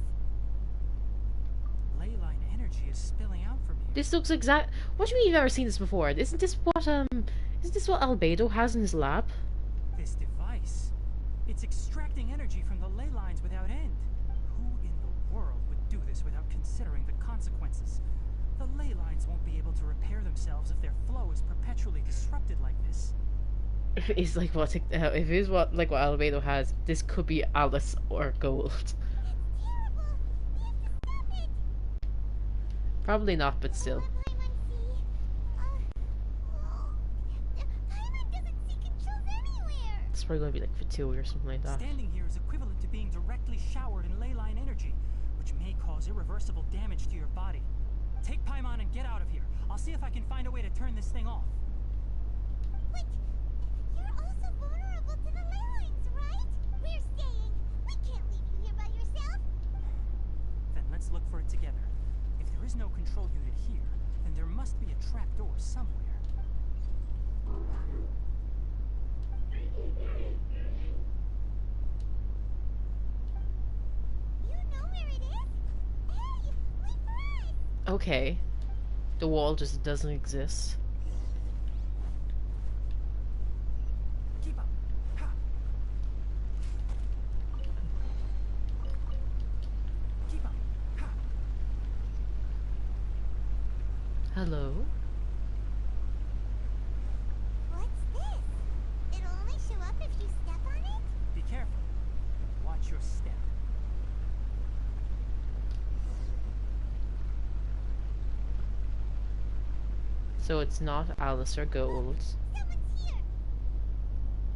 Leyline energy is spilling out from here. This looks exact. What do you mean you've never seen this before? Isn't this what Albedo has in his lab? This device, it's extracting energy from the ley lines without end. Who in the world would do this without considering the consequences? The ley lines won't be able to repair themselves if their flow is perpetually disrupted like this. It's like what if it is what like what Albedo has, this could be Alice or Gold. Terrible! We have to stop it! Probably not, but still. Paimon see? Paimon doesn't see controls anywhere! It's probably gonna be like Fatui or something like that. Standing here is equivalent to being directly showered in ley line energy, which may cause irreversible damage to your body. Take Paimon and get out of here. I'll see if I can find a way to turn this thing off. Wait! You're also vulnerable to the ley lines, right? We're staying! We can't leave you here by yourself! Then let's look for it together. If there is no control unit here, then there must be a trapdoor somewhere. You know where it is? Hey! Wait for us! Okay. The wall just doesn't exist. Keep up. Ha! Keep up. Ha! Hello? What's this? It'll only show up if you step on it? Be careful. Watch your step. So it's not Alice or Gold. Someone's here!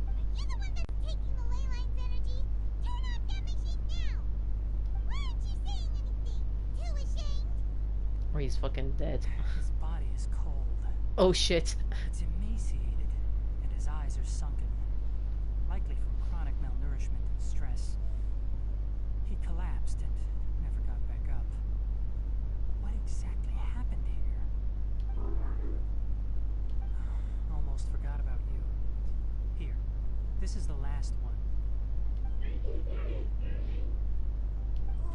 Are you the one that's taking the ley line's energy? Turn off that machine now! Why aren't you saying anything? Too ashamed? Or he's fucking dead. His body is cold. Oh shit. It's emaciated, and his eyes are sunken, likely from chronic malnourishment and stress. He collapsed and never got back up. What exactly happened here? Almost forgot about you. Here, this is the last one.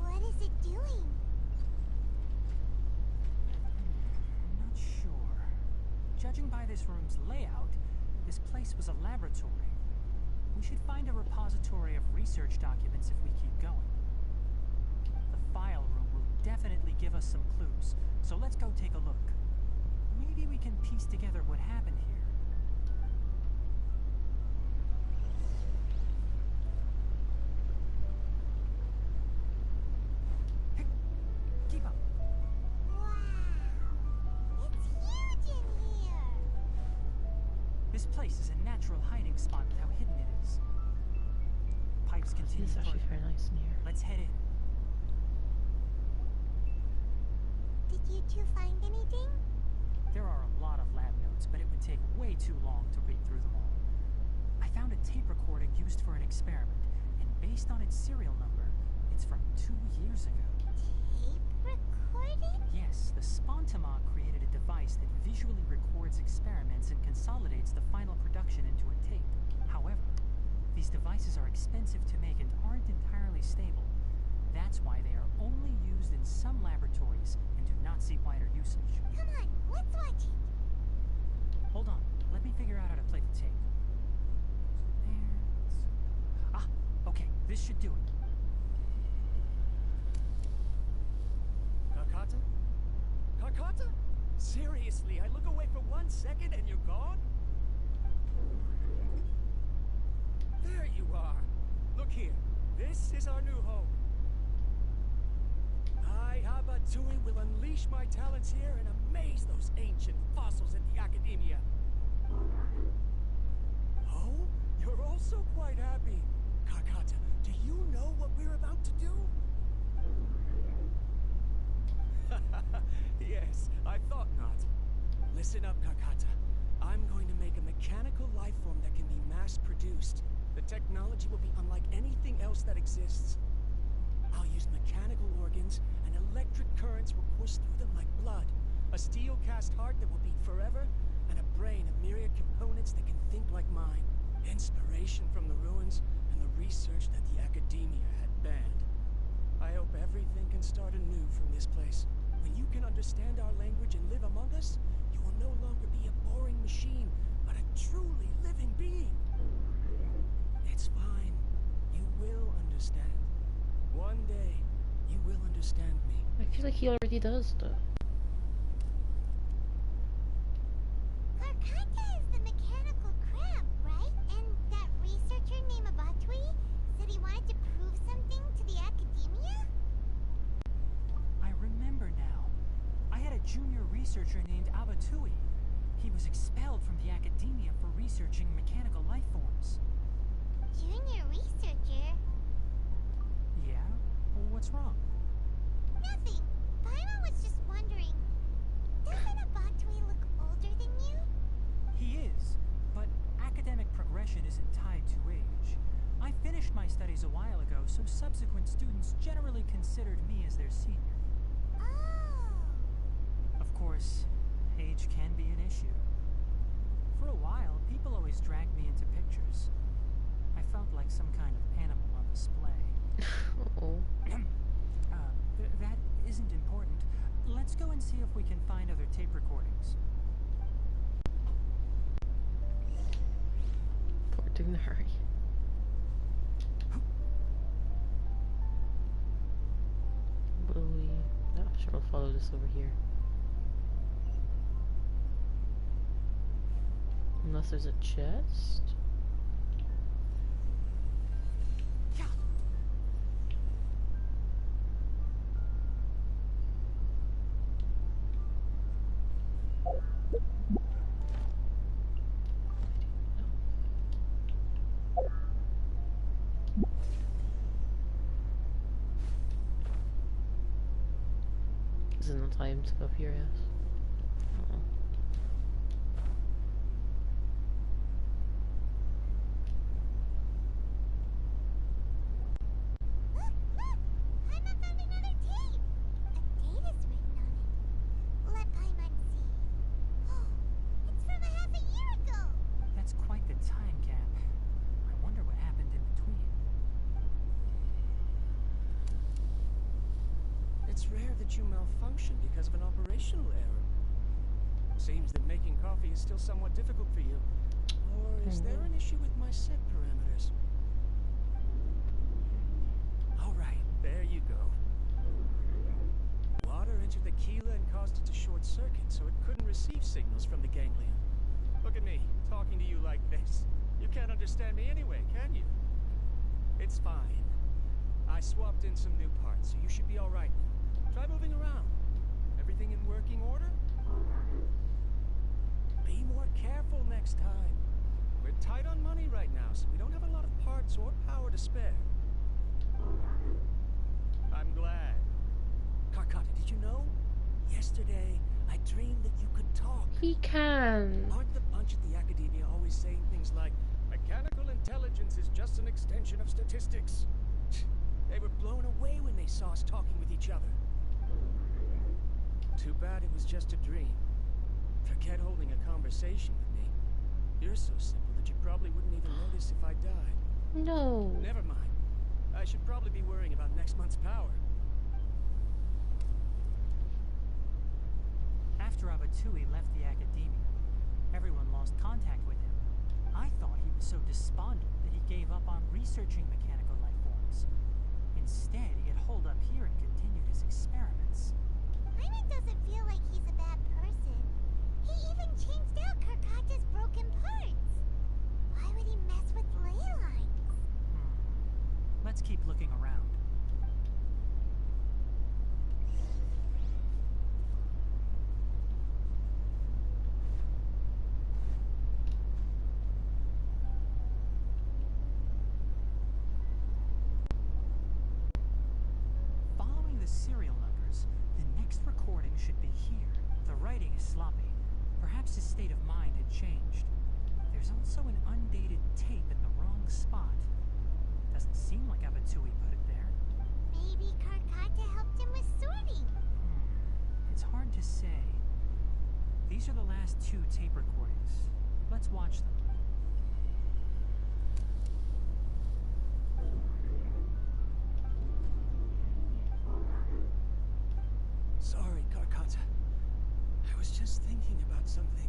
What is it doing? I'm not sure. Judging by this room's layout, this place was a laboratory. We should find a repository of research documents if we keep going. The file room will definitely give us some clues, so let's go take a look. Maybe we can piece together what happened here. Hey, keep up. Wow! It's huge in here! This place is a natural hiding spot with how hidden it is. Pipes continue It's actually further. very nice in here. Let's head in. Did you two find anything? There are a lot of lab notes, but it would take way too long to read through them all. I found a tape recording used for an experiment, and based on its serial number, it's from 2 years ago. Tape recording? Yes, the Spontamog created a device that visually records experiments and consolidates the final production into a tape. However, these devices are expensive to make and aren't entirely stable. That's why they are only used in some laboratories and do not see wider usage. Come on, let's watch it! Hold on, let me figure out how to play the tape. So there. Ah, okay, this should do it. Kakata? Kakata? Seriously, I look away for 1 second and you're gone? There you are. Look here. This is our new home. I, Habatui, will unleash my talents here and amaze those ancient fossils at the Academia. Oh? You're also quite happy. Kakata, do you know what we're about to do? Yes, I thought not. Listen up, Kakata. I'm going to make a mechanical life form that can be mass-produced. The technology will be unlike anything else that exists. I'll use mechanical organs, and electric currents will course through them like blood. A steel-cast heart that will beat forever, and a brain of myriad components that can think like mine. Inspiration from the ruins, and the research that the Academia had banned. I hope everything can start anew from this place. When you can understand our language and live among us, you will no longer be a boring machine, but a truly living being. It's fine. You will understand. One day, you will understand me. I feel like he already does though. junior researcher named Abatui. He was expelled from the academia for researching mechanical life forms. Junior researcher? Yeah? Well, what's wrong? Nothing. Paimon was just wondering, doesn't Abatui look older than you? He is, but academic progression isn't tied to age. I finished my studies a while ago, so subsequent students generally considered me as their senior. Oh. Of course, age can be an issue. For a while, people always dragged me into pictures. I felt like some kind of animal on display. Oh. That isn't important. Let's go and see if we can find other tape recordings. Poor Tighnari. Will we... No, sure, we'll follow this over here. Unless there's a chest? Is there no time to go up here yet? Uh-oh. Look! Paimon found another tape! A date is written on it. Let Paimon see. Oh, it's from a half a year ago! That's quite the time gap. I wonder what happened in between. It's rare that you malfunction because of an operational error. Seems that making coffee is still somewhat difficult for you. Or is there an issue with my set parameters? Alright, there you go. Water entered the Keela and caused it to short circuit, so it couldn't receive signals from the ganglion. Look at me, talking to you like this. You can't understand me anyway, can you? It's fine. I swapped in some new parts, so you should be alright now. Try moving around. Everything in working order? Be more careful next time. We're tight on money right now, so we don't have a lot of parts or power to spare. I'm glad. Karkata, did you know? Yesterday, I dreamed that you could talk. He can. Aren't the bunch at the Academia always saying things like, mechanical intelligence is just an extension of statistics? They were blown away when they saw us talking with each other. Too bad it was just a dream. Forget holding a conversation with me. You're so simple that you probably wouldn't even notice if I died. No. Never mind. I should probably be worrying about next month's power. After Abatui left the academia, everyone lost contact with him. I thought he was so despondent that he gave up on researching mechanical life forms. Instead, he had holed up here and continued his experiments. Paimon doesn't feel like he's a bad person. He even changed out Karkata's broken parts. Why would he mess with ley lines? Let's keep looking around. Following the serial numbers, the next recording should be here. The writing is sloppy. Perhaps his state of mind had changed. There's also an undated tape in the wrong spot. Doesn't seem like Abatui put it there. Maybe Karkata helped him with sorting. It's hard to say. These are the last two tape recordings. Let's watch them. Sorry, Karkata. I was just thinking about something.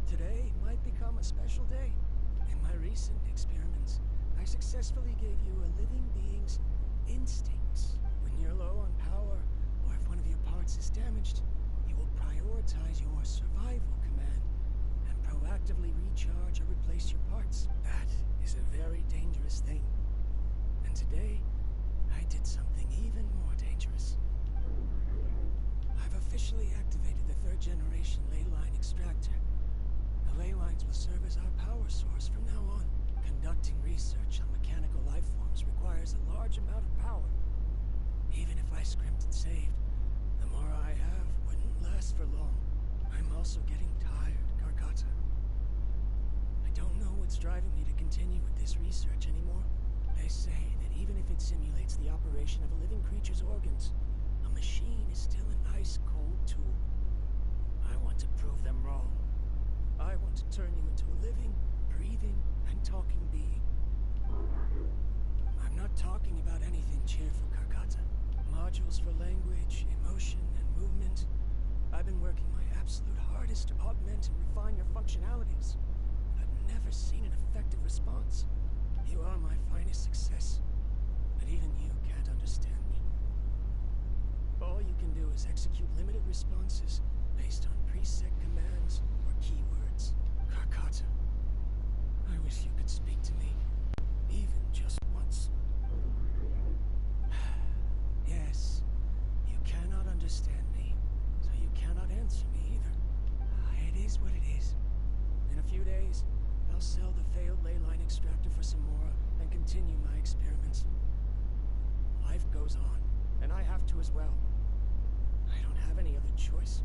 Today might become a special day. In my recent experiments, I successfully gave you a living being's instincts. When you're low on power, or if one of your parts is damaged, you will prioritize your survival command and proactively recharge or replace your parts. That is a very dangerous thing. And today, I did something even more dangerous. I've officially officially activated the third-generation ley line extractor. The ley lines will serve as our power source from now on. Conducting research on mechanical life forms requires a large amount of power. Even if I scrimped and saved, the more I have wouldn't last for long. I'm also getting tired, Karkata. I don't know what's driving me to continue with this research anymore. They say that even if it simulates the operation of a living creature's organs, a machine is still an ice-cold tool. I want to prove them wrong. I want to turn you into a living, breathing, and talking being. I'm not talking about anything cheerful, Karkata. Modules for language, emotion, and movement. I've been working my absolute hardest to augment and refine your functionalities. I've never seen an effective response. You are my finest success, but even you can't understand me. All you can do is execute limited responses based on preset commands or keywords. Karkata, I wish you could speak to me, even just once. Yes, you cannot understand me, so you cannot answer me either. It is what it is. In a few days, I'll sell the failed ley line extractor for some more and continue my experiments. Life goes on, and I have to as well. I don't have any other choice.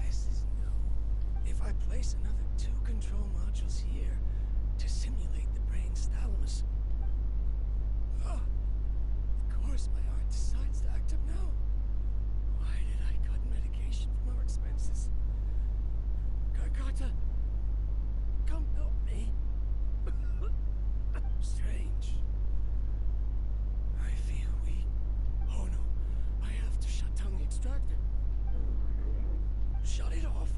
This is no. If I place another 2 control modules here to simulate the brain's thalamus. Of course my heart decides to act up now. Why did I cut medication from our expenses? Karkata, come help me. Strange. I feel weak. Oh no, I have to shut down the extractor. Shut it off.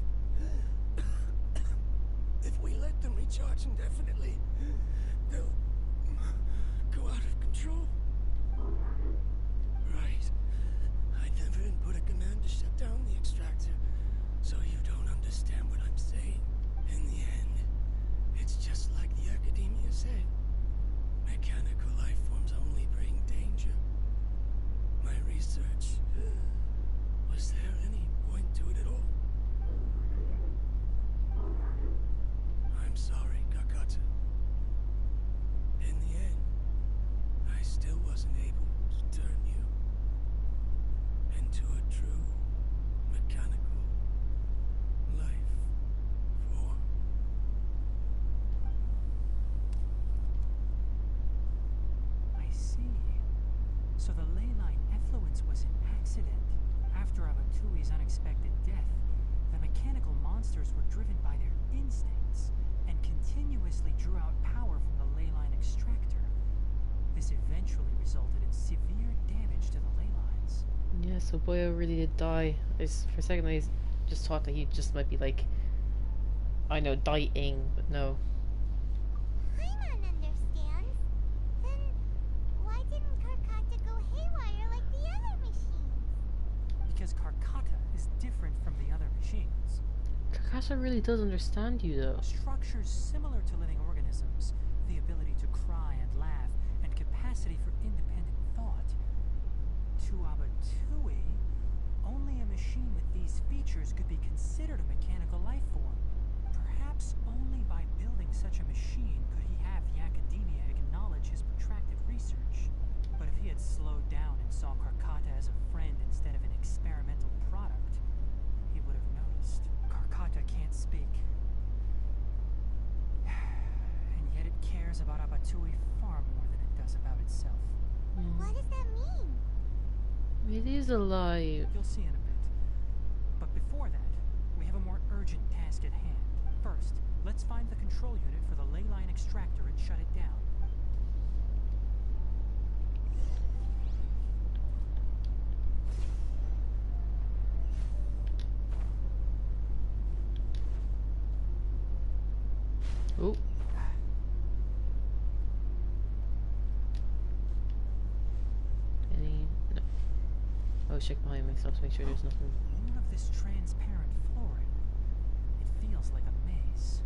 If we let them recharge indefinitely, they'll go out of control. Right. I never input a command to shut down the extractor, so you don't understand what I'm saying. In the end, it's just like the academia said. Mechanical life forms only bring danger. My research, was there any point to it at all? I'm sorry, Karkata. In the end, I still wasn't able to turn you into a true mechanical life form. I see. So the ley line effluence was an accident. After Abatui's unexpected death, the mechanical monsters were driven by their instincts and continuously drew out power from the ley line extractor. This eventually resulted in severe damage to the ley lines. Yeah, so Boyo really did die. For a second I just thought that he just might be like, I know, dying, but no. Paimon understands. Then why didn't Karkata go haywire like the other machines? Because Karkata is different from the other machines. Kakasha really does understand you, though. Structures similar to living organisms, the ability to cry and laugh, and capacity for independent thought. To Abatui, only a machine with these features could be considered a mechanical life form. Perhaps only by building such a machine could he have the academia acknowledge his protracted research. But if he had slowed down and saw Karkata as a friend instead of an experimental product, he would have noticed. Karkata can't speak. And yet it cares about Abatui far more than it does about itself. What does that mean? It is alive. You'll see in a bit. But before that, we have a more urgent task at hand. First, let's find the control unit for the ley line extractor and shut it down. Oh. Any? No. I'll check behind myself to make sure there's nothing. More of this transparent flooring. It feels like a maze.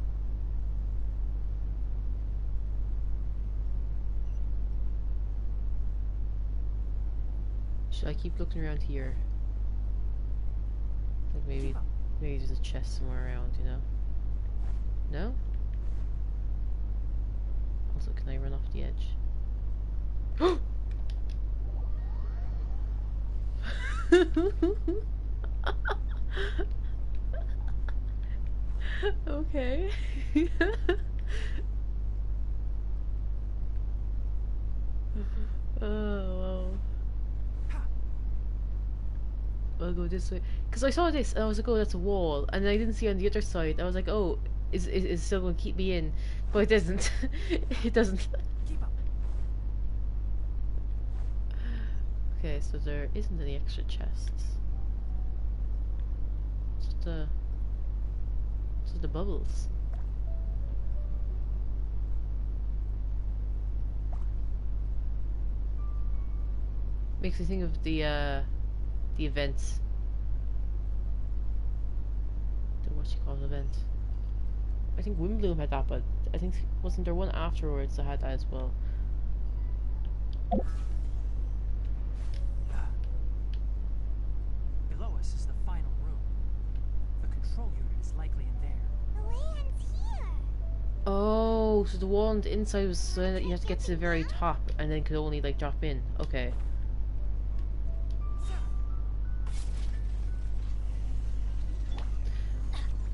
I keep looking around here. Like maybe there's a chest somewhere around, you know? No? Also, can I run off the edge? Okay. Oh, wow. I'll go this way. Because I saw this and I was like, oh, that's a wall. And then I didn't see on the other side. I was like, oh, is it still going to keep me in? But it doesn't. It doesn't. Keep up. Okay, so there isn't any extra chests. Just the bubbles. Makes me think of the events. The what you call it event. I think Wimbloom had that, but I think wasn't there one afterwards that had that as well? Below us is the final room. The control unit is likely in there. The way ends here. Oh, so the wall on the inside was so that you have to get to the very top and then could only like drop in. Okay.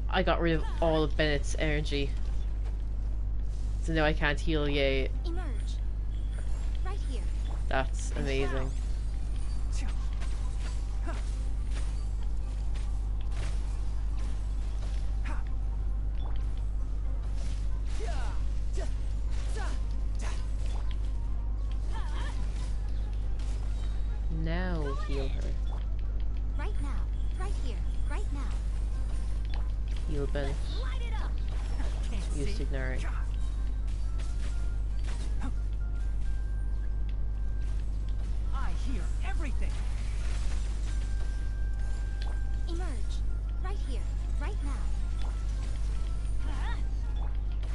I got rid of all of Bennett's energy. So now I can't heal, yay. Emerge. Right here. That's amazing. Now heal her. Right now. Right here. Right now. Heal Bennett. Light it up. Use Tighnari. I hear everything. Emerge. Right here. Right now.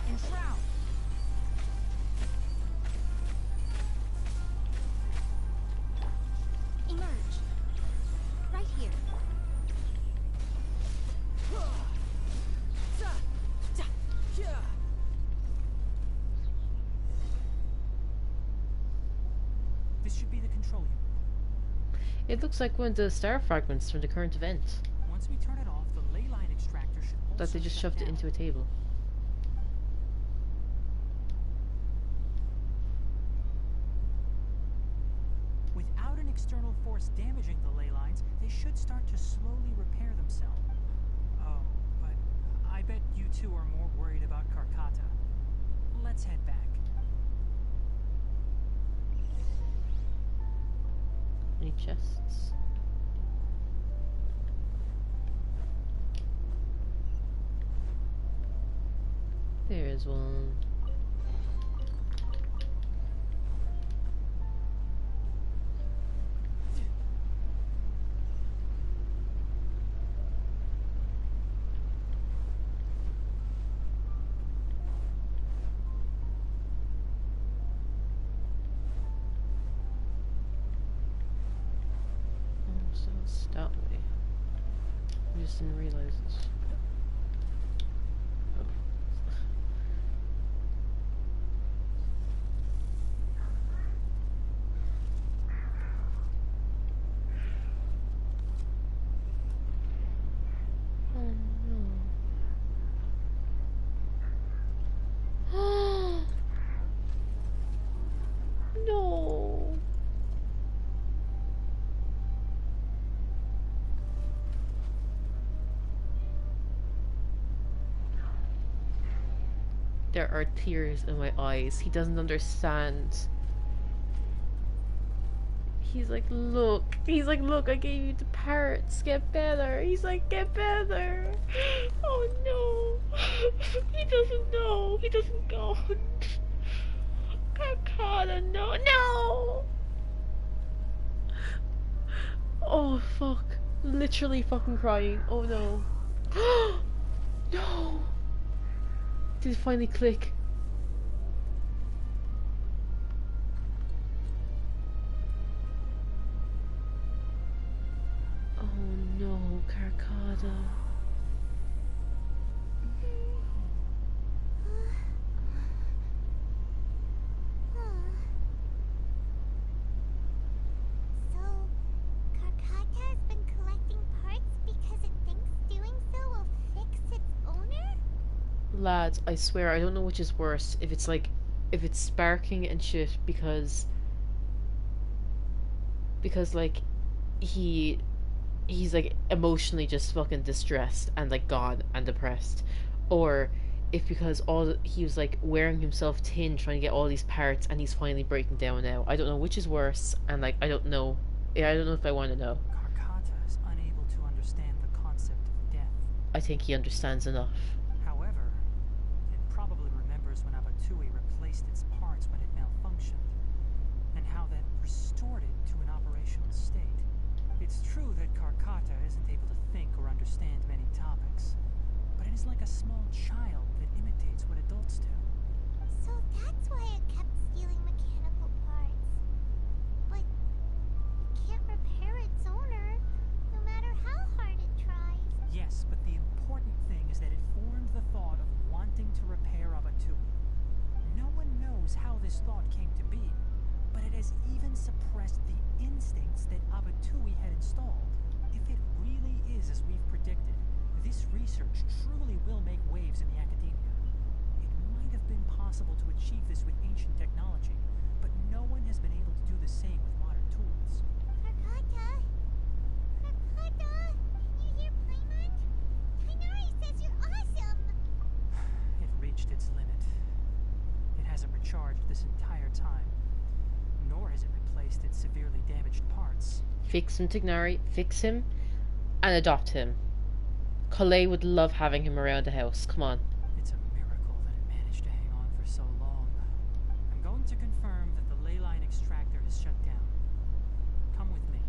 Enshroud. Emerge. Right here. This should be the control unit. It looks like one of the star fragments from the current event. Once we turn it off, the ley line extractor should also That they just shut shoved it down. into a table. Without an external force damaging the ley lines, they should start to slowly repair themselves. Oh, but I bet you two are more worried about Karkata. Let's head back. Any chests? There is one. So it's that way. I just didn't realize it. Oh. Oh no. No. There are tears in my eyes. He doesn't understand. He's like, look. He's like, look, I gave you the parrots. Get better. He's like, get better. Oh no. He doesn't know. He doesn't know. Kakata, no. No! Oh, fuck. Literally fucking crying. Oh no. No! Did it finally click? Lads, I swear, I don't know which is worse. If it's like, if it's sparking and shit because like, he, he's like emotionally just fucking distressed and like gone and depressed, or if because all he was like wearing himself thin trying to get all these parts and he's finally breaking down now. I don't know which is worse, and like I don't know. Yeah, I don't know if I want to know. Karkata is unable to understand the concept of death. I think he understands enough. However, it probably remembers when Abatui replaced its parts when it malfunctioned, and how that restored it to an operational state. It's true that Karkata isn't able to think or understand many topics, but it is like a small child that imitates what adults do. So that's why it kept stealing mechanical parts. But it can't repair its owner, no matter how hard it tries. Yes, but the important thing is that it formed the thought of wanting to repair Abatui. No one knows how this thought came to be, but it has even suppressed the instincts that Abatui had installed. If it really is as we've predicted, this research truly will make waves in the academia. It might have been possible to achieve this with ancient technology, but no one has been able to do the same with modern tools. Karkata? Karkata? Can you hear Paimon? Tighnari says you're awesome! It reached its limit. It hasn't recharged this entire time, nor has it replaced its severely damaged parts. Fix him, Tighnari. Fix him and adopt him. Colette would love having him around the house. Come on. It's a miracle that it managed to hang on for so long. I'm going to confirm that the ley line extractor is shut down. Come with me.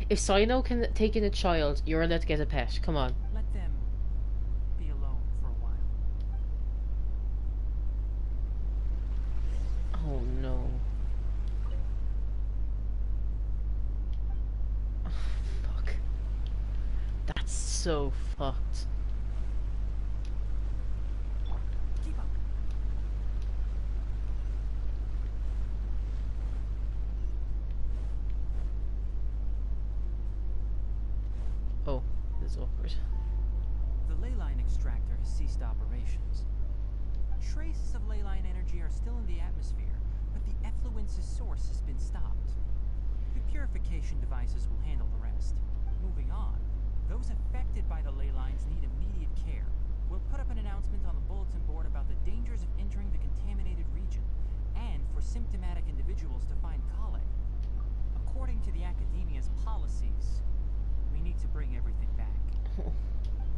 If Sino can take in a child, you're allowed to get a pet. Come on. Let them be alone for a while. Oh no. Oh, fuck. That's so fucked. Keep up. Oh, this is awkward. The ley line extractor has ceased operations. Traces of ley line energy are still in the atmosphere, but the effluence's source has been stopped. The purification devices will handle the rest. Moving on, those affected by the ley lines need immediate care. We'll put up an announcement on the bulletin board about the dangers of entering the contaminated region, and for symptomatic individuals to find Kale. According to the Academia's policies, we need to bring everything back.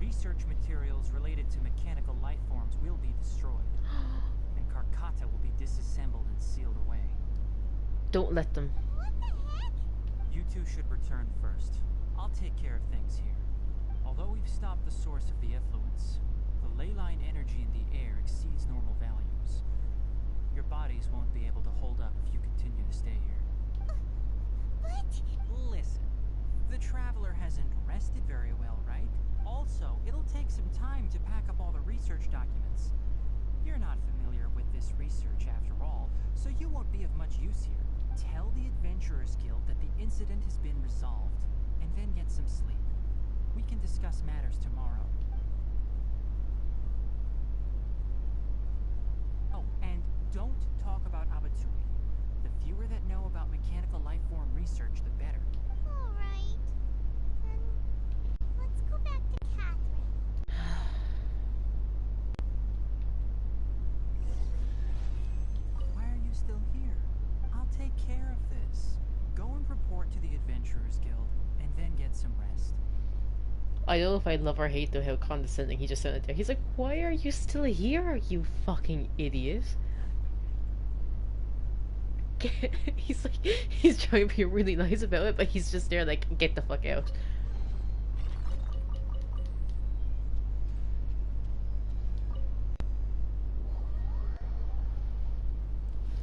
Research materials related to mechanical life forms will be destroyed, and Karkata will be disassembled and sealed away. Don't let them. What the heck? You two should return first. I'll take care of things here. Although we've stopped the source of the effluence, the ley line energy in the air exceeds normal values. Your bodies won't be able to hold up if you continue to stay here. But... Listen, the Traveler hasn't rested very well, right? Also, it'll take some time to pack up all the research documents. You're not familiar with this research after all, so you won't be of much use here. Tell the Adventurers Guild that the incident has been resolved, and then get some sleep. We can discuss matters tomorrow. Oh, and don't talk about Abatui. The fewer that know about mechanical life form research, the better. Alright. Then... let's go back to Catherine. Why are you still here? I'll take care of this. Go and report to the Adventurers Guild, and then get some rest. I don't know if I love or hate though how condescending he just sounded there. He's like, why are you still here, you fucking idiot? He's like, he's trying to be really nice about it, but he's just there like, get the fuck out.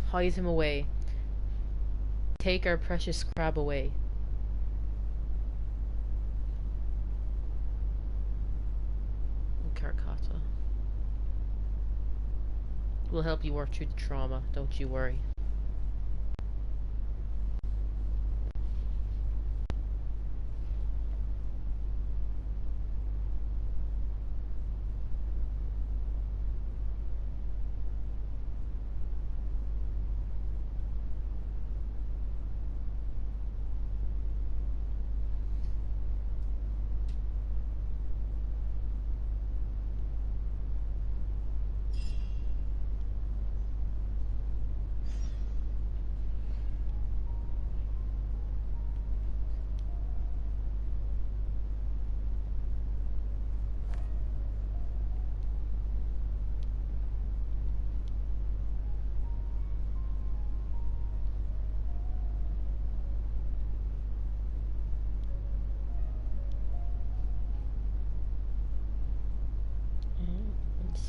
Hide him away. Take our precious crab away. Karkata. We'll help you work through the trauma, don't you worry.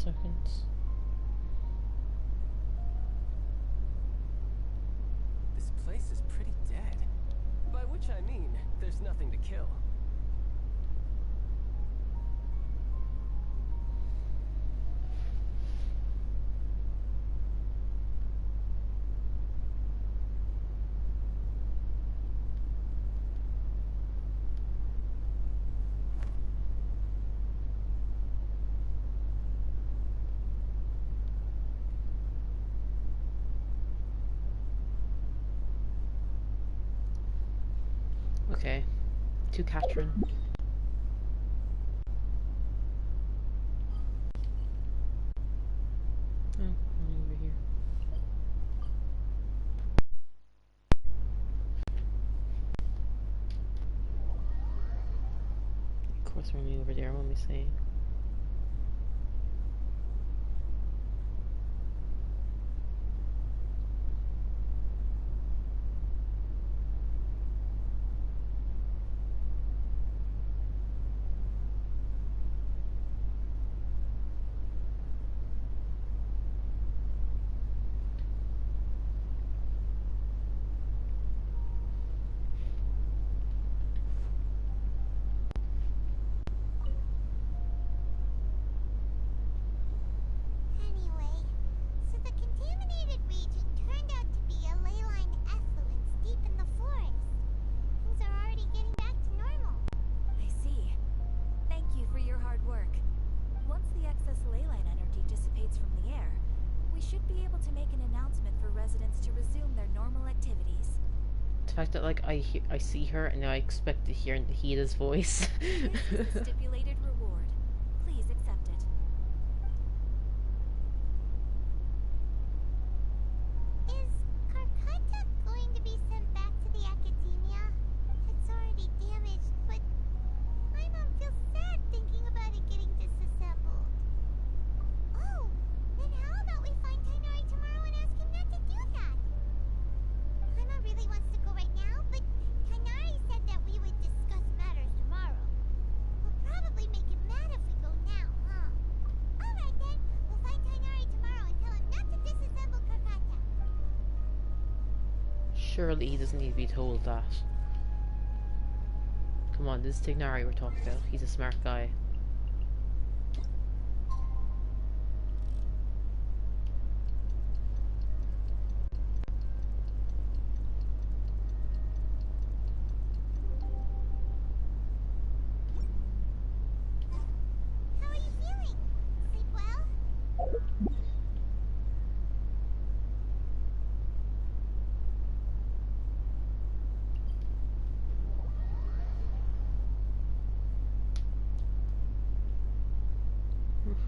second. This place is pretty dead. By which I mean, there's nothing to kill. Okay. To Katrin. Oh, only over here. Of course, we're only over there. What am I saying? Anyway, so the contaminated region turned out to be a ley line effluence deep in the forest. Things are already getting back to normal. I see. Thank you for your hard work. Once the excess ley line energy dissipates from the air, we should be able to make an announcement for residents to resume their normal activities. The fact that like I see her and now I expect to hear Nahida's voice. This is a stipulated reward. Please accept it. Is Karkata going to be sent back to the academia? It's already damaged, but my mom feels sad thinking about it getting disassembled. Oh, then how about we find Tighnari tomorrow and ask him not to do that? Paimon really wants to go right now, but Tighnari said that we would discuss matters tomorrow. We'll probably make him mad if we go now, huh? Alright then, we'll find Tighnari tomorrow and tell him not to disassemble Karkata. Surely he doesn't need to be told that. Come on, this is Tighnari we're talking about. He's a smart guy. How are you feeling? Sleep well?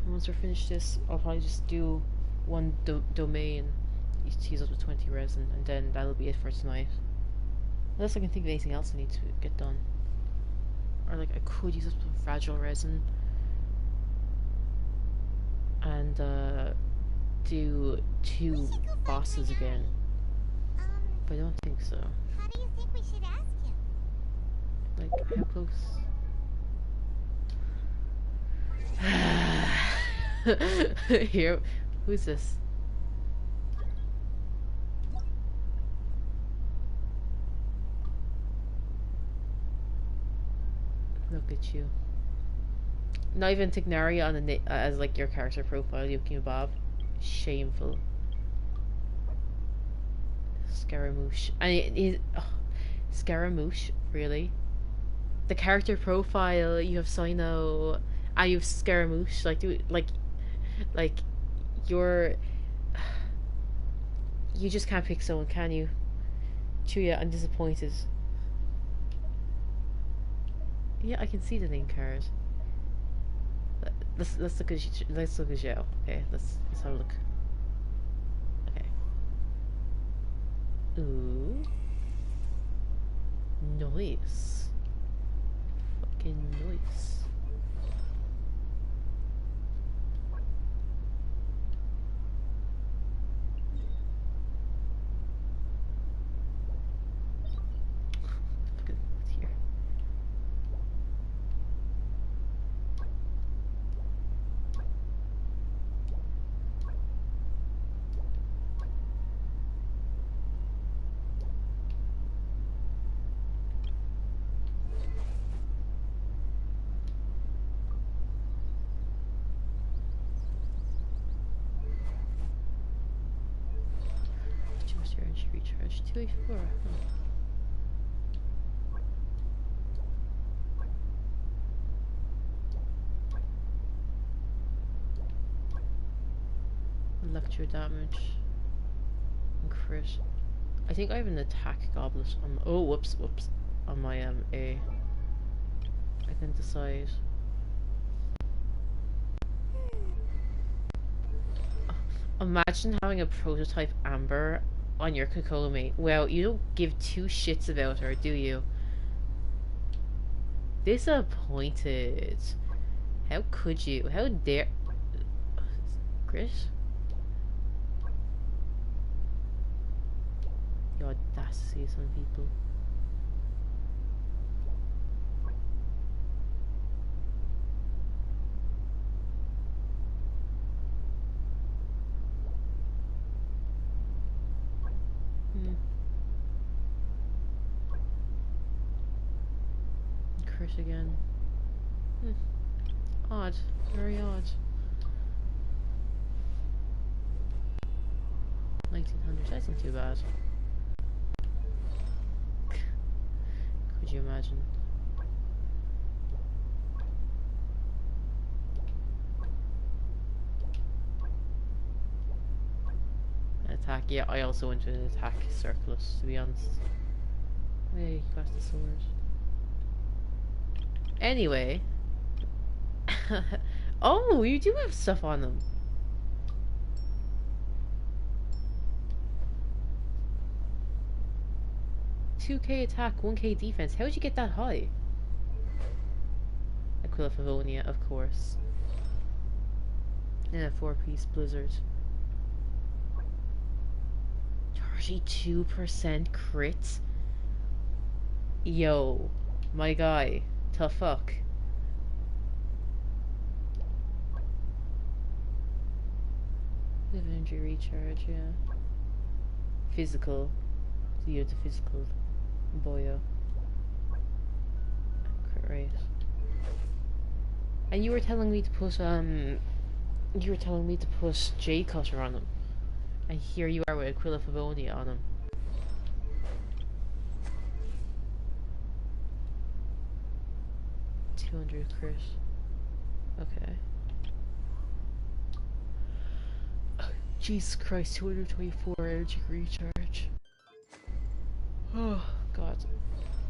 Once we're finished this, I'll probably just do one domain. Use up to 20 resin, and then that'll be it for tonight. Unless I can think of anything else I need to get done. Or like I could use up some fragile resin and do two We should go find bosses Tighnari. again. But I don't think so. How do you think we should ask him? Like how close? Here, who's this? Look at you. Not even Tighnari on the as like your character profile, you Bob. Shameful. Scaramouche. And he's Scaramouche, really? The character profile you have Sino, and you have Scaramouche. Like you're. You just can't pick someone, can you? Chuuya, I'm disappointed. Yeah, I can see the name card. Let's look at Zhao. Okay, let's have a look. Okay. Ooh. Nice. Fucking nice. Look at what's here. 284. Huh. Electro damage. And crit. I think I have an attack goblet on. Oh, whoops. On my A. I can decide. Imagine having a prototype Amber on your Kokomi. Well, you don't give two shits about her, do you? Disappointed. How could you? How dare... Grit? The audacity of some people. Crit again. Odd. Very odd. 1900. That's not too bad. Could you imagine? Attack. Yeah, I also went to an attack surplus, to be honest. Hey, you got the sword. Anyway. Oh, you do have stuff on them. $2k attack, 1k defense. How did you get that high? Aquila Favonia, of course. And a 4-piece blizzard. 32% crit? Yo, my guy. Tough fuck. Live energy recharge, yeah. Physical. So you have the physical boyo. Crit rate. And you were telling me to put J Cutter on him. And here you are with Aquila Favonia on him. $200 crit. Okay. Jesus Christ, 224 energy recharge. Oh, God.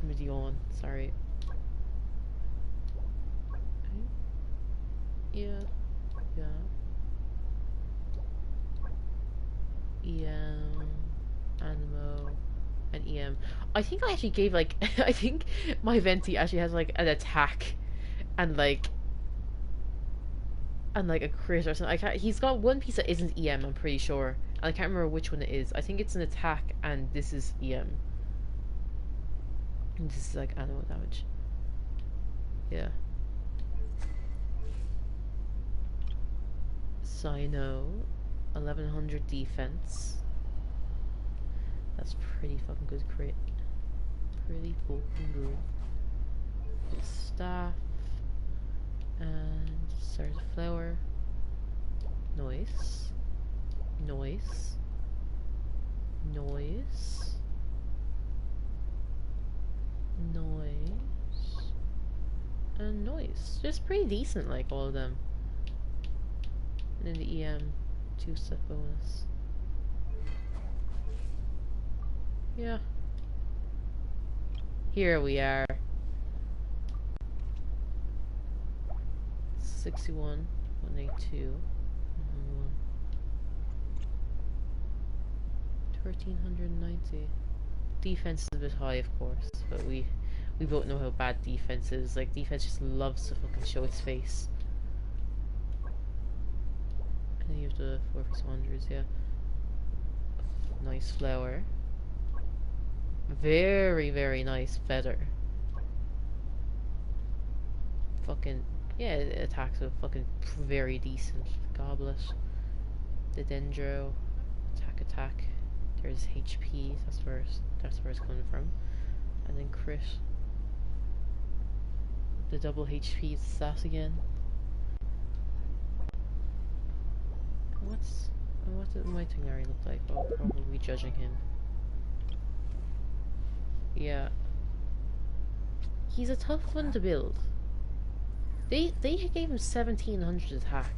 I'm gonna yawn. Sorry. Yeah. EM, Animo, and EM. I think I actually gave, like, I think my Venti actually has, like, an attack and, like, a crit or something. He's got one piece that isn't EM, I'm pretty sure. And I can't remember which one it is. I think it's an attack and this is EM. And this is, like, animal damage. Yeah. Sino, 1100 defense. That's pretty fucking good crit. Pretty fucking good. His staff. And start the flower. Noise. Noise. Noise. Noise. And noise. Just pretty decent, like, all of them. And then the EM 2-step bonus. Yeah. Here we are. 61, 182, 1390. Defense is a bit high, of course, but we both know how bad defense is. Like, defense just loves to fucking show its face. And then you have the 4x100s, yeah. Nice flower. Very, very nice feather. Fucking, yeah, it attacks with fucking very decent goblet. The Dendro. Attack. There's HP, that's where it's coming from. And then crit. The double HP is that again. What did my Tighnari look like while probably judging him? Yeah. He's a tough one to build. They gave him 1700 attack.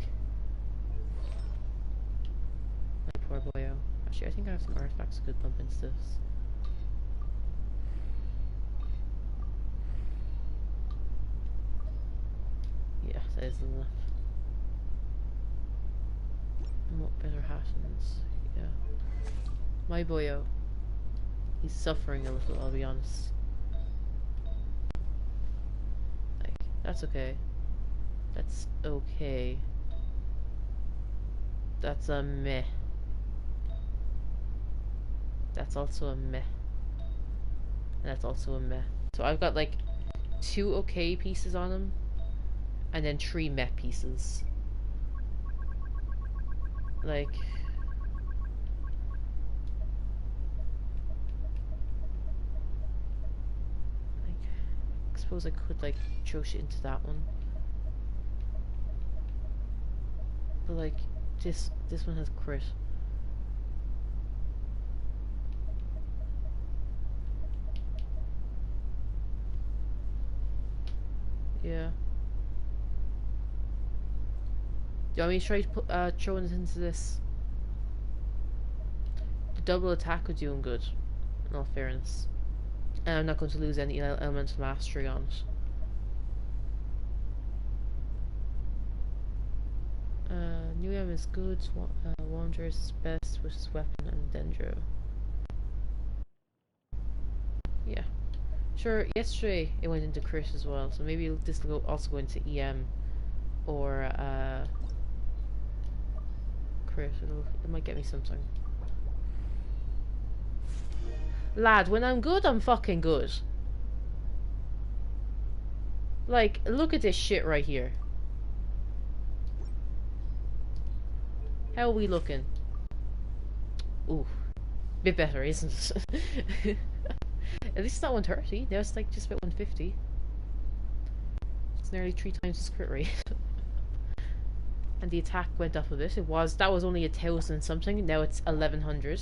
My poor boyo. Actually, I think I have some artifacts that could bump into this. Yeah, that is enough. And what better happens? Yeah. My boyo. He's suffering a little, I'll be honest. Like, that's okay. That's okay. That's a meh. That's also a meh. And that's also a meh. So I've got like 2 okay pieces on him. And then 3 meh pieces. Like... I suppose I could like throw shit into that one. But like, this one has crit. Yeah. Do you want me to try throwing it into this? The double attack would do him good, in all fairness. And I'm not going to lose any elemental mastery on it. New is good, Wanderers is best with his weapon and Dendro. Yeah. Sure, yesterday it went into crit as well, so maybe this will also go into EM or crit. It might get me something. Lad, when I'm good, I'm fucking good. Like, look at this shit right here. How are we looking? Ooh. Bit better, isn't it? At least it's not 130. Now it's like just about 150. It's nearly 3 times the crit rate. And the attack went up a bit. That was only 1,000 something. Now it's 1,100.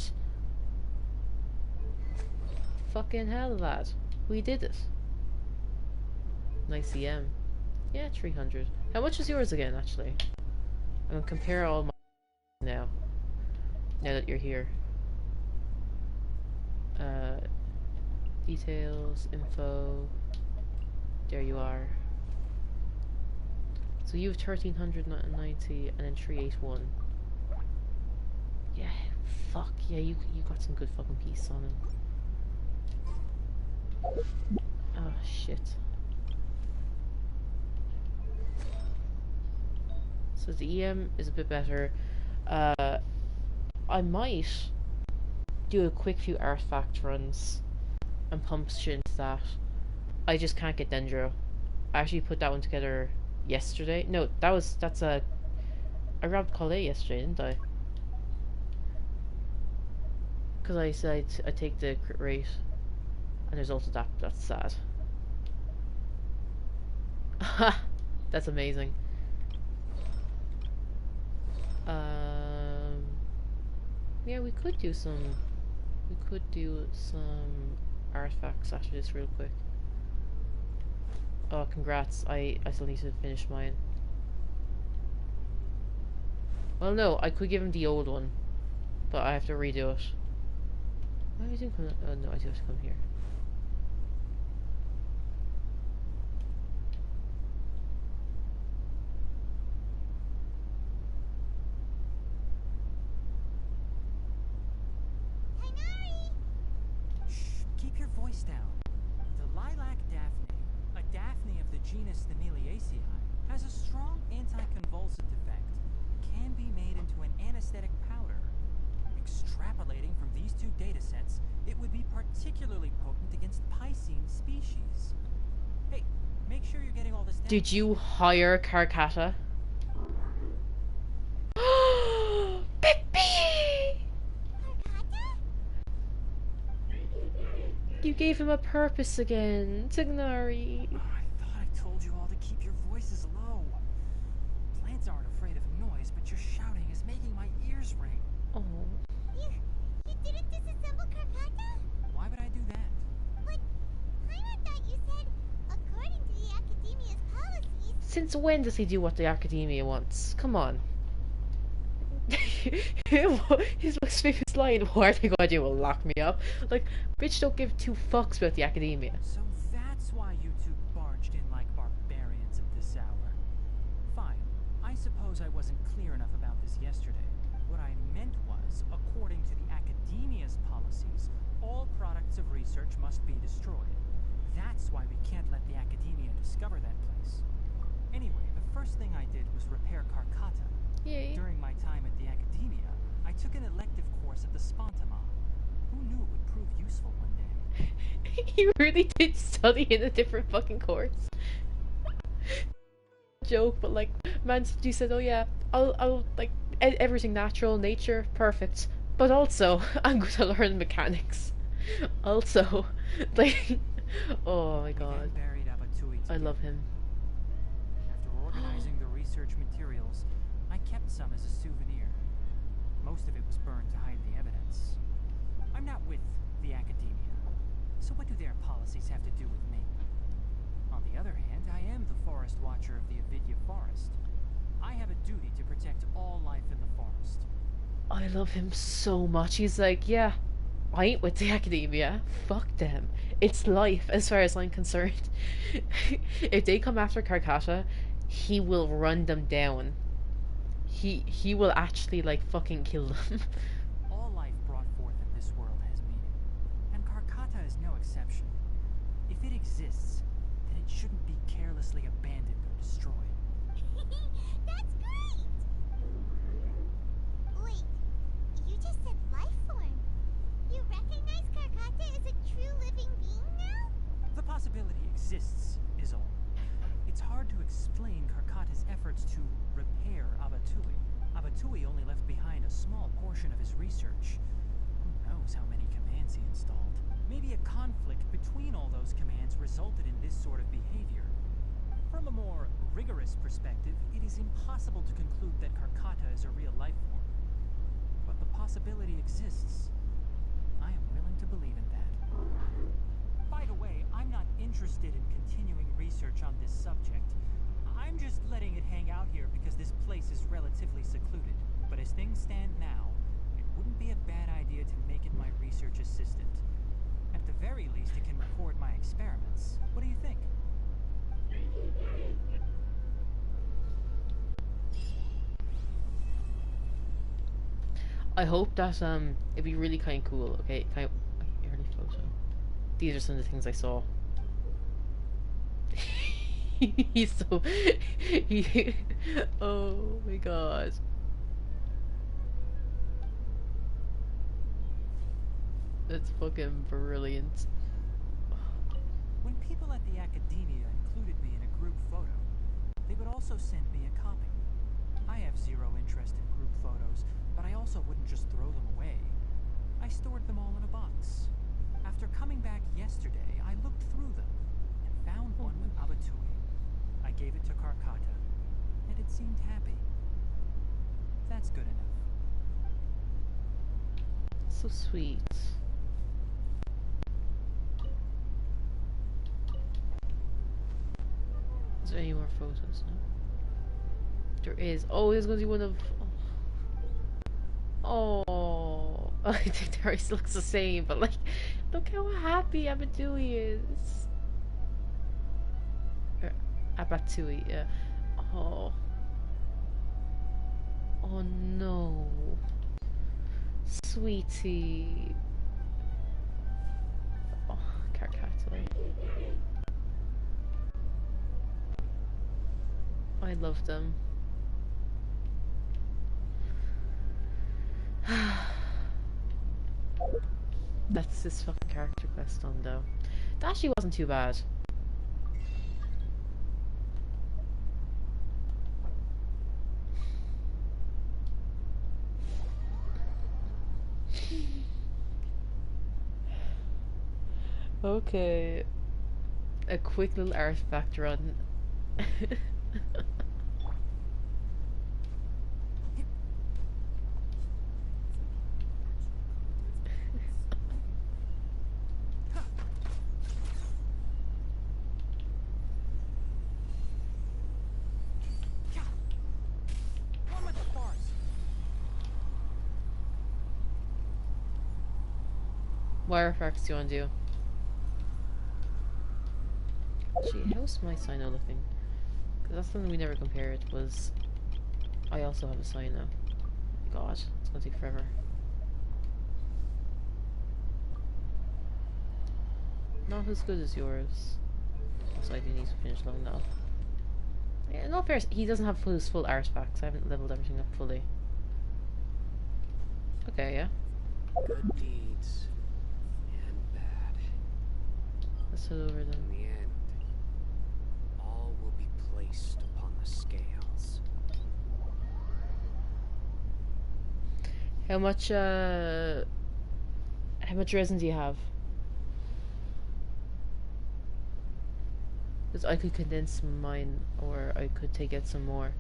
Fucking hell, lad. We did it. Nice EM. Yeah, 300. How much is yours again, actually? I'm gonna compare all my now. Now that you're here. Details, info. There you are. So you have 1,390 and then 381. Yeah, fuck. Yeah, you got some good fucking piece on him. Oh, shit. So the EM is a bit better. I might do a quick few artifact runs and pump shit into that. I just can't get Dendro. I actually put that one together yesterday. No, I robbed Calais yesterday, didn't I? Because I said I take the crit rate. And there's also that's sad. That's amazing. Yeah, we could do some artifacts after this real quick. Oh, congrats. I still need to finish mine. Well, no, I could give him the old one. But I have to redo it. Why do I come? Oh, no, I do have to come here. Tighnari! Shh, keep your voice down. The lilac daphne, a daphne of the genus Thameliaceae, has a strong anticonvulsant effect. Can be made into an anesthetic powder. Extrapolating from these 2 datasets, it would be particularly potent against Piscine species. Hey, make sure you're getting all this down. Did you hire Karkata? Pippi! Karkata? You gave him a purpose again, Tighnari. Oh, I thought I told you all to keep your voices low. Plants aren't afraid of noise, but your shouting is making my ears ring. Oh. You didn't disassemble Karkata? Why would I do that? Like, Since when does he do what the academia wants? Come on. His most famous line, what are they gonna do? Will lock me up? Like, bitch, don't give two fucks about the academia. So that's why you two barged in like barbarians at this hour. Fine. I suppose I wasn't clear enough about this yesterday. What I meant was, according to the academia's policies, all products of research must be destroyed. That's why we can't let the academia discover that place. Anyway, the first thing I did was repair Karkata. Yay. During my time at the academia, I took an elective course at the Spontama. Who knew it would prove useful one day? He really did study in a different fucking course. Joke, but like, man, you said, oh yeah, I'll like everything natural, nature, perfect. But also, I'm going to learn mechanics. Also, like, oh my god, Buried Abatui I love him. After organizing the research materials, I kept some as a souvenir. Most of it was burned to hide the evidence. I'm not with the academia, so what do their policies have to do with me? On the other hand, I am the forest watcher of the Avidya forest. I have a duty to protect all life in the forest. I love him so much. He's like, yeah, I ain't with the academia. Fuck them. It's life, as far as I'm concerned. If they come after Karkata, he will run them down. He will actually, like, fucking kill them. All life brought forth in this world has meaning, and Karkata is no exception. If it exists, then it shouldn't be carelessly abandoned or destroyed. That's great! Wait, you just said life form. You recognize Karkata as a true living being now? The possibility exists, is all. It's hard to explain Karkata's efforts to repair Abatui. Abatui only left behind a small portion of his research. Who knows how many commands he installed? Maybe a conflict between all those commands resulted in this sort of behavior. From a more rigorous perspective, it is impossible to conclude that Karkata is a real life form. But the possibility exists. I am willing to believe in that. By the way, I'm not interested in continuing research on this subject. I'm just letting it hang out here because this place is relatively secluded. But as things stand now, it wouldn't be a bad idea to make it my research assistant. At the very least, it can record my experiments. What do you think? I hope that it'd be really kind of cool. Okay, early photo. These are some of the things I saw. He's so oh my god. That's fucking brilliant. When people at the academia included me in a group photo, they would also send me a copy. I have zero interest in group photos, but I also wouldn't just throw them away. I stored them all in a box. After coming back yesterday, I looked through them and found one with Abatui. I gave it to Karkata, and it seemed happy. That's good enough. So sweet. Is there any more photos? No? There is. Oh, there's gonna be one of. Oh, I think the race looks the same, but like, look how happy Abatui is. Abatui, yeah. Oh. Oh no. Sweetie. Oh, Karkata. I love them. That's this fucking character quest done though. That actually wasn't too bad. Okay. A quick little artifact run. What artifacts do you want to do? Actually, how's my Sino looking? Because that's something we never compared, was... I also have a Sino. God, it's gonna take forever. Not as good as yours. Also, I do need to finish leveling that up. Yeah, not fair. He doesn't have his full artifacts. I haven't leveled everything up fully. Okay, yeah. Good deeds and bad. Let's head over In then. the end, all will be placed upon the scales. How much resin do you have? Because I could condense mine, or I could take out some more.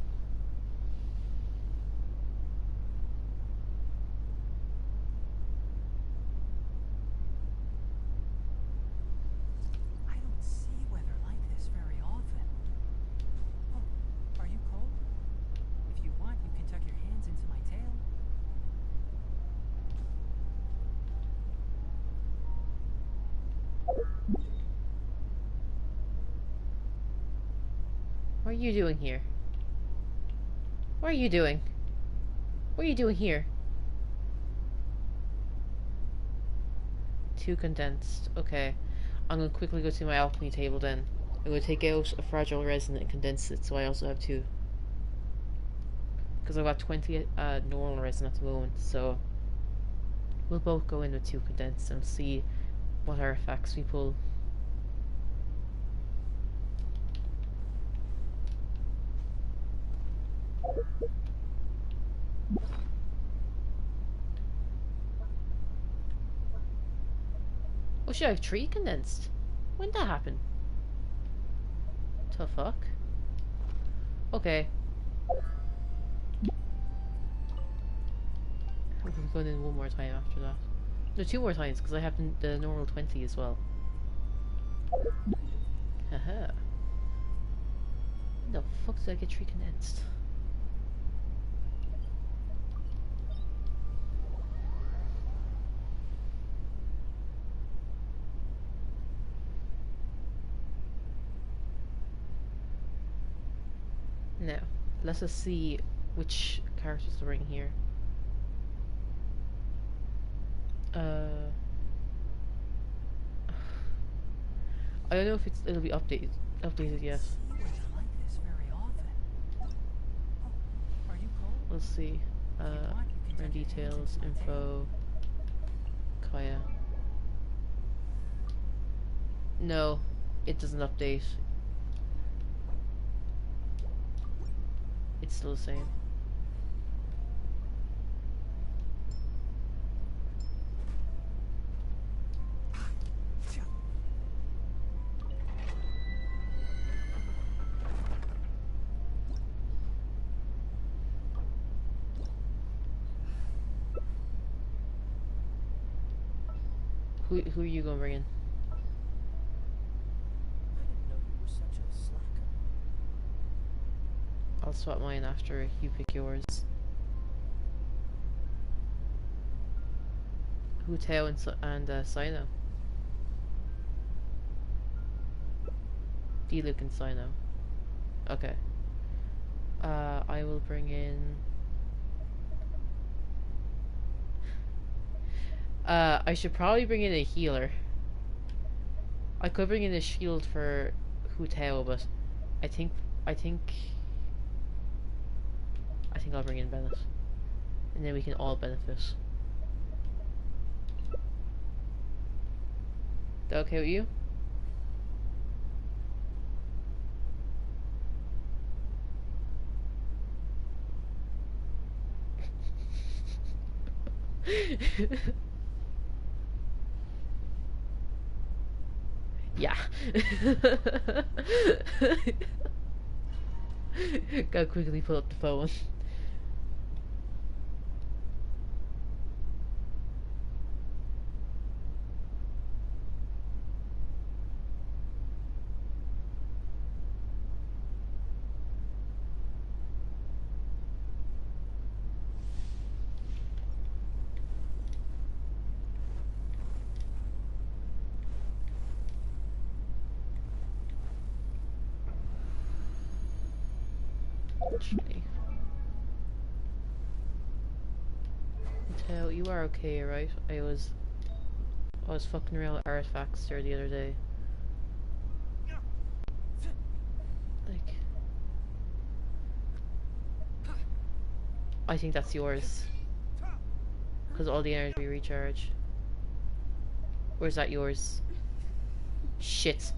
I don't see weather like this very often. Oh, are you cold? If you want, you can tuck your hands into my tail. What are you doing here? What are you doing? What are you doing here? Too condensed. Okay. I'm gonna quickly go to my alchemy table then. I'm gonna take out a fragile resin and condense it, so I also have 2. Because I've got 20 normal resin at the moment, so we'll both go in with 2 condensed and see what artifacts we pull. Oh shit, I have 3 condensed. When did that happen? The fuck? Okay. We're going in one more time after that. No, 2 more times, because I have the normal 20 as well. Haha. When the fuck did I get 3 condensed? Now, let us see which characters to bring here. I don't know if it'll be updated yet. See weather like this very often. Oh, are you cold? Let's see. If you want, you can Run tuck your hands details, into my tail. info, Kaya. No, it doesn't update. It's still the same. Who are you gonna bring in? I didn't know you were such a slacker. I'll swap mine after you pick yours. Hu Tao and Sino. Diluc and Sino. Okay. I will bring in... I should probably bring in a healer. I could bring in a shield for Hu Tao, but I think I'll bring in Bennett. And then we can all benefit. That okay with you? Yeah. Gotta quickly pull up the phone. unfortunately. Tell you are okay, right? I was fucking around with artifacts there the other day. Like, I think that's yours. Because all the energy recharge. Or is that yours? Shit.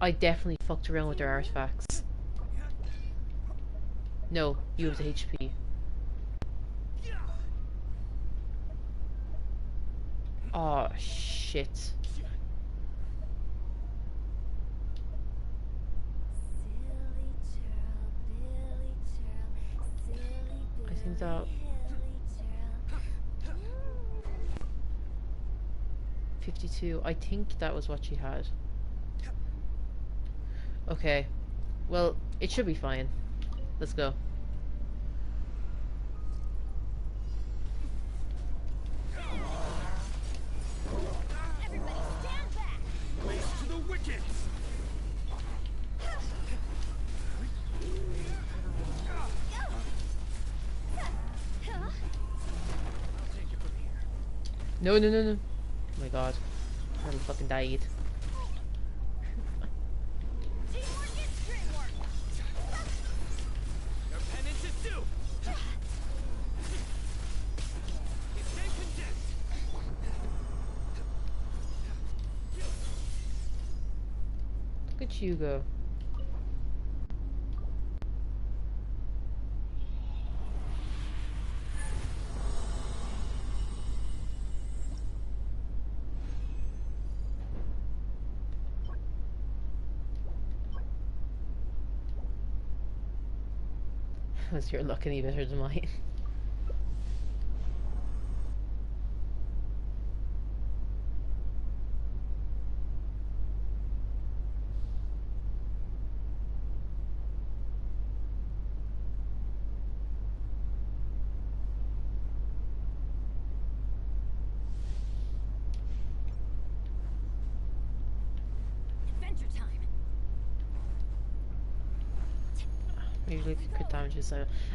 I definitely fucked around with their artifacts. No, you have the HP. Oh shit. I think that 52. I think that was what she had. Okay. Well, it should be fine. Let's go. Everybody stand back! Race to the wicked! No, no, no, no. Oh my god. I'm fucking died. Teamwork is dreamwork! Your penance is due! Stay content! Look at you go. Was your luck any better than mine? Adventure time! Usually crit damage is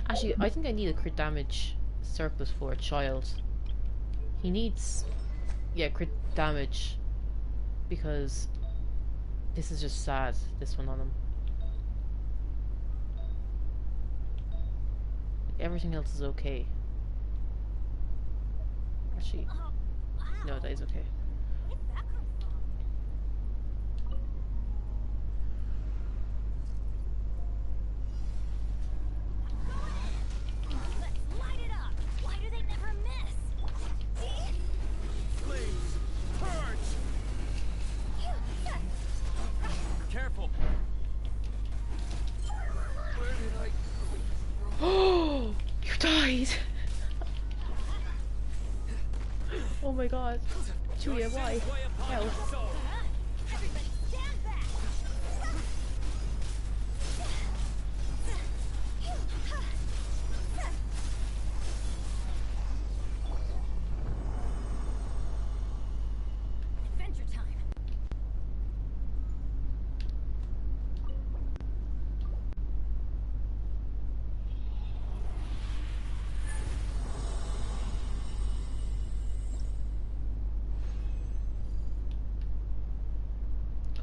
actually, I think I need a crit damage surplus for a child. He needs, yeah, crit damage, because this is just sad, this one on him. Everything else is okay. Actually, Oh, wow. no, that is okay. Where did that come from? Let's light it up! Why do they never miss? Flames! Purge! Careful! Where did I... Oh, you died! Oh my god. Chuuya, why? Help. Everybody stand back! Adventure time!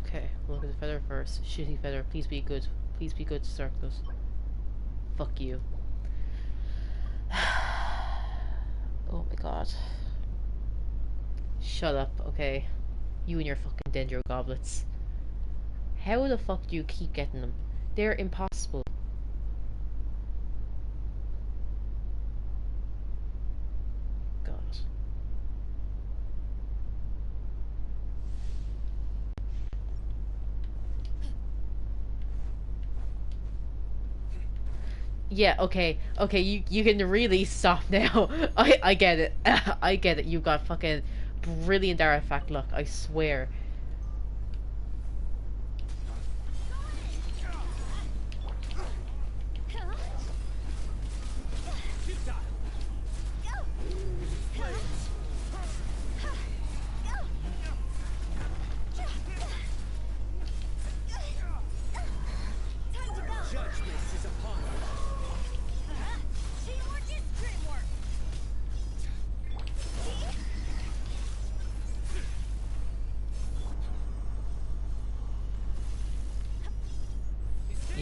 Okay, we'll look at the feather first. Shitty feather, please be good. Please be good to start this. Fuck you. Oh my god. Shut up, okay? You and your fucking dendro goblets. How the fuck do you keep getting them? They're impossible. God. Yeah, okay, okay, you can really stop now. I get it. I get it. You've got fucking brilliant artifact luck, I swear.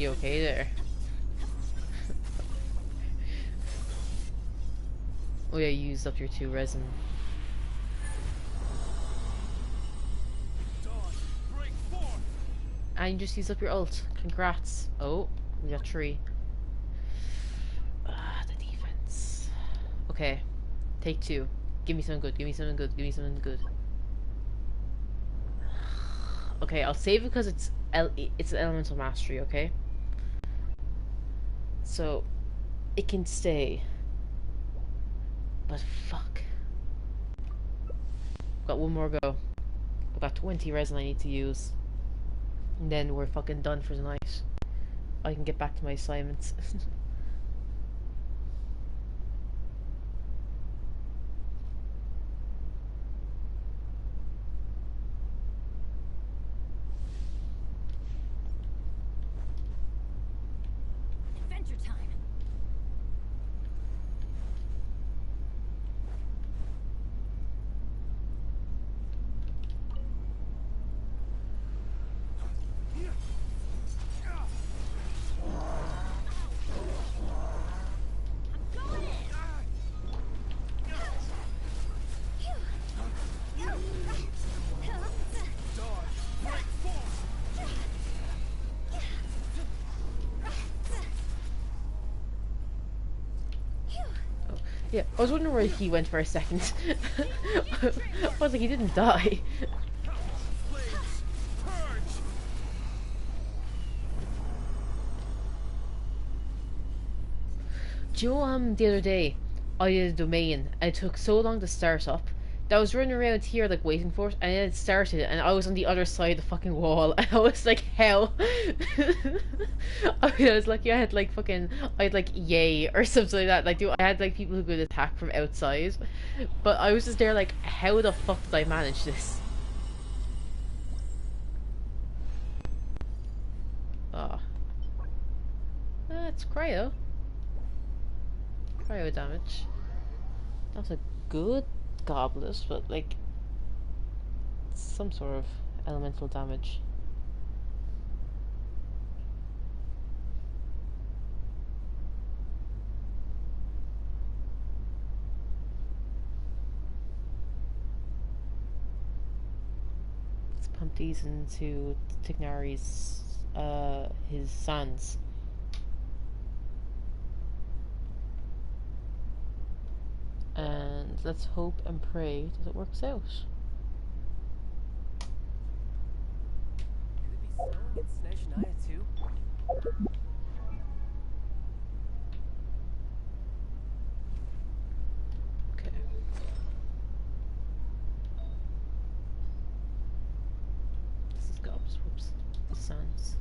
You okay there? Oh yeah, you used up your 2 resin. And you just used up your ult. Congrats. Oh, we got 3. The defense. Okay, take 2. Give me something good. Give me something good. Give me something good. Okay, I'll save it because it's an elemental mastery. Okay, so it can stay. But fuck. Got one more go. I've got 20 resin I need to use. And then we're fucking done for the night. I can get back to my assignments. Adventure time. Yeah, I was wondering where he went for a second. I was like, he didn't die. Do you know, the other day, I did a domain, and it took so long to start up, that I was running around here, like, waiting for it, and then it started, and I was on the other side of the fucking wall, and I was like, how? I was lucky I had, like, I had, like, yay, or something like that, like, I had, like, people who could attack from outside, but I was just there, like, how the fuck did I manage this? Ah. It's cryo. Cryo damage. Not a good goblet, but like some sort of elemental damage. Let's pump these into Tighnari's his sands. And let's hope and pray that it works out. Could it be snowing in Tighnari too? Okay. This is gobs. Whoops. The sands.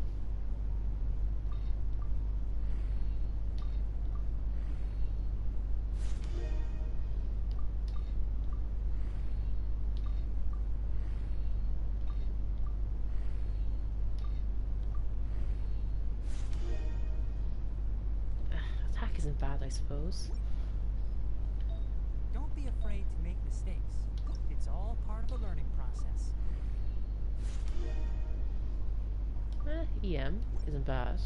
Attack isn't bad, I suppose. Don't be afraid to make mistakes. It's all part of the learning process. EM isn't bad.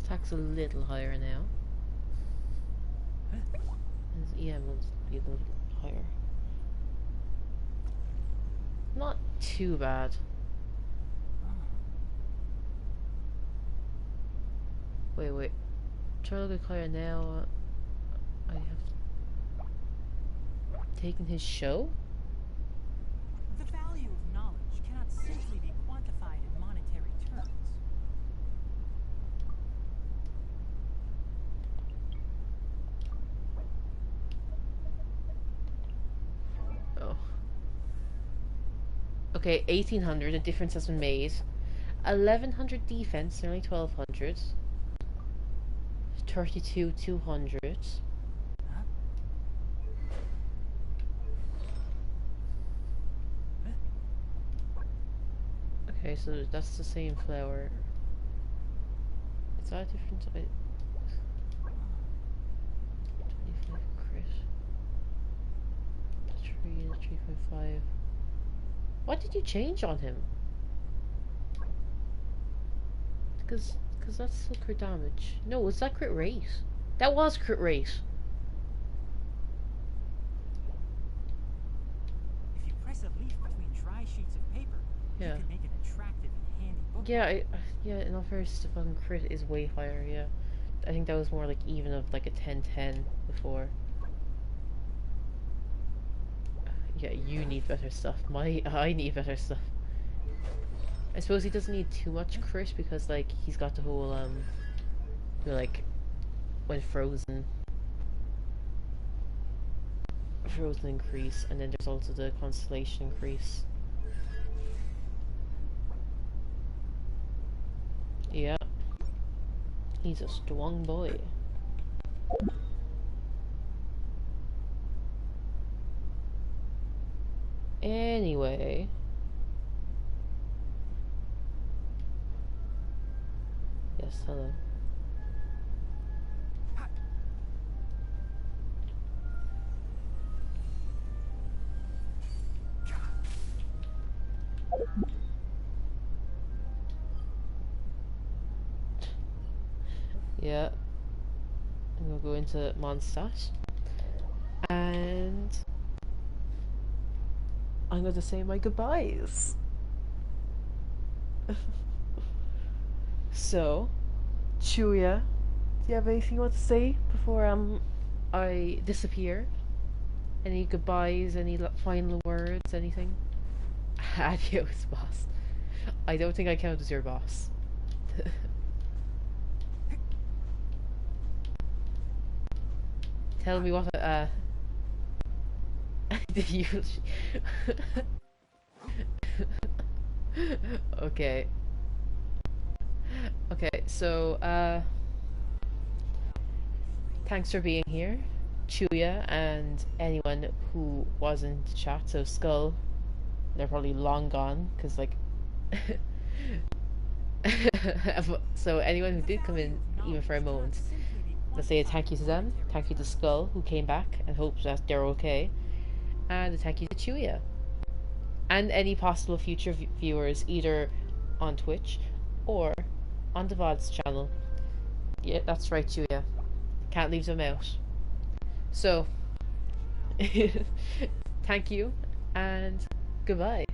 Attack's a little higher now. His EM will be a little higher. Not too bad. Wait. Try to look higher now. I have taken his show? The value of knowledge cannot simply be quantified in monetary terms. Oh. Okay, 1800, a difference has been made. 1100 defense, nearly 1200. 32, 200. Okay, so that's the same flower. Is that a different type? 25 crit. 3 is 3.5. What did you change on him? Because that's still crit damage. No, was that crit rate? That was crit rate. If you press a leaf between dry sheets of paper, Yeah. you can make an attractive and handy book. Yeah, yeah, in all fairness, the fucking crit is way higher, yeah. I think that was more like even of like a 10-10 before. Yeah, you need better stuff. I need better stuff. I suppose he doesn't need too much crit because like he's got the whole like when frozen increase, and then there's also the constellation increase. Yeah. He's a strong boy. Anyway. Yes, hello. Yeah. I'm gonna go into Mondstadt. And I'm going to say my goodbyes. So, Chuuya, do you have anything you want to say before I disappear? Any goodbyes, any final words, anything? Adios, boss. I don't think I count as your boss. Tell me what you okay. Okay, so thanks for being here, Chuuya, and anyone who wasn't chat. So Skull, they're probably long gone because like. So anyone who did come in, even for a moment, let's say a thank you to them. Thank you to Skull who came back and hope that they're okay, and a thank you to Chuuya, and any possible future viewers either on Twitch or on the VOD's channel. Yeah, that's right, Chuuya. Can't leave them out. So, thank you, and goodbye.